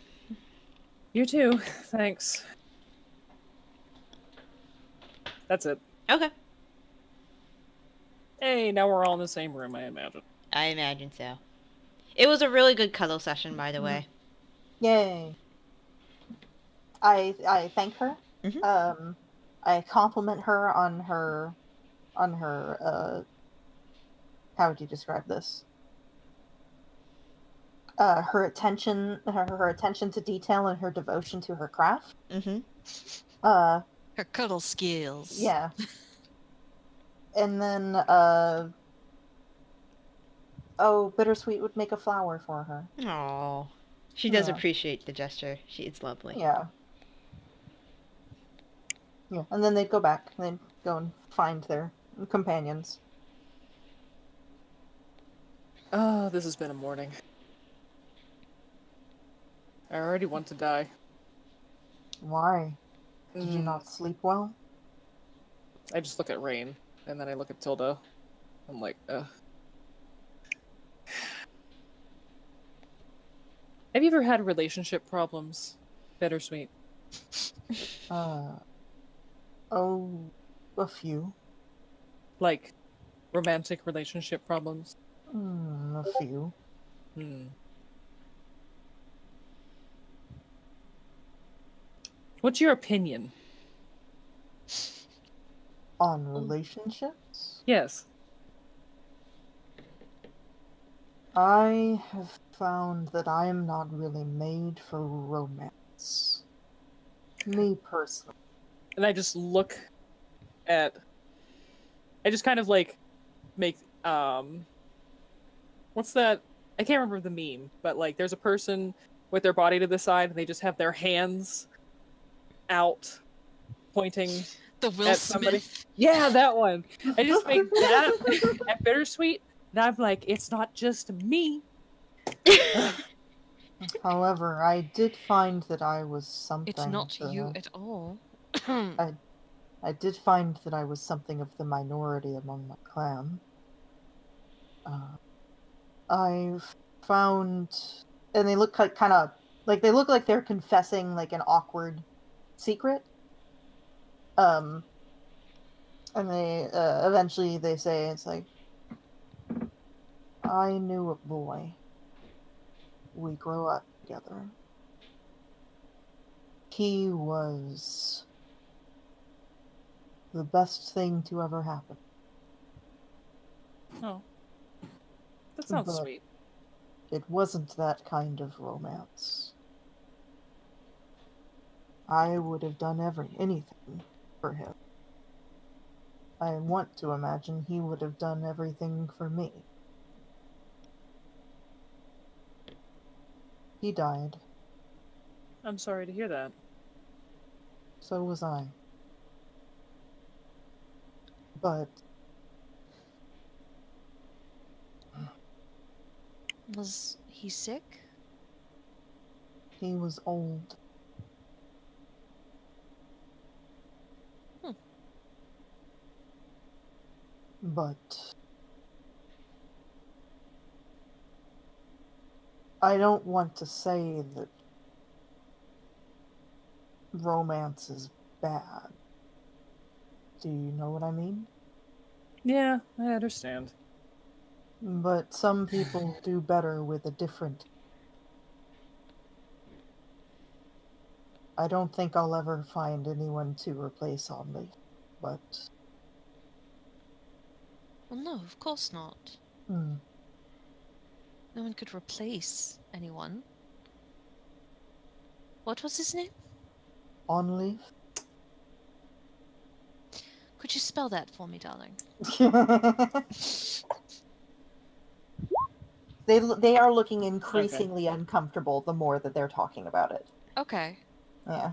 [SPEAKER 3] You too. Thanks. That's it.
[SPEAKER 1] Okay.
[SPEAKER 3] Hey, now we're all in the same room, I imagine.
[SPEAKER 1] I imagine so. It was a really good cuddle session, by the way.
[SPEAKER 2] Yay. I thank her.
[SPEAKER 1] Mhm.
[SPEAKER 2] I compliment her on her how would you describe this? Her attention to detail and her devotion to her craft.
[SPEAKER 1] Mm-hmm.
[SPEAKER 4] Her cuddle skills.
[SPEAKER 2] Yeah. And then Bittersweet would make a flower for her.
[SPEAKER 1] Aww. She does
[SPEAKER 2] Yeah.
[SPEAKER 1] appreciate the gesture. It's lovely.
[SPEAKER 2] Yeah. Yeah. And then they'd go back. They'd go and find their companions.
[SPEAKER 3] Oh, this has been a morning. I already want to die.
[SPEAKER 2] Why? Did you not sleep well?
[SPEAKER 3] I just look at Raine, and then I look at Tilda. I'm like, ugh. Have you ever had relationship problems? Bittersweet.
[SPEAKER 2] A few.
[SPEAKER 3] Like, romantic relationship problems?
[SPEAKER 2] A few.
[SPEAKER 3] What's your opinion?
[SPEAKER 2] On relationships?
[SPEAKER 3] Yes.
[SPEAKER 2] I have found that I am not really made for romance. Me personally.
[SPEAKER 3] And I just look at... I just kind of, like, make, what's that? I can't remember the meme, but, like, there's a person with their body to the side, and they just have their hands out, pointing
[SPEAKER 4] The Will
[SPEAKER 3] at somebody.
[SPEAKER 4] Smith.
[SPEAKER 3] Yeah, that one. I just make that at Bittersweet, and I'm like, it's not just me.
[SPEAKER 2] However, I did find that I was something.
[SPEAKER 4] It's not you at all.
[SPEAKER 2] I did find that I was something of the minority among my clan. I've found, and they look kind of like they're confessing like an awkward secret. And they eventually they say it's like, I knew a boy. We grew up together. He was the best thing to ever happen.
[SPEAKER 3] Oh. That sounds
[SPEAKER 2] But
[SPEAKER 3] sweet.
[SPEAKER 2] it wasn't that kind of romance. I would have done anything for him. I want to imagine he would have done everything for me. He died.
[SPEAKER 3] I'm sorry to hear that.
[SPEAKER 2] So was I. But
[SPEAKER 4] Was he sick?
[SPEAKER 2] he was old.
[SPEAKER 4] Hmm.
[SPEAKER 2] But I don't want to say that romance is bad. Do you know what I mean?
[SPEAKER 3] Yeah, I understand.
[SPEAKER 2] But some people do better with a different. I don't think I'll ever find anyone to replace Only, but
[SPEAKER 4] Well, no, of course not.
[SPEAKER 2] hmm,
[SPEAKER 4] No one could replace anyone. What was his name?
[SPEAKER 2] Only.
[SPEAKER 4] Could you spell that for me, darling?
[SPEAKER 2] They are looking increasingly uncomfortable the more that they're talking about it.
[SPEAKER 4] Okay.
[SPEAKER 2] Yeah.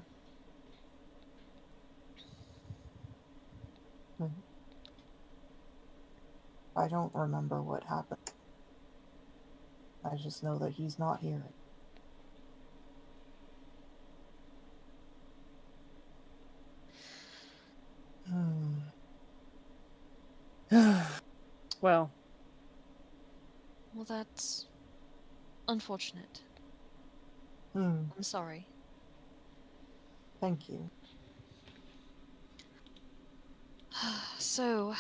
[SPEAKER 2] I don't remember what happened. I just know that he's not here.
[SPEAKER 3] Well,
[SPEAKER 4] Well, that's unfortunate.
[SPEAKER 2] Hmm.
[SPEAKER 4] I'm sorry.
[SPEAKER 2] Thank you.
[SPEAKER 4] So,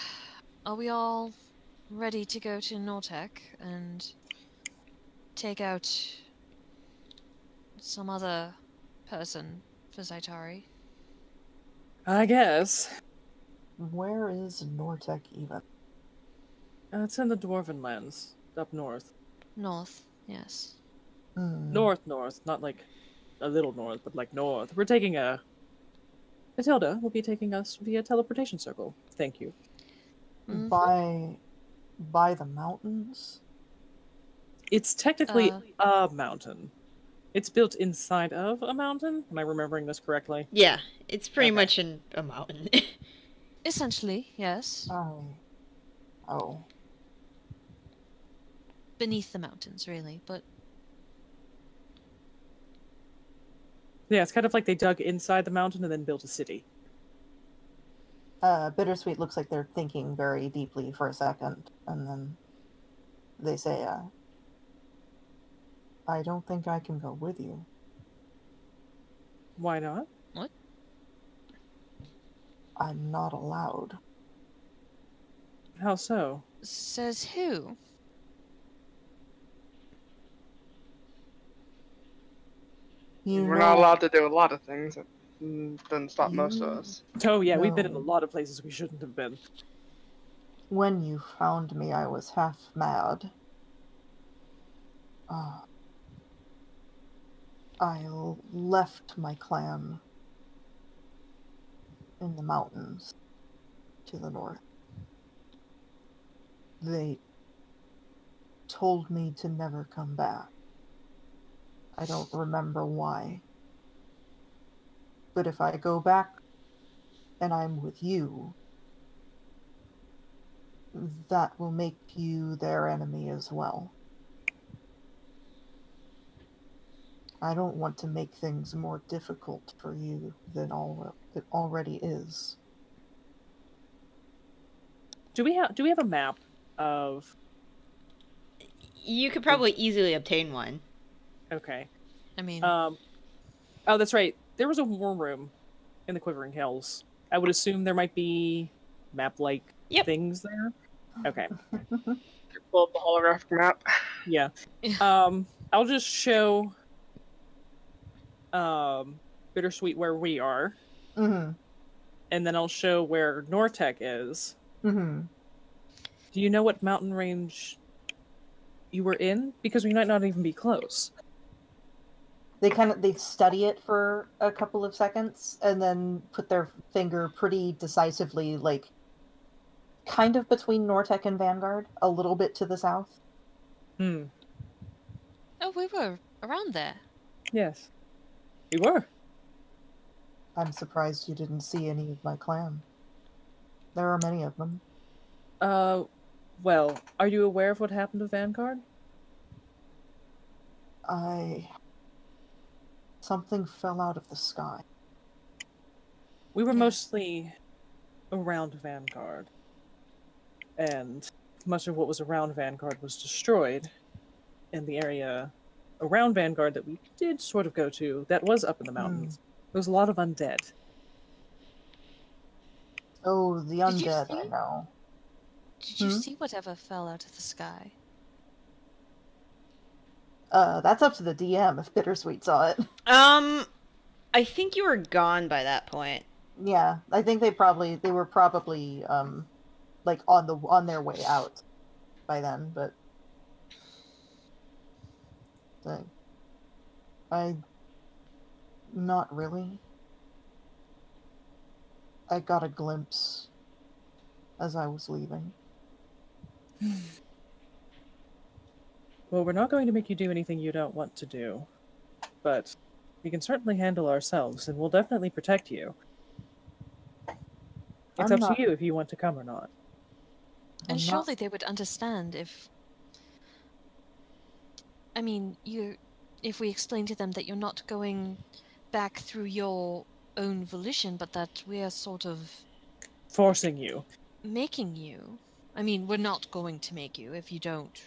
[SPEAKER 4] are we all ready to go to Nortec and take out some other person for Zaitari?
[SPEAKER 3] I guess.
[SPEAKER 2] Where is Nortec even?
[SPEAKER 3] It's in the Dwarven lands, up north.
[SPEAKER 4] North, yes.
[SPEAKER 3] North, not like a little north, but like north. We're taking Tilda will be taking us via teleportation circle. Thank you.
[SPEAKER 4] Mhm.
[SPEAKER 2] By the mountains?
[SPEAKER 3] It's technically a mountain. It's built inside of a mountain. Am I remembering this correctly?
[SPEAKER 1] Yeah, it's pretty
[SPEAKER 3] Okay.
[SPEAKER 1] much in a mountain.
[SPEAKER 4] Essentially, yes.
[SPEAKER 2] Oh.
[SPEAKER 4] Beneath the mountains, really, but
[SPEAKER 3] Yeah, it's kind of like they dug inside the mountain and then built a city.
[SPEAKER 2] Bittersweet looks like they're thinking very deeply for a second, and then they say, I don't think I can go with you.
[SPEAKER 3] Why not?
[SPEAKER 4] what?
[SPEAKER 2] I'm not allowed.
[SPEAKER 3] How so?
[SPEAKER 4] Says who?
[SPEAKER 5] We're not allowed to do a lot of things. It doesn't stop most of
[SPEAKER 2] You-
[SPEAKER 5] us.
[SPEAKER 3] Oh yeah, we've been in a
[SPEAKER 2] No.
[SPEAKER 3] lot of places we shouldn't have been.
[SPEAKER 2] When you found me, I was half mad. I left my clan in the mountains to the north. They told me to never come back. I don't remember why. But if I go back and I'm with you, that will make you their enemy as well. I don't want to make things more difficult for you than it already is.
[SPEAKER 3] Do we have a map of?
[SPEAKER 1] You could probably easily obtain one.
[SPEAKER 3] Okay.
[SPEAKER 4] I mean,
[SPEAKER 3] Oh, that's right. There was a war room in the Quivering Hills. I would assume there might be map-like
[SPEAKER 1] Yep.
[SPEAKER 3] things there. Okay.
[SPEAKER 5] Pull up the holographic map.
[SPEAKER 3] Yeah. I'll just show Bittersweet where we are,
[SPEAKER 2] Mm-hmm.
[SPEAKER 3] and then I'll show where Nortec is.
[SPEAKER 2] Mm-hmm.
[SPEAKER 3] Do you know what mountain range you were in? Because we might not even be close.
[SPEAKER 2] They study it for a couple of seconds and then put their finger pretty decisively, like, kind of between Nortec and Vanguard, a little bit to the south.
[SPEAKER 3] Hmm.
[SPEAKER 4] Oh, we were around there.
[SPEAKER 3] Yes. We were.
[SPEAKER 2] I'm surprised you didn't see any of my clan. There are many of them.
[SPEAKER 3] Well, are you aware of what happened to Vanguard?
[SPEAKER 2] Something fell out of the sky.
[SPEAKER 3] We were
[SPEAKER 4] Yeah.
[SPEAKER 3] mostly around Vanguard. And much of what was around Vanguard was destroyed. And the area around Vanguard that we did sort of go to, that was up in the mountains. There was a lot of undead.
[SPEAKER 2] Oh, the
[SPEAKER 4] Did you
[SPEAKER 2] undead, I
[SPEAKER 4] see?
[SPEAKER 2] know.
[SPEAKER 4] Did you see whatever fell out of the sky?
[SPEAKER 2] That's up to the DM if Bittersweet saw it.
[SPEAKER 1] I think you were gone by that point.
[SPEAKER 2] Yeah, I think they were probably like on their way out by then, but not really. I got a glimpse as I was leaving.
[SPEAKER 3] Well, we're not going to make you do anything you don't want to do. But we can certainly handle ourselves, and we'll definitely protect you. It's
[SPEAKER 2] I'm
[SPEAKER 3] up
[SPEAKER 2] not-
[SPEAKER 3] to you if you want to come or not.
[SPEAKER 2] I'm
[SPEAKER 4] And
[SPEAKER 2] not-
[SPEAKER 4] surely they would understand if... I mean, if we explain to them that you're not going back through your own volition, but that we're sort of
[SPEAKER 3] Forcing you.
[SPEAKER 4] making you. I mean, we're not going to make you if you don't...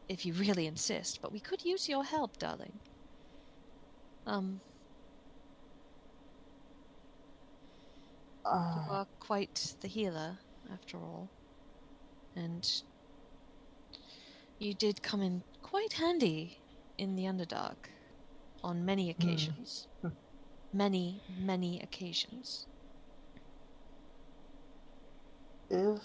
[SPEAKER 4] if you really insist, but we could use your help, darling. You are quite the healer, after all. And you did come in quite handy in the Underdark on many occasions. Many, many occasions.
[SPEAKER 2] If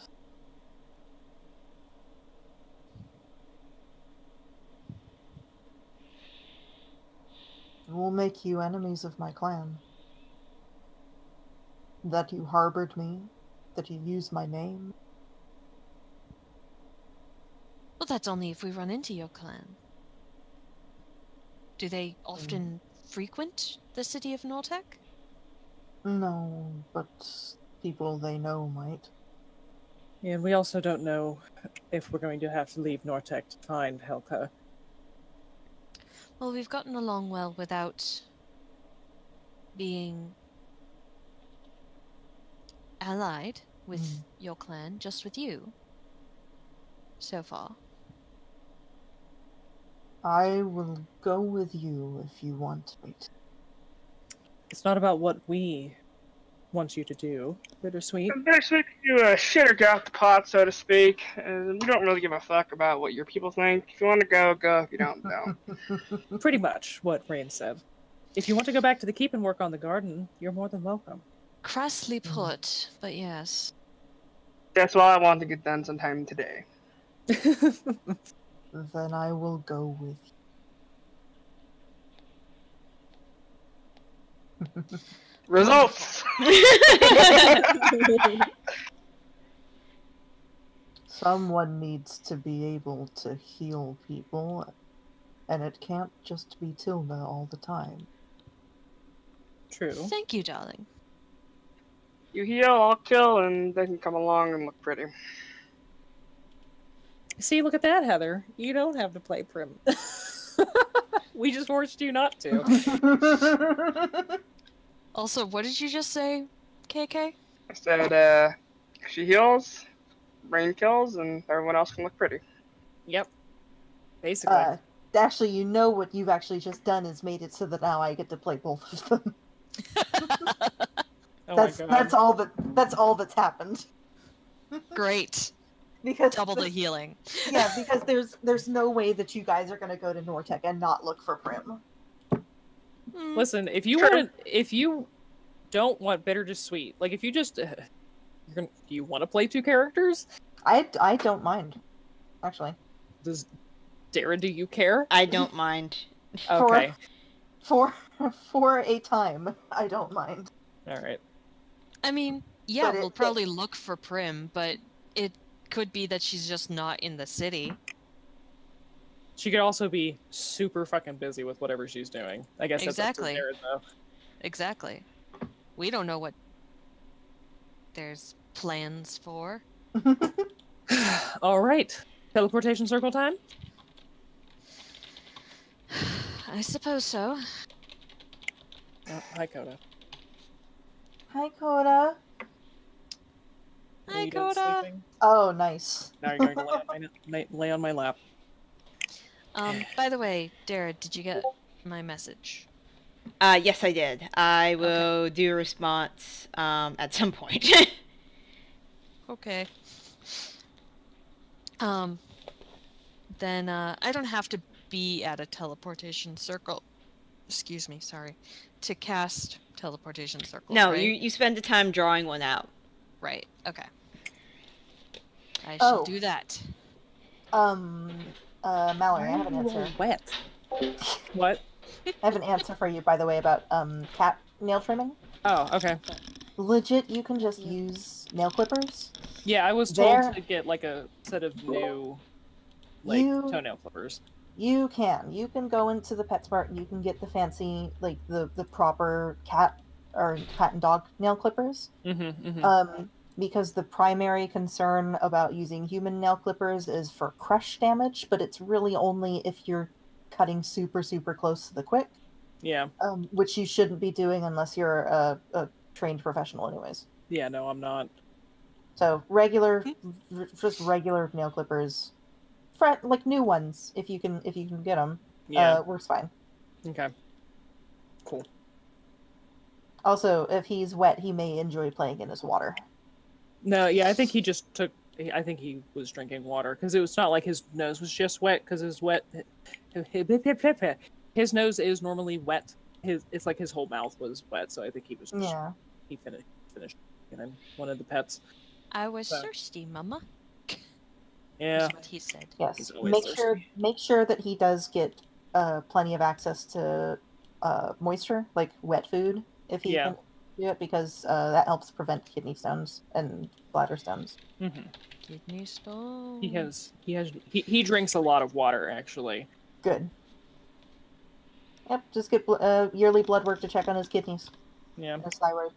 [SPEAKER 2] it will make you enemies of my clan. That you harbored me, that you used my name.
[SPEAKER 4] Well, that's only if we run into your clan. Do they often frequent the city of Nortec?
[SPEAKER 2] No, but people they know might.
[SPEAKER 3] And we also don't know if we're going to have to leave Nortec to find Helka.
[SPEAKER 4] Well, we've gotten along well without being allied with your clan, just with you. So far.
[SPEAKER 2] I will go with you if you want me to.
[SPEAKER 3] It's not about what we want you to do, Bittersweet.
[SPEAKER 5] Bittersweet, you shit or get off the pot, so to speak. And we don't really give a fuck about what your people think. If you want to go, go. If you don't, don't.
[SPEAKER 3] Pretty much what Raine said. If you want to go back to the keep and work on the garden, you're more than welcome.
[SPEAKER 4] Crassly put, but yes.
[SPEAKER 5] That's why I want to get done sometime today.
[SPEAKER 2] Then I will go with you.
[SPEAKER 5] Results!
[SPEAKER 2] Someone needs to be able to heal people, and it can't just be Tilda all the time.
[SPEAKER 3] True.
[SPEAKER 4] Thank you, darling.
[SPEAKER 5] You heal, I'll kill, and they can come along and look pretty.
[SPEAKER 3] See, look at that, Heather. You don't have to play Prim. We just forced you not to.
[SPEAKER 4] Also, what did you just say, KK?
[SPEAKER 5] I said, she heals, Raine kills, and everyone else can look pretty.
[SPEAKER 3] Yep. Basically.
[SPEAKER 2] Actually, you know what you've actually just done is made it so that now I get to play both of them.
[SPEAKER 3] Oh my God.
[SPEAKER 2] That's all that's happened.
[SPEAKER 4] Great.
[SPEAKER 2] Because
[SPEAKER 4] Double the healing.
[SPEAKER 2] Yeah, because there's no way that you guys are gonna go to Nortec and not look for Prim.
[SPEAKER 3] Listen, if you
[SPEAKER 5] Sure.
[SPEAKER 3] want, if you don't want Bittersweet, like if you just, do you want to play 2 characters?
[SPEAKER 2] I don't mind, actually.
[SPEAKER 3] Does Dara, do you care?
[SPEAKER 1] I don't mind.
[SPEAKER 3] Okay,
[SPEAKER 2] For a time, I don't mind.
[SPEAKER 3] all right.
[SPEAKER 4] I mean, yeah,
[SPEAKER 2] But
[SPEAKER 4] we'll probably look for Prim, but it could be that she's just not in the city.
[SPEAKER 3] She could also be super fucking busy with whatever she's doing. I guess that's
[SPEAKER 4] Exactly.
[SPEAKER 3] up to Dara, though.
[SPEAKER 4] Exactly. We don't know what there's plans for.
[SPEAKER 3] All right, teleportation circle time.
[SPEAKER 4] I suppose so.
[SPEAKER 3] Oh, hi, Coda.
[SPEAKER 2] Hi, Coda.
[SPEAKER 3] Are
[SPEAKER 4] Hi,
[SPEAKER 3] you done
[SPEAKER 4] Coda.
[SPEAKER 3] sleeping?
[SPEAKER 2] Oh, nice.
[SPEAKER 3] Now you're going to lay on my lap.
[SPEAKER 4] By the way, Dara, did you get my message?
[SPEAKER 1] Yes, I did. I will do a response at some point.
[SPEAKER 4] Okay. Then I don't have to be at a teleportation circle. Excuse me, sorry. To cast teleportation circles.
[SPEAKER 1] No,
[SPEAKER 4] right?
[SPEAKER 1] you spend the time drawing one out.
[SPEAKER 4] Right. Okay. I
[SPEAKER 2] Oh.
[SPEAKER 4] shall do that.
[SPEAKER 2] Mallory, I have an answer.
[SPEAKER 3] Wet. What?
[SPEAKER 2] I have an answer for you, by the way, about cat nail trimming.
[SPEAKER 3] Oh, okay.
[SPEAKER 2] Legit, you can just use nail clippers.
[SPEAKER 3] Yeah, I was told
[SPEAKER 2] There-
[SPEAKER 3] to get like a set of new, like toenail clippers.
[SPEAKER 2] You can go into the PetSmart and you can get the fancy, like the proper cat and dog nail clippers. Because the primary concern about using human nail clippers is for crush damage, but it's really only if you're cutting super, super close to the quick.
[SPEAKER 3] Yeah.
[SPEAKER 2] Which you shouldn't be doing unless you're a trained professional anyways.
[SPEAKER 3] Yeah, no, I'm not.
[SPEAKER 2] So just regular nail clippers, like new ones, if you can get them.
[SPEAKER 3] Yeah.
[SPEAKER 2] Works fine.
[SPEAKER 3] Okay. Cool.
[SPEAKER 2] Also, if he's wet, he may enjoy playing in his water.
[SPEAKER 3] No, yeah, I think he just took. I think he was drinking water because it was not like his nose was just wet because his nose is normally wet. It's like his whole mouth was wet, so I think he was. Just,
[SPEAKER 2] Yeah.
[SPEAKER 3] He finished, and then one of the pets.
[SPEAKER 4] I was thirsty, Mama.
[SPEAKER 3] Yeah.
[SPEAKER 4] That's what he said.
[SPEAKER 2] Yes.
[SPEAKER 3] He's always
[SPEAKER 2] Make sure that he does get plenty of access to moisture, like wet food, if he can do it, because that helps prevent kidney stones and bladder stones.
[SPEAKER 3] Mm-hmm.
[SPEAKER 4] Kidney stone.
[SPEAKER 3] He drinks a lot of water actually.
[SPEAKER 2] Good. Yep. Just get yearly blood work to check on his kidneys.
[SPEAKER 3] Yeah.
[SPEAKER 2] And his thyroid.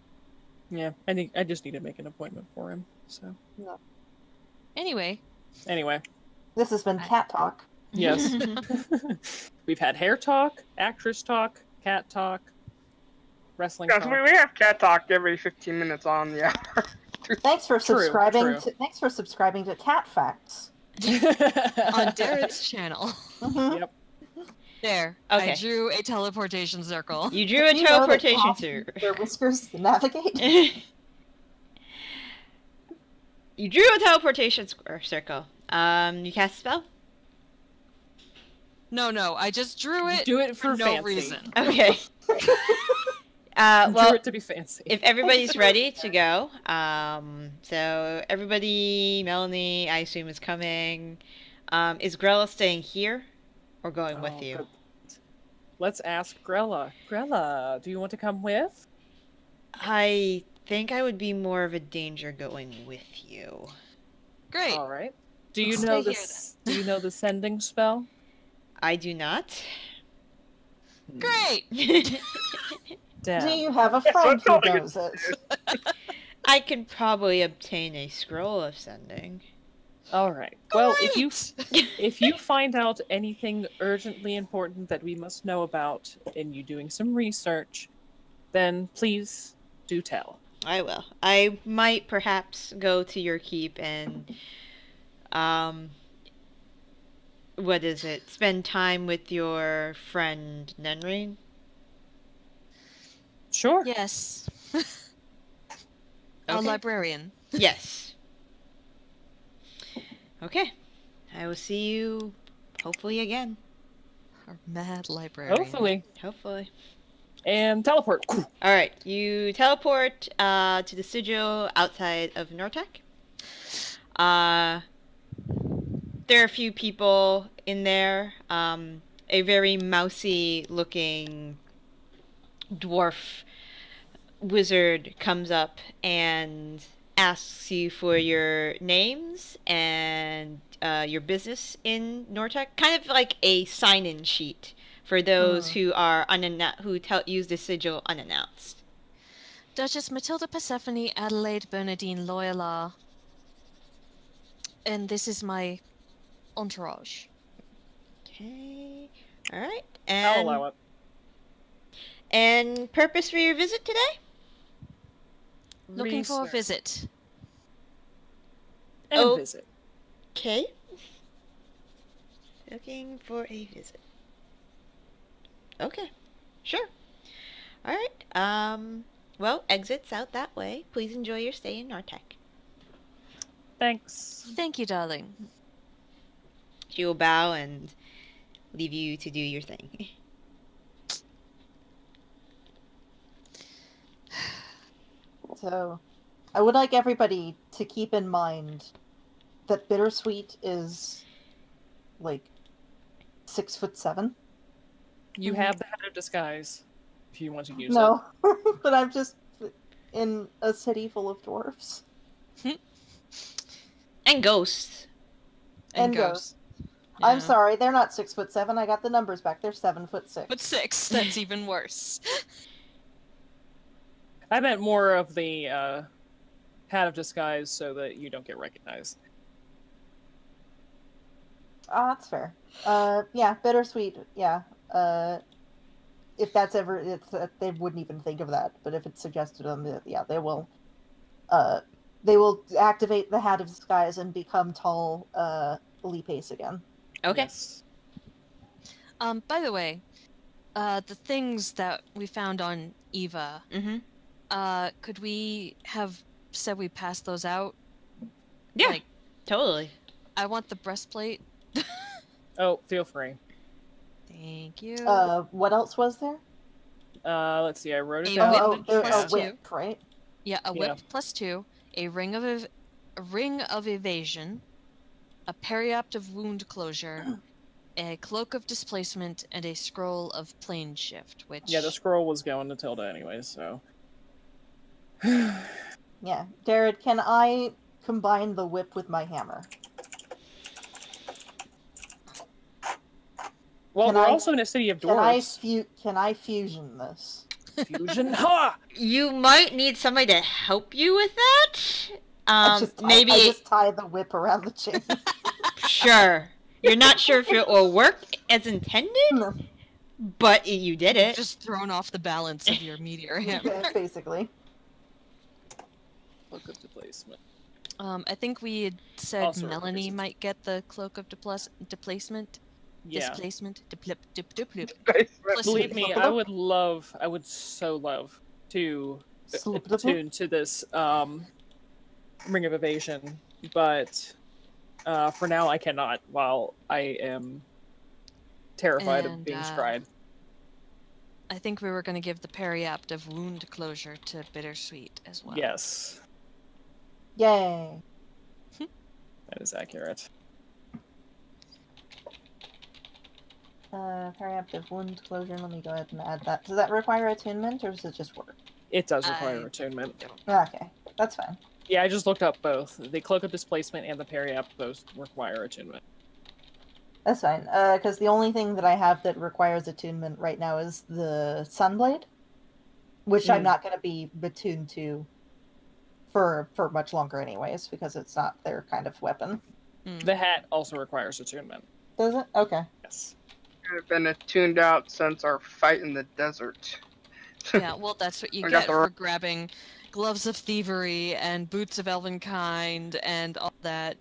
[SPEAKER 3] Yeah. I just need to make an appointment for him. So.
[SPEAKER 2] Yeah.
[SPEAKER 4] Anyway.
[SPEAKER 2] This has been cat talk.
[SPEAKER 3] Yes. We've had hair talk, actress talk, cat talk, wrestling
[SPEAKER 5] Yes,
[SPEAKER 3] talk.
[SPEAKER 5] we have cat talk every 15 minutes on the hour.
[SPEAKER 2] Thanks for
[SPEAKER 3] True,
[SPEAKER 2] subscribing.
[SPEAKER 3] true.
[SPEAKER 2] Thanks for subscribing to Cat Facts.
[SPEAKER 4] On Darren's channel.
[SPEAKER 2] Mhm.
[SPEAKER 3] Yep.
[SPEAKER 4] There.
[SPEAKER 1] Okay.
[SPEAKER 4] I drew a teleportation circle.
[SPEAKER 1] You drew a
[SPEAKER 2] You know that
[SPEAKER 1] teleportation
[SPEAKER 2] cats
[SPEAKER 1] circle.
[SPEAKER 2] use their whiskers to navigate.
[SPEAKER 1] You drew a teleportation circle. You cast a spell?
[SPEAKER 4] No, I just drew it
[SPEAKER 3] Do it for
[SPEAKER 4] no
[SPEAKER 3] fancy.
[SPEAKER 4] reason.
[SPEAKER 1] Okay.
[SPEAKER 3] Drew
[SPEAKER 1] Well,
[SPEAKER 3] it to be fancy.
[SPEAKER 1] if everybody's ready to go, so everybody, Melanie, I assume, is coming. Is Grela staying here or going with you?
[SPEAKER 3] Good. Let's ask Grela. Grela, do you want to come with?
[SPEAKER 1] I think I would be more of a danger going with you.
[SPEAKER 4] Great.
[SPEAKER 3] All right. Do you
[SPEAKER 4] Stay
[SPEAKER 3] know
[SPEAKER 4] here,
[SPEAKER 3] this? Do you know the sending spell?
[SPEAKER 1] I do not.
[SPEAKER 4] Great.
[SPEAKER 3] Damn.
[SPEAKER 2] Do you have a friend who knows it?
[SPEAKER 1] I can probably obtain a scroll of sending.
[SPEAKER 3] All right. Well,
[SPEAKER 4] Great.
[SPEAKER 3] if you find out anything urgently important that we must know about in you doing some research, then please do tell.
[SPEAKER 1] I will. I might perhaps go to your keep and, what is it? Spend time with your friend Nenrain?
[SPEAKER 3] Sure.
[SPEAKER 4] Yes. A
[SPEAKER 1] Okay.
[SPEAKER 4] librarian.
[SPEAKER 1] Yes. Okay. I will see you hopefully again.
[SPEAKER 4] Our mad librarian.
[SPEAKER 3] Hopefully.
[SPEAKER 1] Hopefully.
[SPEAKER 3] And teleport.
[SPEAKER 1] All right, you teleport to the sigil outside of Nortec. There are a few people in there. A very mousy-looking dwarf wizard comes up and asks you for your names and your business in Nortec. Kind of like a sign-in sheet for those who are use the sigil unannounced.
[SPEAKER 4] Duchess Matilda Persephone Adelaide Bernadine Loyola. And this is my entourage.
[SPEAKER 1] Okay. All right.
[SPEAKER 3] I'll allow it.
[SPEAKER 1] And purpose for your visit today?
[SPEAKER 4] Looking for a
[SPEAKER 3] Research.
[SPEAKER 4] visit.
[SPEAKER 3] And
[SPEAKER 1] Oh.
[SPEAKER 3] a visit.
[SPEAKER 1] Okay. Looking for a visit. Okay. Sure. All right. Well, exits out that way. Please enjoy your stay in Nartek.
[SPEAKER 3] Thanks.
[SPEAKER 4] Thank you, darling.
[SPEAKER 1] She will bow and leave you to do your thing.
[SPEAKER 2] So, I would like everybody to keep in mind that Bittersweet is like 6'7".
[SPEAKER 3] You have the head of disguise if you want to use
[SPEAKER 2] No, but I'm just in a city full of dwarves.
[SPEAKER 1] And ghosts.
[SPEAKER 2] And ghosts. I'm sorry, they're not 6'7". I got the numbers back. They're 7'6".
[SPEAKER 4] But 6, that's even worse.
[SPEAKER 3] I meant more of the hat of disguise so that you don't get recognized.
[SPEAKER 2] That's fair. Yeah, Bittersweet. Yeah. If that's ever, they wouldn't even think of that. But if it's suggested on the, yeah, they will. They will activate the hat of disguise and become tall, Lipace again.
[SPEAKER 1] Okay.
[SPEAKER 3] Yes.
[SPEAKER 4] By the way, the things that we found on Eva, could we have said we passed those out?
[SPEAKER 1] Yeah.
[SPEAKER 4] Like,
[SPEAKER 1] Totally.
[SPEAKER 4] I want the breastplate.
[SPEAKER 3] Oh, feel free.
[SPEAKER 4] Thank you.
[SPEAKER 2] What else was there?
[SPEAKER 3] Let's see. I wrote it
[SPEAKER 4] A
[SPEAKER 3] down.
[SPEAKER 4] whip
[SPEAKER 2] a
[SPEAKER 4] plus
[SPEAKER 2] whip, right?
[SPEAKER 4] Yeah, a whip +2, a ring of evasion, a periapt of wound closure, a cloak of displacement, and a scroll of plane shift. Which
[SPEAKER 3] Yeah, the scroll was going to Tilda anyway, so.
[SPEAKER 2] Yeah, Jared, can I combine the whip with my hammer?
[SPEAKER 3] Well,
[SPEAKER 2] Can
[SPEAKER 3] we're
[SPEAKER 2] I-
[SPEAKER 3] also in a city of dwarves.
[SPEAKER 2] Can I fusion this?
[SPEAKER 3] Fusion. Ha!
[SPEAKER 1] You might need somebody to help you with that.
[SPEAKER 2] I just tie the whip around the chain.
[SPEAKER 1] Sure. You're not sure if it will work as intended,
[SPEAKER 2] No.
[SPEAKER 1] but you did it.
[SPEAKER 4] just thrown off the balance of your meteor hammer.
[SPEAKER 2] Yeah, basically.
[SPEAKER 3] Cloak of displacement.
[SPEAKER 4] I think we had said
[SPEAKER 3] Also
[SPEAKER 4] Melanie
[SPEAKER 3] replaces-
[SPEAKER 4] might get the cloak of displacement.
[SPEAKER 3] Yeah.
[SPEAKER 4] Displacement.
[SPEAKER 3] Believe me, I would so love to attune to this ring of evasion, but for now I cannot while I am terrified of being scried.
[SPEAKER 4] I think we were going to give the periapt of wound closure to Bittersweet as well.
[SPEAKER 3] Yes,
[SPEAKER 2] Yay.
[SPEAKER 3] that is accurate.
[SPEAKER 2] Periaptive wound closure. Let me go ahead and add that. Does that require attunement, or does it just work?
[SPEAKER 3] It does require attunement.
[SPEAKER 2] Okay, that's fine.
[SPEAKER 3] Yeah, I just looked up both. The Cloak of Displacement and the Periapt both require attunement.
[SPEAKER 2] That's fine. Because the only thing that I have that requires attunement right now is the Sunblade, which I'm not going to be attuned to for much longer anyways, because it's not their kind of weapon.
[SPEAKER 3] The hat also requires attunement.
[SPEAKER 2] Does it? Okay.
[SPEAKER 3] Yes.
[SPEAKER 5] I've been attuned out since our fight in the desert.
[SPEAKER 4] Yeah, well, that's what you
[SPEAKER 5] I
[SPEAKER 4] get
[SPEAKER 5] got the
[SPEAKER 4] for grabbing gloves of thievery and boots of elvenkind and all that.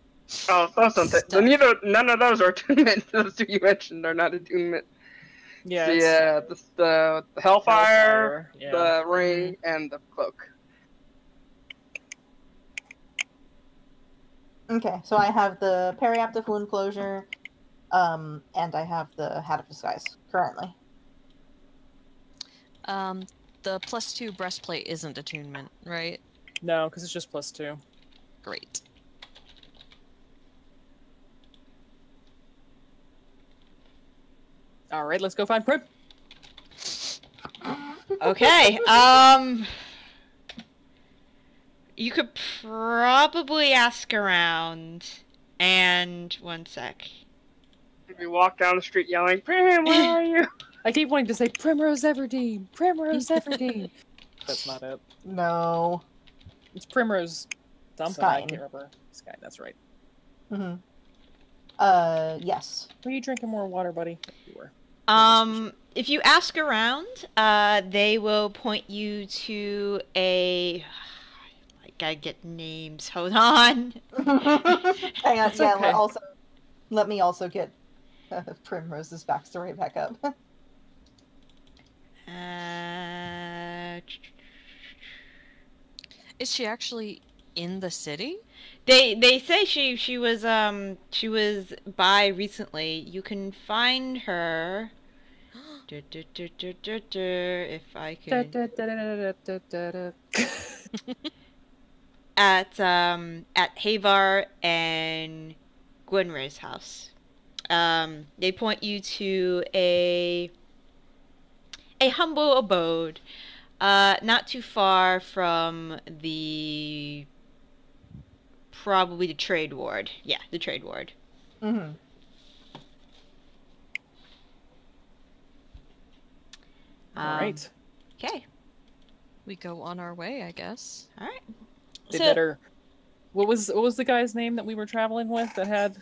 [SPEAKER 5] Oh, those don't
[SPEAKER 4] Stuff.
[SPEAKER 5] none of those are attunement. Those two you mentioned are not attunement.
[SPEAKER 3] Yeah.
[SPEAKER 5] So,
[SPEAKER 3] it's-
[SPEAKER 5] yeah, the Hellfire,
[SPEAKER 3] yeah.
[SPEAKER 5] the ring, and the cloak.
[SPEAKER 2] Okay, so I have the periaptive wound closure, and I have the hat of disguise currently.
[SPEAKER 4] The +2 breastplate isn't attunement, right?
[SPEAKER 3] No, because it's just +2.
[SPEAKER 4] Great.
[SPEAKER 3] All right, let's go find Prim.
[SPEAKER 1] Okay. You could probably ask around. And one sec.
[SPEAKER 5] We walk down the street yelling, Prim, where are you?
[SPEAKER 3] I keep wanting to say Primrose Everdeen, Primrose Everdeen. That's not it.
[SPEAKER 2] No.
[SPEAKER 3] It's Primrose something. I
[SPEAKER 2] Skyn.
[SPEAKER 3] can't remember. Sky, that's right.
[SPEAKER 2] Mm-hmm. Yes.
[SPEAKER 3] Are you drinking more water, buddy? You were.
[SPEAKER 1] If you ask around, they will point you to a... I gotta get names. Hold on.
[SPEAKER 2] Hang on.
[SPEAKER 3] That's
[SPEAKER 2] Yeah.
[SPEAKER 3] okay.
[SPEAKER 2] Let me also get Primrose's backstory back up.
[SPEAKER 4] Is she actually in the city?
[SPEAKER 1] They say she was by recently. You can find her. If I can. At Havar and Gwynray's house. They point you to a humble abode, not too far from probably the trade ward. Yeah, the trade ward.
[SPEAKER 2] Mm-hmm.
[SPEAKER 3] All right.
[SPEAKER 1] Okay.
[SPEAKER 4] We go on our way, I guess.
[SPEAKER 1] All right.
[SPEAKER 3] They
[SPEAKER 1] So-
[SPEAKER 3] better. What was the guy's name that we were traveling with that had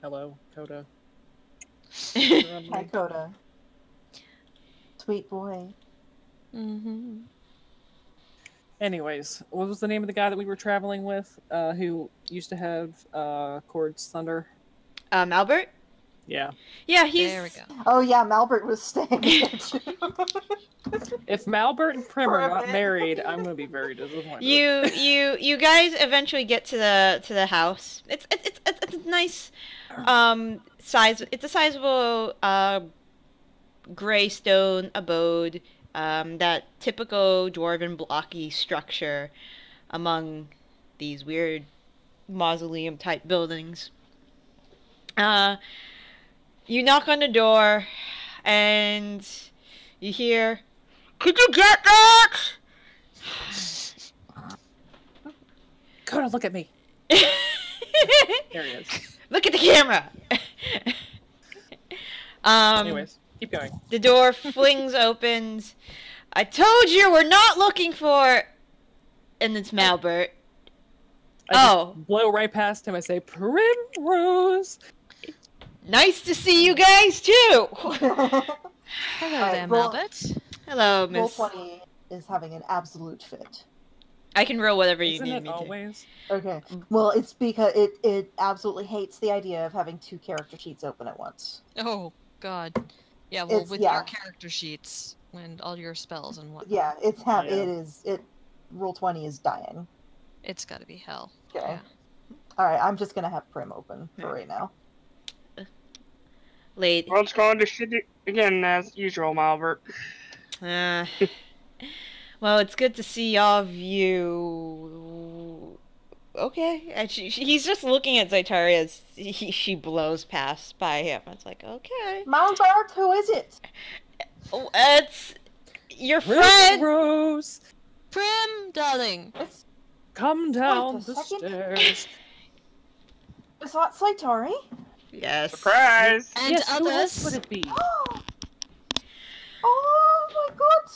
[SPEAKER 3] hello, Coda.
[SPEAKER 2] Hi, Coda. Sweet boy.
[SPEAKER 4] Mm-hmm.
[SPEAKER 3] Anyways, what was the name of the guy that we were traveling with? Who used to have Cord's Thunder?
[SPEAKER 1] Albert?
[SPEAKER 3] Yeah.
[SPEAKER 1] Yeah, he's...
[SPEAKER 4] There we go.
[SPEAKER 2] Oh yeah, Malbert was staying there too.
[SPEAKER 3] If Malbert and Primer
[SPEAKER 2] For a
[SPEAKER 3] got
[SPEAKER 2] bit.
[SPEAKER 3] married, I'm gonna be very disappointed.
[SPEAKER 1] You guys eventually get to the house. It's a nice size. It's a sizable gray stone abode. That typical dwarven blocky structure among these weird mausoleum type buildings. You knock on the door and you hear, "Could you get that?"
[SPEAKER 3] Coda, look at me. There he is.
[SPEAKER 1] Look at the camera.
[SPEAKER 3] Anyways, keep going.
[SPEAKER 1] The door flings open. I told you we're not looking for. And it's Malbert.
[SPEAKER 3] I just blow right past him. I say, Primrose.
[SPEAKER 1] Nice to see you guys too.
[SPEAKER 4] Hello
[SPEAKER 2] Alright,
[SPEAKER 4] there,
[SPEAKER 2] roll-
[SPEAKER 4] Malbert.
[SPEAKER 1] Hello,
[SPEAKER 2] Roll
[SPEAKER 1] Miss.
[SPEAKER 2] 20 is having an absolute fit.
[SPEAKER 1] I can roll whatever you
[SPEAKER 3] Isn't
[SPEAKER 1] need
[SPEAKER 3] it
[SPEAKER 1] me to.
[SPEAKER 3] always?
[SPEAKER 2] Okay. Well, it's because it absolutely hates the idea of having 2 character sheets open at once.
[SPEAKER 4] Oh, God. Yeah, well,
[SPEAKER 2] It's-
[SPEAKER 4] with
[SPEAKER 2] yeah.
[SPEAKER 4] your character sheets and all your spells and whatnot,
[SPEAKER 2] Yeah,
[SPEAKER 3] Yeah.
[SPEAKER 2] roll 20 is dying.
[SPEAKER 4] it's gotta be hell.
[SPEAKER 2] Okay.
[SPEAKER 4] Yeah.
[SPEAKER 2] All right, I'm just gonna have Prim open for
[SPEAKER 1] Yeah.
[SPEAKER 2] right now.
[SPEAKER 1] Late.
[SPEAKER 5] World's going to shit again as usual, Malbert.
[SPEAKER 1] Uh, well, it's good to see all of you. Okay, and he's just looking at Zaitari as she blows past by him. It's like, okay,
[SPEAKER 2] Malbert, who is it?
[SPEAKER 1] oh, it's your friend.
[SPEAKER 3] Primrose,
[SPEAKER 4] Prim, darling!
[SPEAKER 2] It's
[SPEAKER 3] come down
[SPEAKER 2] Wait a
[SPEAKER 3] the
[SPEAKER 2] second.
[SPEAKER 3] stairs.
[SPEAKER 2] is that Zaitari?
[SPEAKER 1] Yes.
[SPEAKER 5] Surprise!
[SPEAKER 4] And
[SPEAKER 3] Yes, who else
[SPEAKER 4] others!
[SPEAKER 3] would it be?
[SPEAKER 2] Oh my God!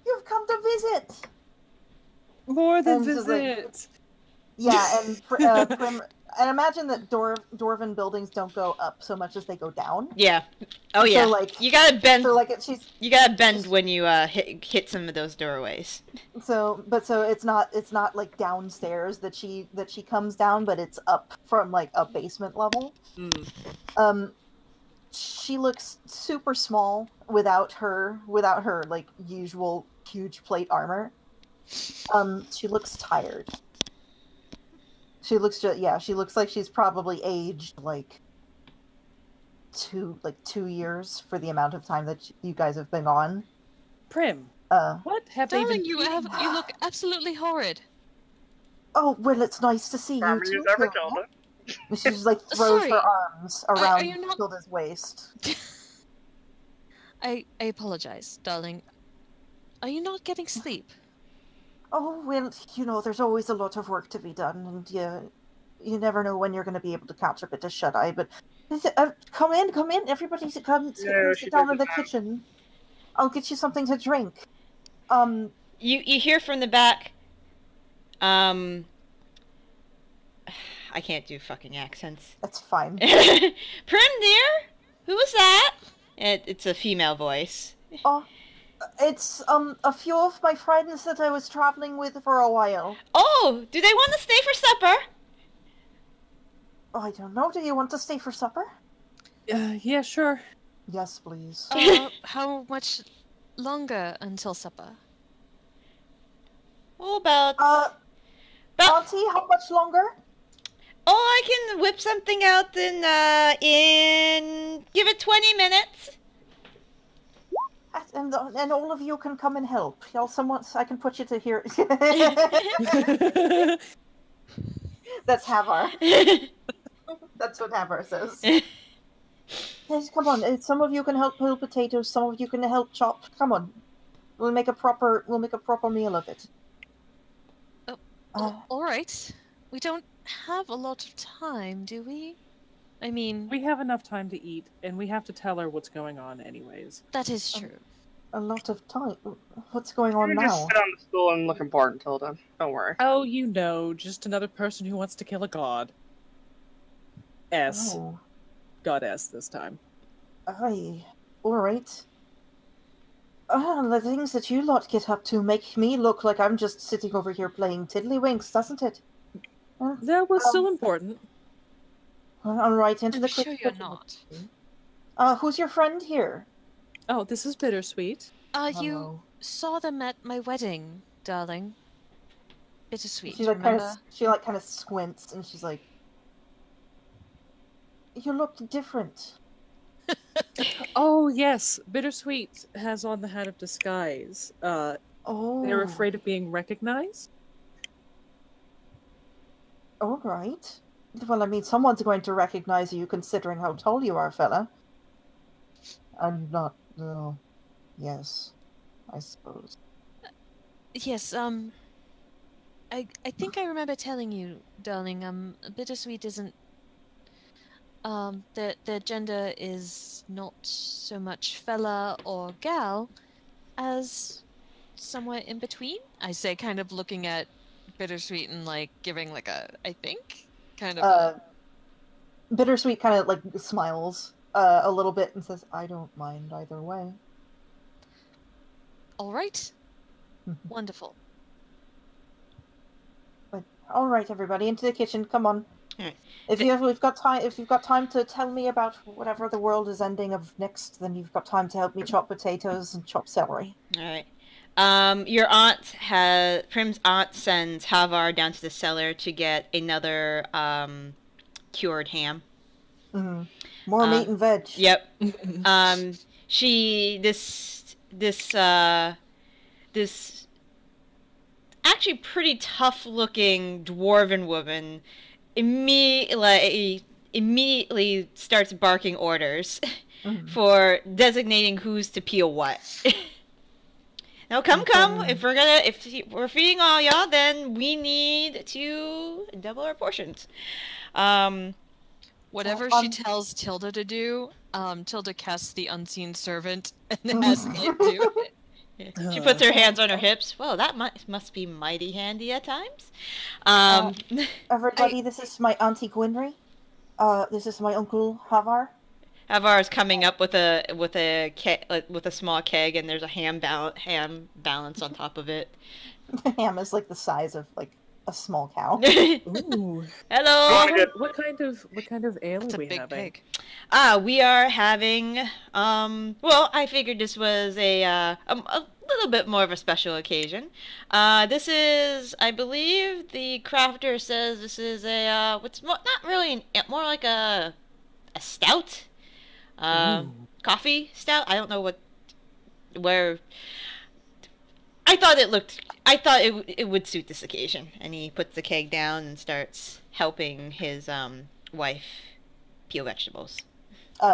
[SPEAKER 2] You've come to visit.
[SPEAKER 3] More than
[SPEAKER 2] And just like-
[SPEAKER 3] visit.
[SPEAKER 2] Yeah, and Prim. And imagine that dwarven buildings don't go up so much as they go down.
[SPEAKER 1] Yeah. Oh yeah.
[SPEAKER 2] So like,
[SPEAKER 1] You gotta bend.
[SPEAKER 2] so like
[SPEAKER 1] You gotta bend when you hit some of those doorways.
[SPEAKER 2] so it's not like downstairs that she comes down, but it's up from like a basement level. She looks super small without her like usual huge plate armor. She looks tired. She looks like she's probably aged like 2 years for the amount of time that you guys have been on.
[SPEAKER 3] Prim,
[SPEAKER 2] Uh,
[SPEAKER 3] what have they
[SPEAKER 4] Darling,
[SPEAKER 3] been
[SPEAKER 4] you look absolutely horrid.
[SPEAKER 2] oh, well, it's nice to see you
[SPEAKER 5] Farmer
[SPEAKER 2] too,
[SPEAKER 5] use ever
[SPEAKER 2] Tilda.
[SPEAKER 5] Tilda.
[SPEAKER 2] And she just, like, throws
[SPEAKER 4] Sorry.
[SPEAKER 2] her arms
[SPEAKER 4] Are
[SPEAKER 2] around
[SPEAKER 4] you not-
[SPEAKER 2] Tilda's waist.
[SPEAKER 4] I apologize, darling. Are you not getting sleep?
[SPEAKER 2] Oh, well, there's always a lot of work to be done, and you never know when you're going to be able to catch a bit of shut-eye, but come in, everybody come
[SPEAKER 5] No,
[SPEAKER 2] sit
[SPEAKER 5] she
[SPEAKER 2] down in
[SPEAKER 5] doesn't
[SPEAKER 2] the
[SPEAKER 5] have-
[SPEAKER 2] kitchen. I'll get you something to drink.
[SPEAKER 1] You hear from the back, I can't do fucking accents.
[SPEAKER 2] That's fine.
[SPEAKER 1] Prim, dear? Who was that? It's a female voice.
[SPEAKER 2] Oh, it's, a few of my friends that I was traveling with for a while.
[SPEAKER 1] Oh, do they want to stay for supper?
[SPEAKER 2] Oh, I don't know, do you want to stay for supper?
[SPEAKER 3] Yeah, sure.
[SPEAKER 2] Yes, please.
[SPEAKER 4] How much longer until supper?
[SPEAKER 1] Oh, about...
[SPEAKER 2] Auntie, how much longer?
[SPEAKER 1] Oh, I can whip something out in... Give it 20 minutes.
[SPEAKER 2] And all of you can come and help. I can put you to here. That's Havar. That's what Havar says. Yes, come on. Some of you can help peel potatoes. Some of you can help chop. Come on. We'll make a proper meal of it.
[SPEAKER 4] All right. We don't have a lot of time, do we? I mean,
[SPEAKER 3] We have enough time to eat, and we have to tell her what's going on anyways.
[SPEAKER 4] that is true.
[SPEAKER 2] A lot of time. What's going on
[SPEAKER 5] You can just
[SPEAKER 2] now?
[SPEAKER 5] sit on the stool and look important, Tilda. Don't worry.
[SPEAKER 3] Oh, just another person who wants to kill a god.
[SPEAKER 2] Oh,
[SPEAKER 3] Goddess this time.
[SPEAKER 2] aye. All right. The things that you lot get up to make me look like I'm just sitting over here playing tiddlywinks, doesn't it?
[SPEAKER 3] That was still important.
[SPEAKER 2] All right, into
[SPEAKER 4] I'm
[SPEAKER 2] the
[SPEAKER 4] sure you're
[SPEAKER 2] kitchen.
[SPEAKER 4] not.
[SPEAKER 2] Who's your friend here?
[SPEAKER 3] Oh, this is Bittersweet.
[SPEAKER 4] You
[SPEAKER 2] Hello.
[SPEAKER 4] saw them at my wedding, darling. Bittersweet,
[SPEAKER 2] She kind
[SPEAKER 4] remember?
[SPEAKER 2] of squints and she's like, "You look different."
[SPEAKER 3] Oh, yes. Bittersweet has on the hat of disguise.
[SPEAKER 2] Oh,
[SPEAKER 3] They're afraid of being recognized.
[SPEAKER 2] All right. Well, I mean, someone's going to recognize you considering how tall you are, fella. I'm not. No. Yes, I suppose.
[SPEAKER 4] Yes, I think I remember telling you, darling, Bittersweet isn't, their gender is not so much fella or gal as somewhere in between. I say, kind of looking at Bittersweet and, like, giving, like, I think? Kind of
[SPEAKER 2] Bittersweet kind of, like, smiles a little bit and says, "I don't mind either way."
[SPEAKER 4] all right. Wonderful.
[SPEAKER 2] But all right, everybody, into the kitchen. Come on.
[SPEAKER 1] Alright.
[SPEAKER 2] If you've got time to tell me about whatever the world is ending of next, then you've got time to help me chop potatoes and chop celery.
[SPEAKER 1] Alright. Your Prim's aunt sends Havar down to the cellar to get another, cured ham.
[SPEAKER 2] More meat and veg.
[SPEAKER 1] Yep. This actually pretty tough looking dwarven woman immediately starts barking orders for designating who's to peel what. Now come, if we're feeding all y'all, then we need to double our portions.
[SPEAKER 4] Whatever she tells Tilda to do, Tilda casts the unseen servant and has it do it.
[SPEAKER 1] She puts her hands on her hips. Well, that must be mighty handy at times.
[SPEAKER 2] Everybody, this is my Auntie Gwynry. This is my Uncle Havar.
[SPEAKER 1] Havar's coming up with a small keg, and there's a ham balance on top of it.
[SPEAKER 2] The ham is like the size of like a small cow.
[SPEAKER 3] Ooh.
[SPEAKER 1] Hello.
[SPEAKER 3] What kind of ale
[SPEAKER 4] It's
[SPEAKER 3] are
[SPEAKER 4] a
[SPEAKER 3] we
[SPEAKER 4] big
[SPEAKER 3] having?
[SPEAKER 4] pig.
[SPEAKER 1] We are having. Well, I figured this was a little bit more of a special occasion. This is, I believe, the crafter says this is a what's not really more like a stout.
[SPEAKER 3] Ooh.
[SPEAKER 1] Coffee stout. I don't know where. I thought it would suit this occasion. And he puts the keg down and starts helping his wife peel vegetables.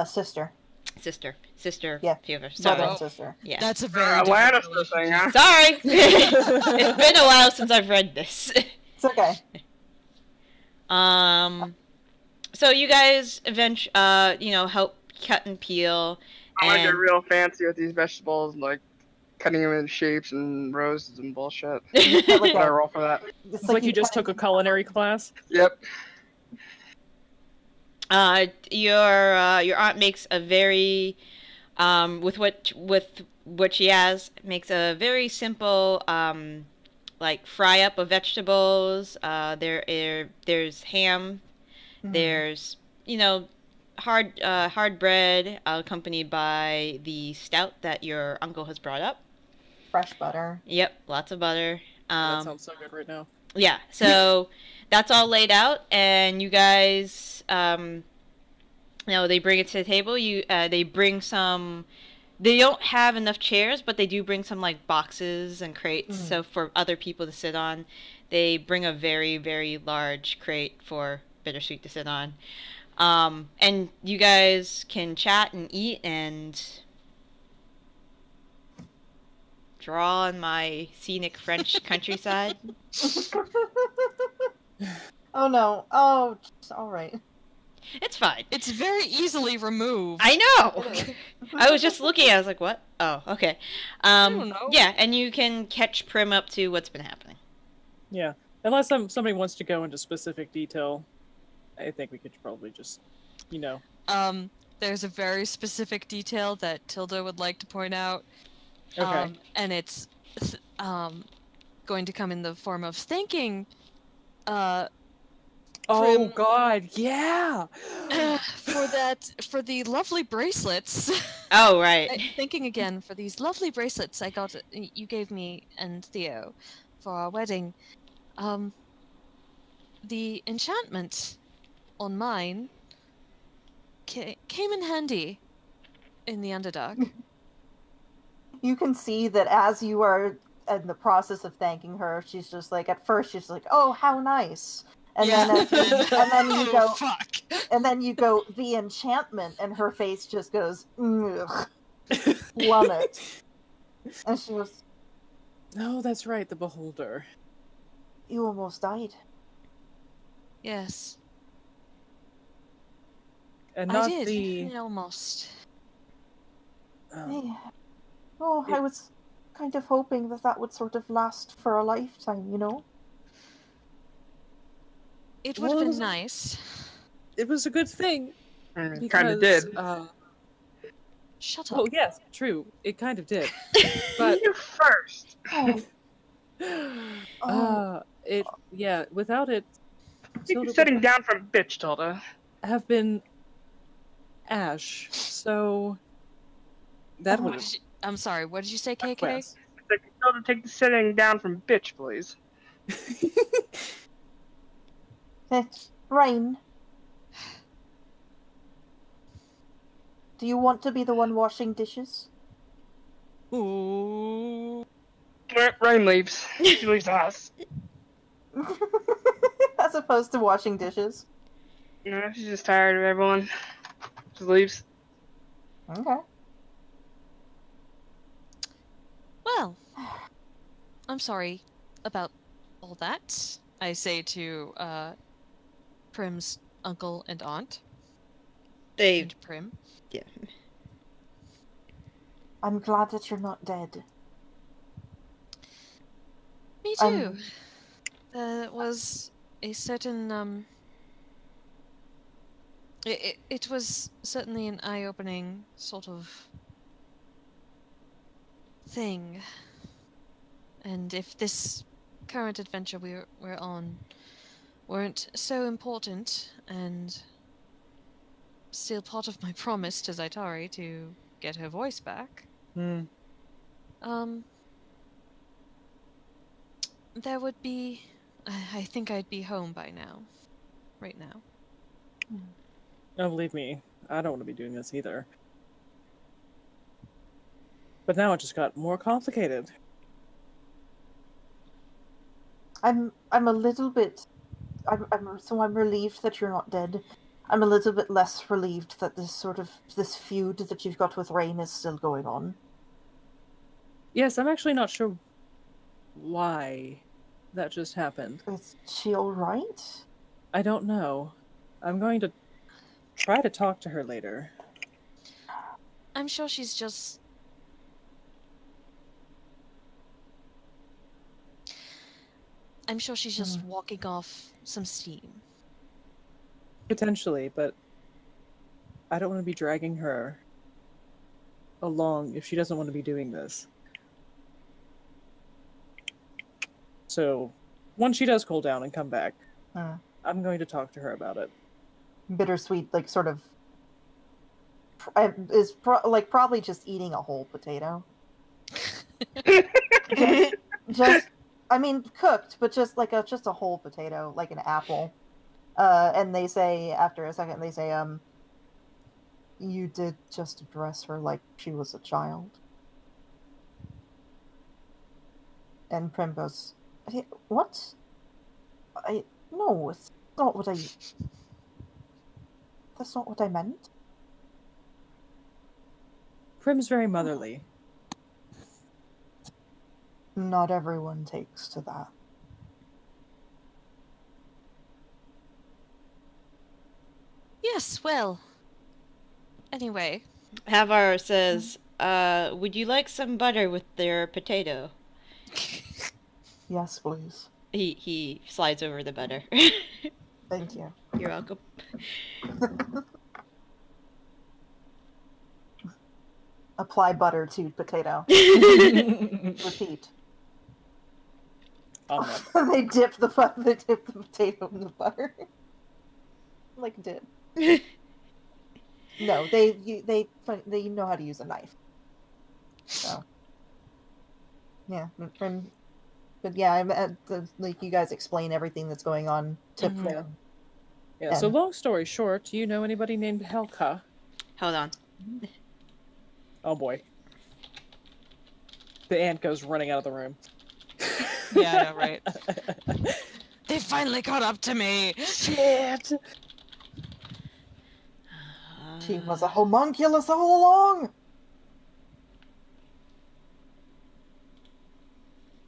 [SPEAKER 2] Sister.
[SPEAKER 1] Sister
[SPEAKER 2] Yeah.
[SPEAKER 1] peel
[SPEAKER 2] Brother
[SPEAKER 1] Sorry.
[SPEAKER 2] and sister.
[SPEAKER 1] Yeah.
[SPEAKER 4] That's a very different
[SPEAKER 5] Lannister thing, huh?
[SPEAKER 1] Sorry. It's been a while since I've read this.
[SPEAKER 2] It's okay.
[SPEAKER 1] So you guys help cut and peel.
[SPEAKER 5] I want to get
[SPEAKER 1] And
[SPEAKER 5] real fancy with these vegetables, like cutting them in shapes and roses and bullshit.
[SPEAKER 2] Like
[SPEAKER 5] What I
[SPEAKER 2] a-
[SPEAKER 5] roll for that?
[SPEAKER 3] It's like you just took a culinary class.
[SPEAKER 5] Yep.
[SPEAKER 1] your aunt makes a very with what she has, makes a very simple like fry up of vegetables. There's ham.
[SPEAKER 2] Mhm.
[SPEAKER 1] There's hard bread accompanied by the stout that your uncle has brought up.
[SPEAKER 2] Fresh butter.
[SPEAKER 1] Yep, lots of butter.
[SPEAKER 3] That sounds so good right now.
[SPEAKER 1] Yeah, so that's all laid out, and you guys, they bring it to the table. They bring some. They don't have enough chairs, but they do bring some like boxes and crates, so for other people to sit on. They bring a very, very large crate for Bittersweet to sit on. And you guys can chat and eat and draw on my scenic French countryside.
[SPEAKER 2] Oh no. Oh, all right.
[SPEAKER 1] It's fine.
[SPEAKER 4] It's very easily removed.
[SPEAKER 1] I know. I was just looking. I was like, "What? Oh, okay."
[SPEAKER 4] don't know.
[SPEAKER 1] Yeah, and you can catch Prim up to what's been happening.
[SPEAKER 3] Yeah. Unless somebody wants to go into specific detail, I think we could probably just,
[SPEAKER 4] There's a very specific detail that Tilda would like to point out.
[SPEAKER 3] Okay.
[SPEAKER 4] And it's going to come in the form of thanking
[SPEAKER 3] Oh
[SPEAKER 4] Prim-
[SPEAKER 3] God, yeah.
[SPEAKER 4] for the lovely bracelets.
[SPEAKER 1] Oh, right.
[SPEAKER 4] Thinking again for these lovely bracelets you gave me and Theo for our wedding. The enchantment on mine came in handy in the Underdark.
[SPEAKER 2] You can see that as you are in the process of thanking her, she's just like, at first she's like, "Oh, how nice," and then you go,
[SPEAKER 4] fuck.
[SPEAKER 2] and then you go, "The enchantment," and her face just goes, "Ugh, plummet," and she goes,
[SPEAKER 3] No, that's right, the beholder.
[SPEAKER 2] "You almost died."
[SPEAKER 4] Yes,
[SPEAKER 3] And
[SPEAKER 4] I
[SPEAKER 3] not
[SPEAKER 4] did.
[SPEAKER 3] the
[SPEAKER 4] Almost.
[SPEAKER 2] Yeah. Oh, I was kind of hoping that would sort of last for a lifetime, you know?
[SPEAKER 4] It would have
[SPEAKER 3] Well,
[SPEAKER 4] been nice.
[SPEAKER 3] it was a good thing.
[SPEAKER 5] Kind
[SPEAKER 3] Because,
[SPEAKER 5] of did.
[SPEAKER 4] Shut up.
[SPEAKER 3] Oh yes, true. It kind of did. But
[SPEAKER 5] You first.
[SPEAKER 2] Oh,
[SPEAKER 3] without it,
[SPEAKER 5] Keep
[SPEAKER 3] Tilda
[SPEAKER 5] you sitting down from bitch, Tilda.
[SPEAKER 3] have been ash. So that
[SPEAKER 2] Oh.
[SPEAKER 3] would
[SPEAKER 4] I'm sorry, what did you say, KK?
[SPEAKER 3] Quest.
[SPEAKER 5] It's like, Tilda, take the sitting down from bitch, please.
[SPEAKER 2] Rain. Do you want to be the one washing dishes?
[SPEAKER 4] Ooh.
[SPEAKER 5] Rain leaves. She leaves the house.
[SPEAKER 2] As opposed to washing dishes.
[SPEAKER 5] No, she's just tired of everyone. Just leaves.
[SPEAKER 2] Okay.
[SPEAKER 4] Well, I'm sorry about all that, I say to Prim's uncle and aunt.
[SPEAKER 1] They,
[SPEAKER 4] And Prim.
[SPEAKER 1] yeah.
[SPEAKER 2] I'm glad that you're not dead.
[SPEAKER 4] Me too. It was a certain it was certainly an eye-opening sort of thing. And if this current adventure we're on weren't so important and still part of my promise to Zaitari to get her voice back, there would be... I think I'd be home by now. Right now.
[SPEAKER 3] Oh, believe me, I don't want to be doing this either. But now it just got more complicated.
[SPEAKER 2] I'm a little bit. I'm relieved that you're not dead. I'm a little bit less relieved that this feud that you've got with Raine is still going on.
[SPEAKER 3] Yes, I'm actually not sure why that just happened.
[SPEAKER 2] Is she all right?
[SPEAKER 3] I don't know. I'm going to try to talk to her later.
[SPEAKER 4] I'm sure she's just... I'm sure she's just walking off some steam.
[SPEAKER 3] Potentially, but I don't want to be dragging her along if she doesn't want to be doing this. So, once she does cool down and come back, I'm going to talk to her about it.
[SPEAKER 2] Bittersweet, like, sort of... is probably just eating a whole potato. just I mean, cooked, but just like just a whole potato, like an apple. And they say, after a second, they say, you did just address her like she was a child. And Prim goes, what? No, it's not what that's not what I meant.
[SPEAKER 3] Prim's very motherly.
[SPEAKER 2] Not everyone takes to that.
[SPEAKER 4] Yes, well. Anyway.
[SPEAKER 1] Havar says, would you like some butter with their potato?
[SPEAKER 2] Yes, please.
[SPEAKER 1] He slides over the butter.
[SPEAKER 2] Thank you.
[SPEAKER 1] You're welcome.
[SPEAKER 2] Apply butter to potato. Repeat. They dip the potato in the butter. Like dip. No, they know how to use a knife. So yeah, but yeah, I'm at like, you guys explain everything that's going on to Prim.
[SPEAKER 3] Yeah. So long story short, do you know anybody named Helka?
[SPEAKER 1] Hold on.
[SPEAKER 3] Oh boy. The ant goes running out of the room.
[SPEAKER 4] Yeah, I know, right? They finally caught up to me!
[SPEAKER 3] Shit!
[SPEAKER 2] She was a homunculus all along!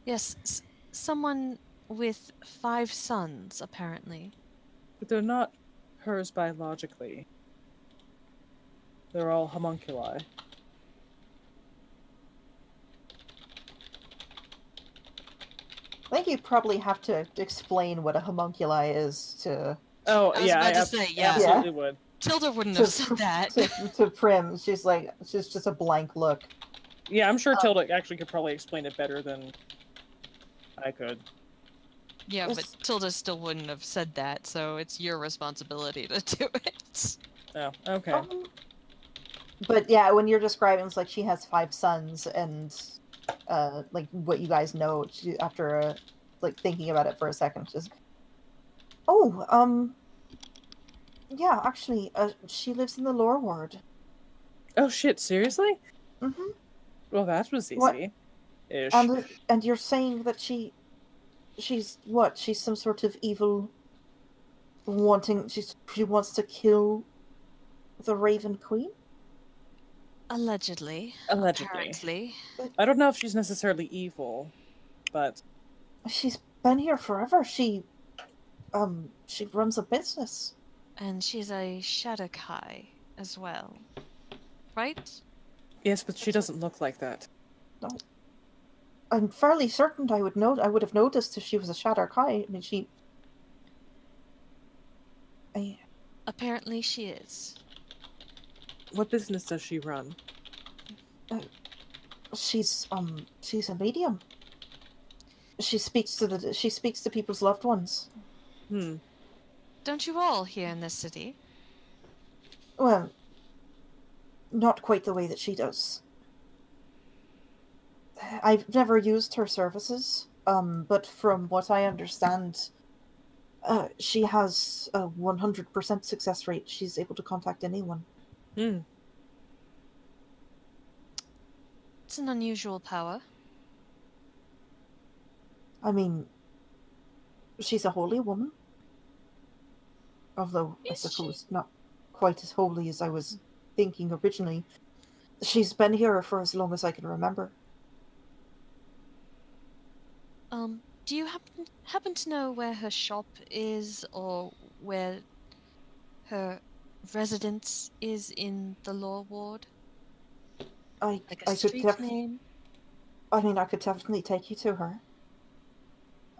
[SPEAKER 4] Yes, someone with 5 sons, apparently.
[SPEAKER 3] But they're not hers biologically. They're all homunculi.
[SPEAKER 2] I think you probably have to explain what a homunculi is to...
[SPEAKER 3] Oh,
[SPEAKER 4] I was about to say, yeah.
[SPEAKER 3] Absolutely would.
[SPEAKER 4] Tilda wouldn't have said that.
[SPEAKER 2] To Prim, she's just a blank look.
[SPEAKER 3] Yeah, I'm sure Tilda actually could probably explain it better than I could.
[SPEAKER 4] Yeah, but Tilda still wouldn't have said that, so it's your responsibility to do it.
[SPEAKER 3] Oh, okay.
[SPEAKER 2] But yeah, when you're describing, it's like she has 5 sons, and like what you guys know, after like thinking about it for a second, just yeah, actually, she lives in the lore ward.
[SPEAKER 3] Oh shit! Seriously?
[SPEAKER 2] Mm-hmm.
[SPEAKER 3] Well, that was easy.
[SPEAKER 2] What?
[SPEAKER 3] Ish.
[SPEAKER 2] And you're saying that she's what? She's some sort of evil. She wants to kill the Raven Queen?
[SPEAKER 4] Allegedly.
[SPEAKER 3] Allegedly.
[SPEAKER 4] Apparently.
[SPEAKER 3] I don't know if she's necessarily evil, but
[SPEAKER 2] She's been here forever. She runs a business.
[SPEAKER 4] And she's a Shadar Kai as well. Right?
[SPEAKER 3] yes, but she doesn't look like that.
[SPEAKER 2] No. I'm fairly certain I would have noticed if she was a Shadar Kai. I mean,
[SPEAKER 4] Apparently she is.
[SPEAKER 3] What business does she run?
[SPEAKER 2] she's a medium. She speaks to people's loved ones.
[SPEAKER 4] Don't you all here in this city?
[SPEAKER 2] Well, not quite the way that she does. I've never used her services, but from what I understand, she has a 100% success rate. She's able to contact anyone.
[SPEAKER 3] Hmm.
[SPEAKER 4] It's an unusual power.
[SPEAKER 2] I mean, she's a holy woman. Although, I
[SPEAKER 4] Is she?
[SPEAKER 2] suppose, not quite as holy as I was thinking originally. She's been here for as long as I can remember.
[SPEAKER 4] Do you happen to know where her shop is, or where her residence is in the Law Ward? Like a
[SPEAKER 2] I could
[SPEAKER 4] street name?
[SPEAKER 2] I mean, I could definitely take you to her.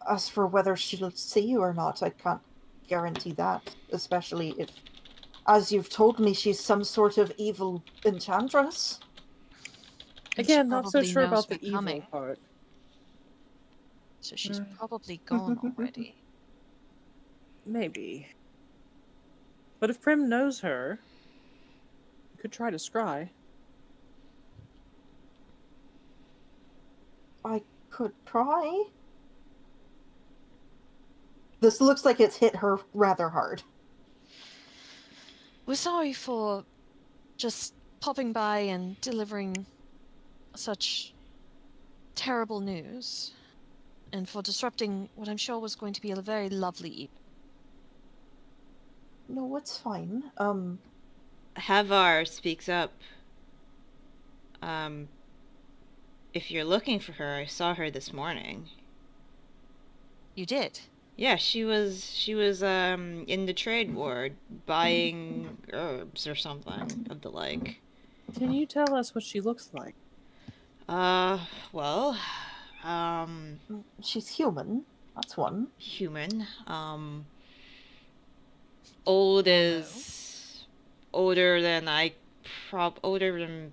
[SPEAKER 2] As for whether she'll see you or not, I can't guarantee that, especially if, as you've told me, she's some sort of evil enchantress.
[SPEAKER 4] And she
[SPEAKER 3] Again, not so
[SPEAKER 4] probably
[SPEAKER 3] sure
[SPEAKER 4] knows
[SPEAKER 3] about the
[SPEAKER 4] we're
[SPEAKER 3] evil
[SPEAKER 4] coming.
[SPEAKER 3] part.
[SPEAKER 4] So she's probably gone already.
[SPEAKER 3] Maybe. But if Prim knows her, you could try to scry.
[SPEAKER 2] I could try. This looks like it's hit her rather hard.
[SPEAKER 4] We're sorry for just popping by and delivering such terrible news, and for disrupting what I'm sure was going to be a very lovely evening.
[SPEAKER 2] No, it's fine.
[SPEAKER 1] Havar speaks up. If you're looking for her, I saw her this morning.
[SPEAKER 4] You did?
[SPEAKER 1] Yeah, she was in the trade ward buying herbs or something of the like.
[SPEAKER 3] Can you tell us what she looks like?
[SPEAKER 1] Well,
[SPEAKER 2] She's human. That's one.
[SPEAKER 1] human. Old as older than older than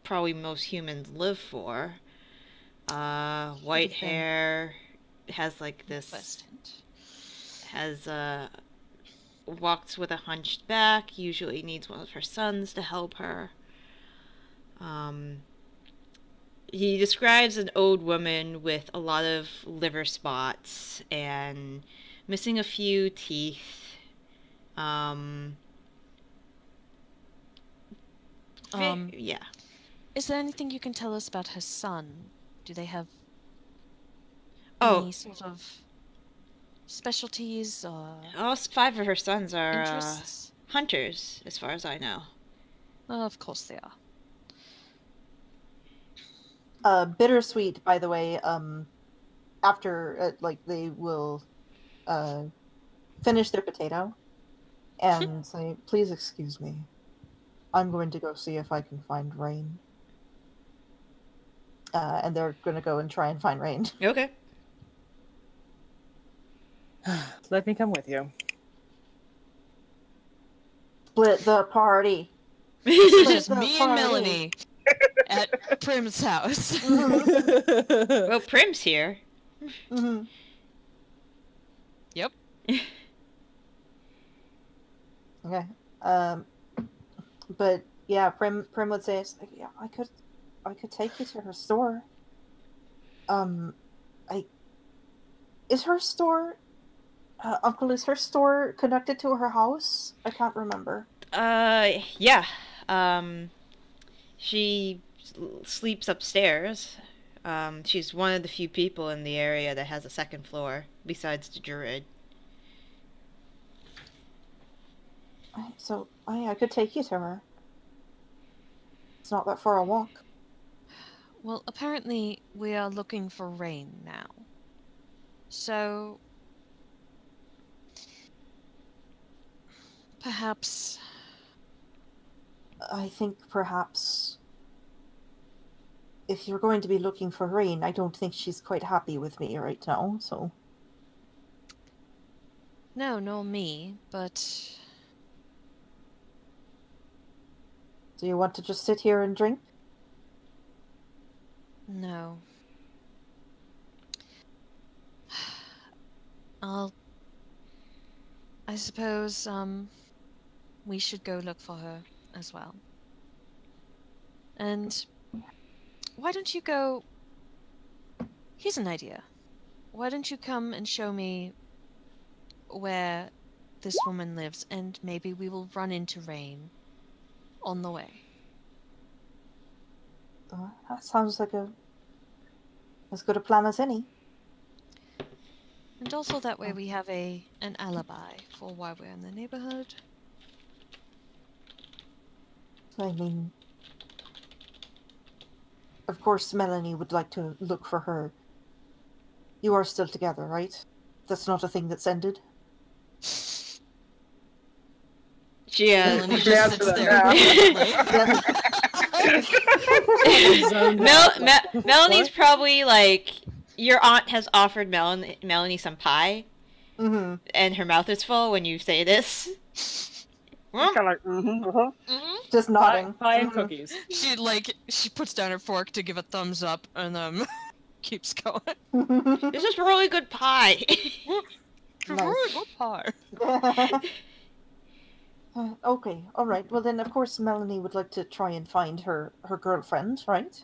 [SPEAKER 1] probably most humans live for. White hair, has like this, has walks with a hunched back, usually needs one of her sons to help her. He describes an old woman with a lot of liver spots and missing a few teeth. Yeah.
[SPEAKER 4] Is there anything you can tell us about her son? Do they have
[SPEAKER 1] Oh,
[SPEAKER 4] any sort of specialties or
[SPEAKER 1] all 5 of her sons are
[SPEAKER 4] interests?
[SPEAKER 1] hunters, as far as I know.
[SPEAKER 4] Of course they are.
[SPEAKER 2] Bittersweet, by the way, after, they will, finish their potato and say, please excuse me. I'm going to go see if I can find Raine. And they're going to go and try and find Raine.
[SPEAKER 1] Okay.
[SPEAKER 3] Let me come with you.
[SPEAKER 2] Split the party.
[SPEAKER 4] It's just
[SPEAKER 2] the
[SPEAKER 4] me
[SPEAKER 2] party.
[SPEAKER 4] and Melanie at Prim's house.
[SPEAKER 1] Well, Prim's here.
[SPEAKER 2] Mm-hmm.
[SPEAKER 4] Yep.
[SPEAKER 2] Okay. But yeah, Prim would say, yeah, I could take you to her store. Is her store, Uncle, is her store connected to her house? I can't remember.
[SPEAKER 1] Yeah. She sleeps upstairs. She's one of the few people in the area that has a second floor, besides the druid.
[SPEAKER 2] So, I could take you to her. It's not that far a walk.
[SPEAKER 4] Well, apparently we are looking for Raine now. So perhaps
[SPEAKER 2] I think perhaps if you're going to be looking for Raine, I don't think she's quite happy with me right now, so...
[SPEAKER 4] No, nor me, but...
[SPEAKER 2] Do you want to just sit here and drink?
[SPEAKER 4] No. I suppose, we should go look for her as well. And why don't you go... Here's an idea. Why don't you come and show me where this woman lives, and maybe we will run into Raine on the way.
[SPEAKER 2] That sounds like as good a plan as any.
[SPEAKER 4] And also that way we have an alibi for why we're in the neighborhood.
[SPEAKER 2] I mean, of course Melanie would like to look for her. You are still together, right? That's not a thing that's ended?
[SPEAKER 4] Melanie just sits there.
[SPEAKER 1] Melanie's probably like, your aunt has offered Melanie some pie, and her mouth is full when you say this.
[SPEAKER 5] Kind of like,
[SPEAKER 2] Just nodding.
[SPEAKER 3] Pie and cookies.
[SPEAKER 4] She puts down her fork to give a thumbs up and keeps going.
[SPEAKER 1] This is really good pie.
[SPEAKER 4] Really good pie.
[SPEAKER 2] Okay, alright. Well then, of course, Melanie would like to try and find her girlfriend, right?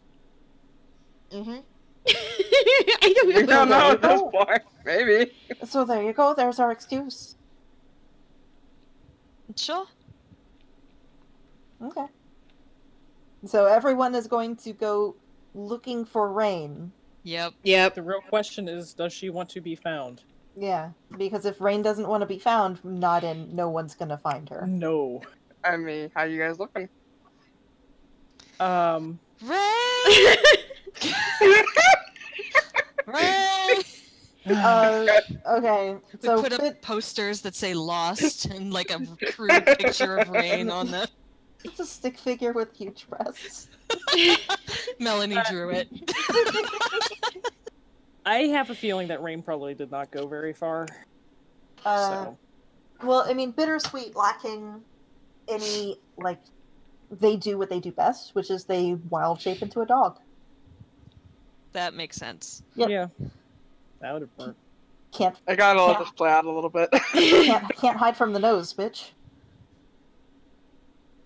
[SPEAKER 1] I
[SPEAKER 5] we don't know
[SPEAKER 2] there
[SPEAKER 5] at this point. Maybe.
[SPEAKER 2] So there you go, there's our excuse.
[SPEAKER 4] Sure.
[SPEAKER 2] Okay. So everyone is going to go looking for Raine.
[SPEAKER 4] Yep.
[SPEAKER 3] The real question is, does she want to be found?
[SPEAKER 2] Yeah, because if Raine doesn't want to be found, no one's gonna find her.
[SPEAKER 3] No.
[SPEAKER 5] I mean, how you guys looking?
[SPEAKER 4] Ray! Ray!
[SPEAKER 2] Okay,
[SPEAKER 4] We
[SPEAKER 2] so
[SPEAKER 4] put up posters that say "lost" and like a crude picture of Rain on them.
[SPEAKER 2] it's a stick figure with huge breasts.
[SPEAKER 4] Melanie drew it.
[SPEAKER 3] I have a feeling that Rain probably did not go very far.
[SPEAKER 2] Well, I mean, Bittersweet lacking any, like, they do what they do best, which is they wild shape into a dog.
[SPEAKER 4] That makes sense.
[SPEAKER 2] Yep.
[SPEAKER 3] Yeah. That would have worked.
[SPEAKER 5] I gotta let this play out a little bit.
[SPEAKER 2] Can't hide from the nose, bitch.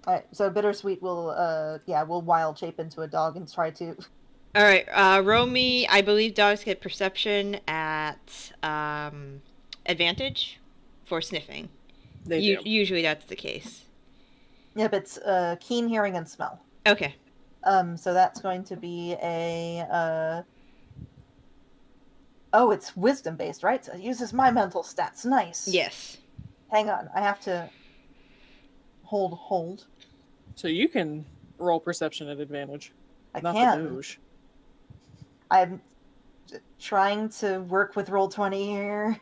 [SPEAKER 2] Alright, so Bittersweet will wild shape into a dog and try to...
[SPEAKER 1] Alright, roll me, I believe dogs get perception at, advantage for sniffing.
[SPEAKER 3] They do.
[SPEAKER 1] Usually that's the case.
[SPEAKER 2] Yep, it's, keen hearing and smell.
[SPEAKER 1] Okay.
[SPEAKER 2] So that's going to be a, Oh, it's wisdom-based, right? So it uses my mental stats. Nice.
[SPEAKER 1] Yes.
[SPEAKER 2] Hang on, I have to... Hold.
[SPEAKER 3] So you can roll perception at advantage.
[SPEAKER 2] I
[SPEAKER 3] Not
[SPEAKER 2] can.
[SPEAKER 3] the douche.
[SPEAKER 2] I'm trying to work with Roll20 here.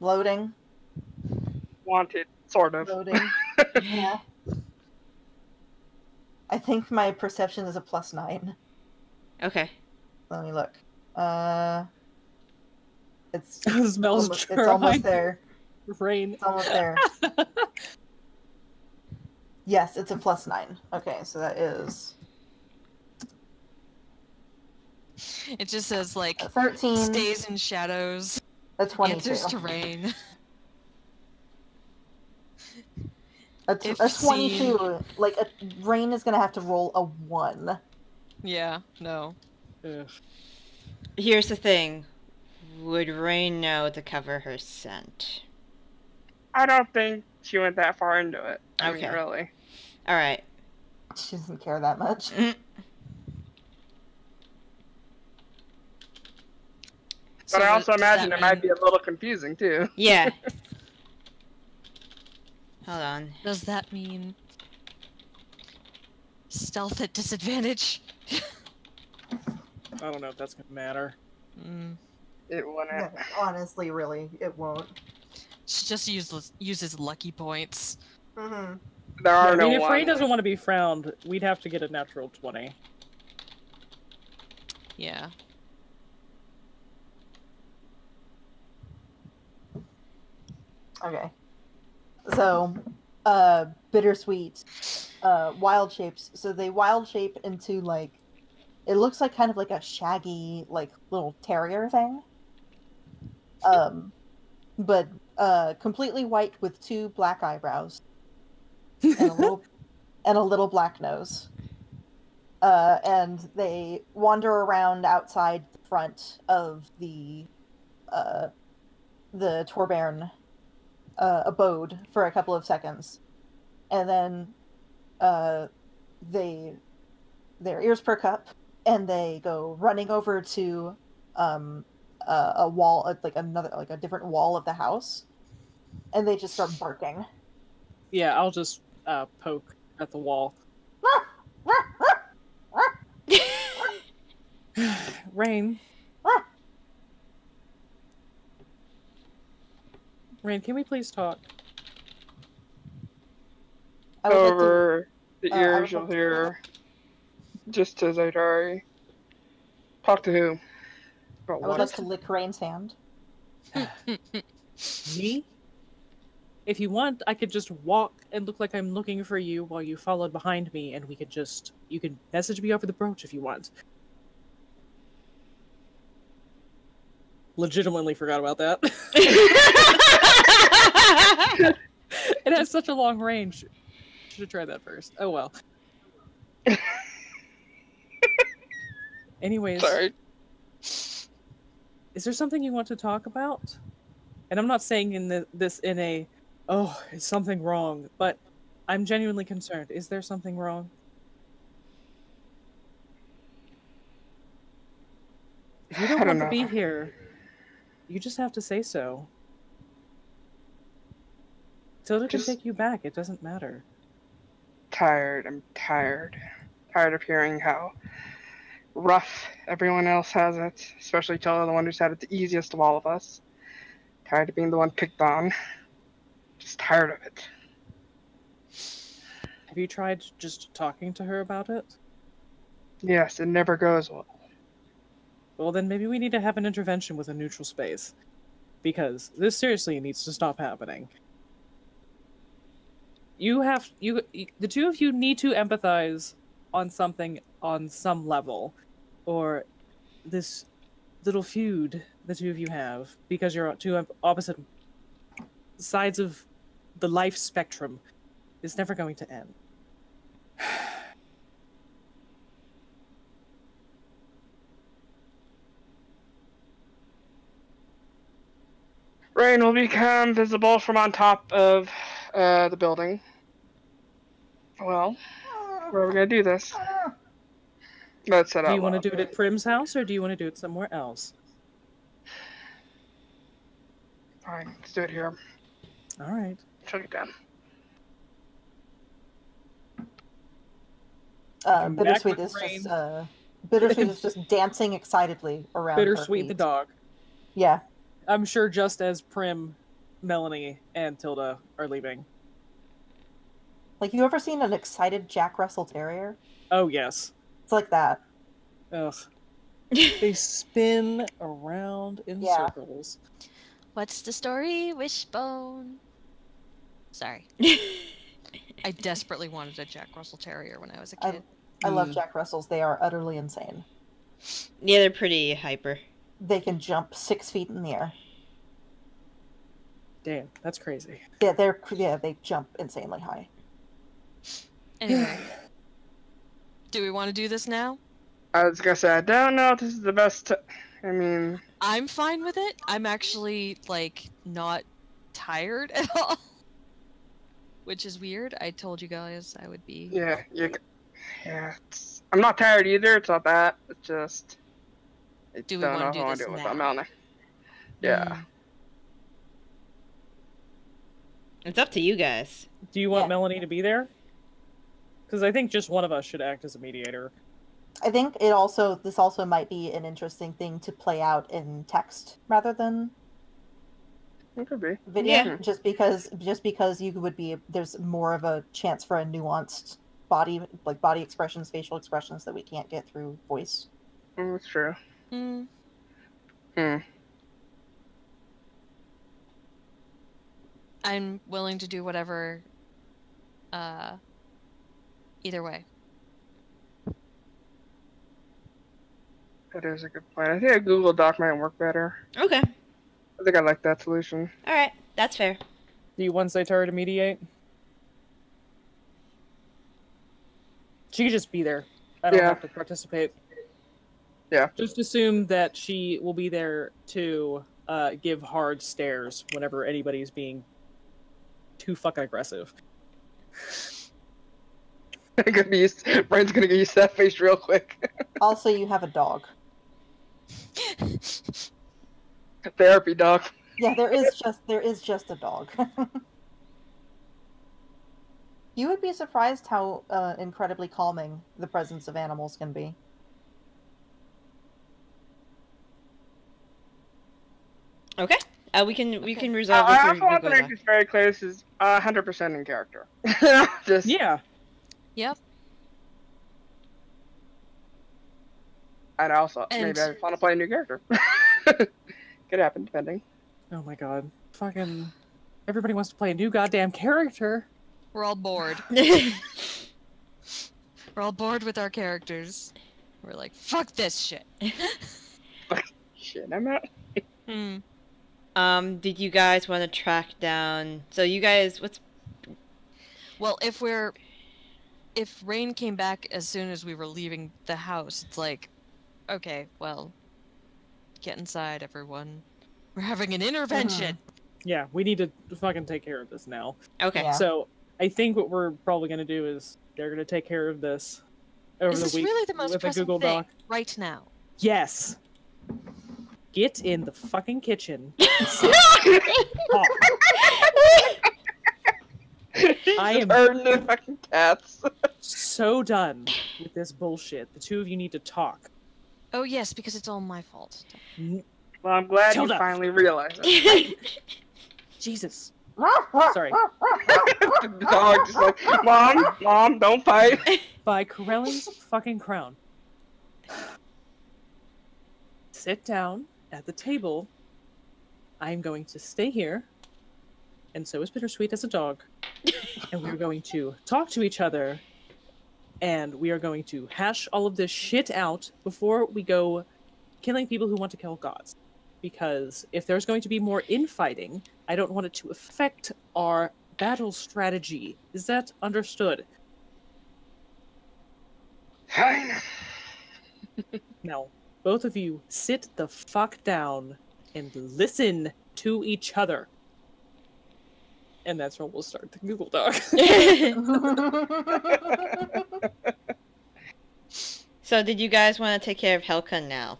[SPEAKER 2] Loading.
[SPEAKER 5] Wanted, sort of.
[SPEAKER 2] Loading. Yeah. I think my perception is a +9.
[SPEAKER 1] Okay.
[SPEAKER 2] Let me look. It's
[SPEAKER 3] Smells
[SPEAKER 2] it's almost there.
[SPEAKER 3] Rain.
[SPEAKER 2] It's almost there. Yes, it's a +9. Okay, so that is
[SPEAKER 4] It just says like
[SPEAKER 2] 13.
[SPEAKER 4] stays in shadows.
[SPEAKER 2] A 22.
[SPEAKER 4] Answers to Rain.
[SPEAKER 2] A
[SPEAKER 4] If
[SPEAKER 2] 22.
[SPEAKER 4] seen-
[SPEAKER 2] Like, Rain is gonna have to roll a 1.
[SPEAKER 4] Yeah. No.
[SPEAKER 3] Ugh.
[SPEAKER 1] Here's the thing. Would Rain know to cover her scent?
[SPEAKER 5] I don't think she went that far into it. I mean,
[SPEAKER 1] Okay.
[SPEAKER 5] really.
[SPEAKER 1] Alright.
[SPEAKER 2] She doesn't care that much.
[SPEAKER 5] But I also
[SPEAKER 4] does
[SPEAKER 5] imagine
[SPEAKER 4] that
[SPEAKER 5] it might
[SPEAKER 4] mean-
[SPEAKER 5] be a little confusing, too.
[SPEAKER 1] Yeah. Hold on.
[SPEAKER 4] Does that mean stealth at disadvantage?
[SPEAKER 3] I don't know if that's gonna matter.
[SPEAKER 5] It wouldn't.
[SPEAKER 2] No, honestly, really, it won't.
[SPEAKER 4] She just uses lucky points.
[SPEAKER 2] Mm-hmm.
[SPEAKER 5] There are
[SPEAKER 3] I mean,
[SPEAKER 5] no
[SPEAKER 3] if Rain
[SPEAKER 5] ones.
[SPEAKER 3] doesn't want to be found, we'd have to get a natural 20.
[SPEAKER 4] Yeah.
[SPEAKER 2] Okay. So, Bittersweet, wild shapes. So they wild shape into, like, it looks like kind of like a shaggy, like, little terrier thing. But, completely white with 2 black eyebrows. And a little black nose. And they wander around outside the front of the Torbairn abode for a couple of seconds, and then their ears perk up, and they go running over to a wall, like a different wall of the house, and they just start barking.
[SPEAKER 3] Yeah, I'll just poke at the wall. Raine. Raine, can we please talk?
[SPEAKER 2] I would like to,
[SPEAKER 5] Over the
[SPEAKER 2] I
[SPEAKER 5] ears,
[SPEAKER 2] would
[SPEAKER 5] you'll
[SPEAKER 2] like to-
[SPEAKER 5] hear just to Zaitari. Talk to who? About
[SPEAKER 2] I would
[SPEAKER 5] what?
[SPEAKER 2] like to lick Raine's hand.
[SPEAKER 3] Me? If you want, I could just walk and look like I'm looking for you while you followed behind me, and you can message me over the brooch if you want. Legitimately forgot about that. It has such a long range. Should have tried that first. Oh well. Anyways,
[SPEAKER 5] Sorry.
[SPEAKER 3] is there something you want to talk about? And I'm not saying this in a, oh, is something wrong? But I'm genuinely concerned. Is there something wrong? If you
[SPEAKER 5] I
[SPEAKER 3] don't
[SPEAKER 5] don't
[SPEAKER 3] want to
[SPEAKER 5] know.
[SPEAKER 3] be here, you just have to say so. Tilda can
[SPEAKER 5] Just-
[SPEAKER 3] take you back. It doesn't matter.
[SPEAKER 5] Tired. I'm tired. Tired of hearing how rough everyone else has it, especially Tilda, the one who's had it the easiest of all of us. Tired of being the one picked on. Just tired of it.
[SPEAKER 3] Have you tried just talking to her about it?
[SPEAKER 5] Yes, it never goes well.
[SPEAKER 3] Well, then maybe we need to have an intervention with a neutral space. Because this seriously needs to stop happening. The two of you need to empathize on something on some level. Or this little feud the two of you have, because you're on two opposite sides of the life spectrum, is never going to end.
[SPEAKER 5] Rain will become visible from on top of the building. Well, where are we gonna do this? Let's set
[SPEAKER 3] Do
[SPEAKER 5] out
[SPEAKER 3] you want to
[SPEAKER 5] loud.
[SPEAKER 3] do it at Prim's house, or do you want to do it somewhere else?
[SPEAKER 5] Fine, let's do it here.
[SPEAKER 3] All right.
[SPEAKER 5] Chug it down.
[SPEAKER 3] Come back
[SPEAKER 2] Bittersweet
[SPEAKER 3] with
[SPEAKER 2] is
[SPEAKER 3] Raine.
[SPEAKER 2] just Bittersweet is just dancing excitedly around her
[SPEAKER 3] Bittersweet the
[SPEAKER 2] feet.
[SPEAKER 3] dog.
[SPEAKER 2] Yeah.
[SPEAKER 3] I'm sure just as Prim, Melanie, and Tilda are leaving.
[SPEAKER 2] Like, you ever seen an excited Jack Russell Terrier?
[SPEAKER 3] Oh, yes.
[SPEAKER 2] It's like that.
[SPEAKER 3] Ugh. They spin around in
[SPEAKER 2] Yeah.
[SPEAKER 3] circles.
[SPEAKER 4] What's the story, Wishbone? Sorry. I desperately wanted a Jack Russell Terrier when I was a kid.
[SPEAKER 2] I love Jack Russells. They are utterly insane.
[SPEAKER 1] Yeah, they're pretty hyper.
[SPEAKER 2] They can jump 6 feet in the air.
[SPEAKER 3] Damn, that's crazy.
[SPEAKER 2] Yeah, they jump insanely high.
[SPEAKER 4] Anyway. Do we want to do this now?
[SPEAKER 5] I was gonna say, I don't know if this is the best. I mean,
[SPEAKER 4] I'm fine with it. I'm actually, like, not tired at all. Which is weird. I told you guys I would be.
[SPEAKER 5] yeah. I'm not tired either. It's not that. It's just. I
[SPEAKER 4] Do we
[SPEAKER 5] don't
[SPEAKER 4] wanna
[SPEAKER 5] know
[SPEAKER 4] do
[SPEAKER 5] how I
[SPEAKER 4] this
[SPEAKER 5] do it
[SPEAKER 4] now?
[SPEAKER 5] without Melanie. Yeah.
[SPEAKER 1] It's up to you guys.
[SPEAKER 3] Do you want
[SPEAKER 2] Yeah.
[SPEAKER 3] Melanie to be there? Because I think just one of us should act as a mediator.
[SPEAKER 2] I think this also might be an interesting thing to play out in text rather than
[SPEAKER 5] It could be.
[SPEAKER 2] video.
[SPEAKER 1] Yeah.
[SPEAKER 2] Just because you would be, there's more of a chance for a nuanced body expressions, facial expressions that we can't get through voice.
[SPEAKER 5] That's true.
[SPEAKER 4] Mm. I'm willing to do whatever. Either way.
[SPEAKER 5] That is a good point. I think a Google Doc might work better.
[SPEAKER 1] Okay.
[SPEAKER 5] I think I like that solution.
[SPEAKER 1] Alright, that's fair.
[SPEAKER 3] Do you want Zaitari to mediate? She could just be there. I don't
[SPEAKER 5] Yeah.
[SPEAKER 3] have to participate.
[SPEAKER 5] Yeah.
[SPEAKER 3] Just assume that she will be there to give hard stares whenever anybody's being too fucking aggressive.
[SPEAKER 5] Brand's gonna get used to that face real quick.
[SPEAKER 2] Also, you have a dog.
[SPEAKER 5] Therapy dog.
[SPEAKER 2] Yeah, there is just a dog. You would be surprised how incredibly calming the presence of animals can be.
[SPEAKER 1] Okay. We can resolve this.
[SPEAKER 5] I
[SPEAKER 1] or
[SPEAKER 5] also want to
[SPEAKER 1] we'll go
[SPEAKER 5] make this very clear. This is 100% in character. Just
[SPEAKER 3] Yeah.
[SPEAKER 4] Yep.
[SPEAKER 5] and also
[SPEAKER 4] And-
[SPEAKER 5] maybe I want to play a new character. Could happen, depending.
[SPEAKER 3] Oh my god. Fucking everybody wants to play a new goddamn character.
[SPEAKER 4] We're all bored.
[SPEAKER 1] back.
[SPEAKER 4] We're all bored with our characters. We're like, fuck this shit.
[SPEAKER 5] Shit, I'm out.
[SPEAKER 4] Hmm.
[SPEAKER 1] Did you guys want to track down? So you guys,
[SPEAKER 4] Well, if Raine came back as soon as we were leaving the house, it's like, okay, well, get inside, everyone. We're having an intervention.
[SPEAKER 3] Yeah, we need to fucking take care of this now.
[SPEAKER 1] okay?
[SPEAKER 2] Yeah.
[SPEAKER 3] So I think what we're probably gonna do is they're gonna take care of this over
[SPEAKER 4] Is
[SPEAKER 3] the
[SPEAKER 4] this
[SPEAKER 3] week
[SPEAKER 4] really the most
[SPEAKER 3] with a
[SPEAKER 4] pressing
[SPEAKER 3] Google
[SPEAKER 4] thing
[SPEAKER 3] Doc.
[SPEAKER 4] right now?
[SPEAKER 3] Yes. Get in the fucking kitchen. I am
[SPEAKER 5] hurting the fucking cats.
[SPEAKER 3] so done with this bullshit. The two of you need to talk.
[SPEAKER 4] Oh yes, because it's all my fault.
[SPEAKER 5] Well, I'm glad
[SPEAKER 3] Tilda.
[SPEAKER 5] you finally realized it.
[SPEAKER 3] Jesus. Sorry.
[SPEAKER 5] The dog just like, Mom, don't fight.
[SPEAKER 3] By Corelli's fucking crown. Sit down at the table. I am going to stay here, and so is Bittersweet as a dog. And we're going to talk to each other, and we are going to hash all of this shit out before we go killing people who want to kill gods. Because if there's going to be more infighting, I don't want it to affect our battle strategy. Is that understood?
[SPEAKER 5] Fine.
[SPEAKER 3] Now, both of you sit the fuck down and listen to each other. And that's when we'll start the Google Doc.
[SPEAKER 1] So did you guys want to take care of Helka now?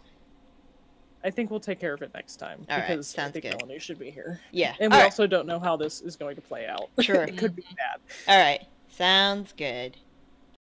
[SPEAKER 3] I think we'll take care of it next time.
[SPEAKER 1] All right,
[SPEAKER 3] because I
[SPEAKER 1] sounds
[SPEAKER 3] think
[SPEAKER 1] good.
[SPEAKER 3] Melanie should be here.
[SPEAKER 1] Yeah.
[SPEAKER 3] And
[SPEAKER 1] All
[SPEAKER 3] we
[SPEAKER 1] right.
[SPEAKER 3] also don't know how this is going to play out.
[SPEAKER 1] Sure.
[SPEAKER 3] It could be bad.
[SPEAKER 1] All right. Sounds good.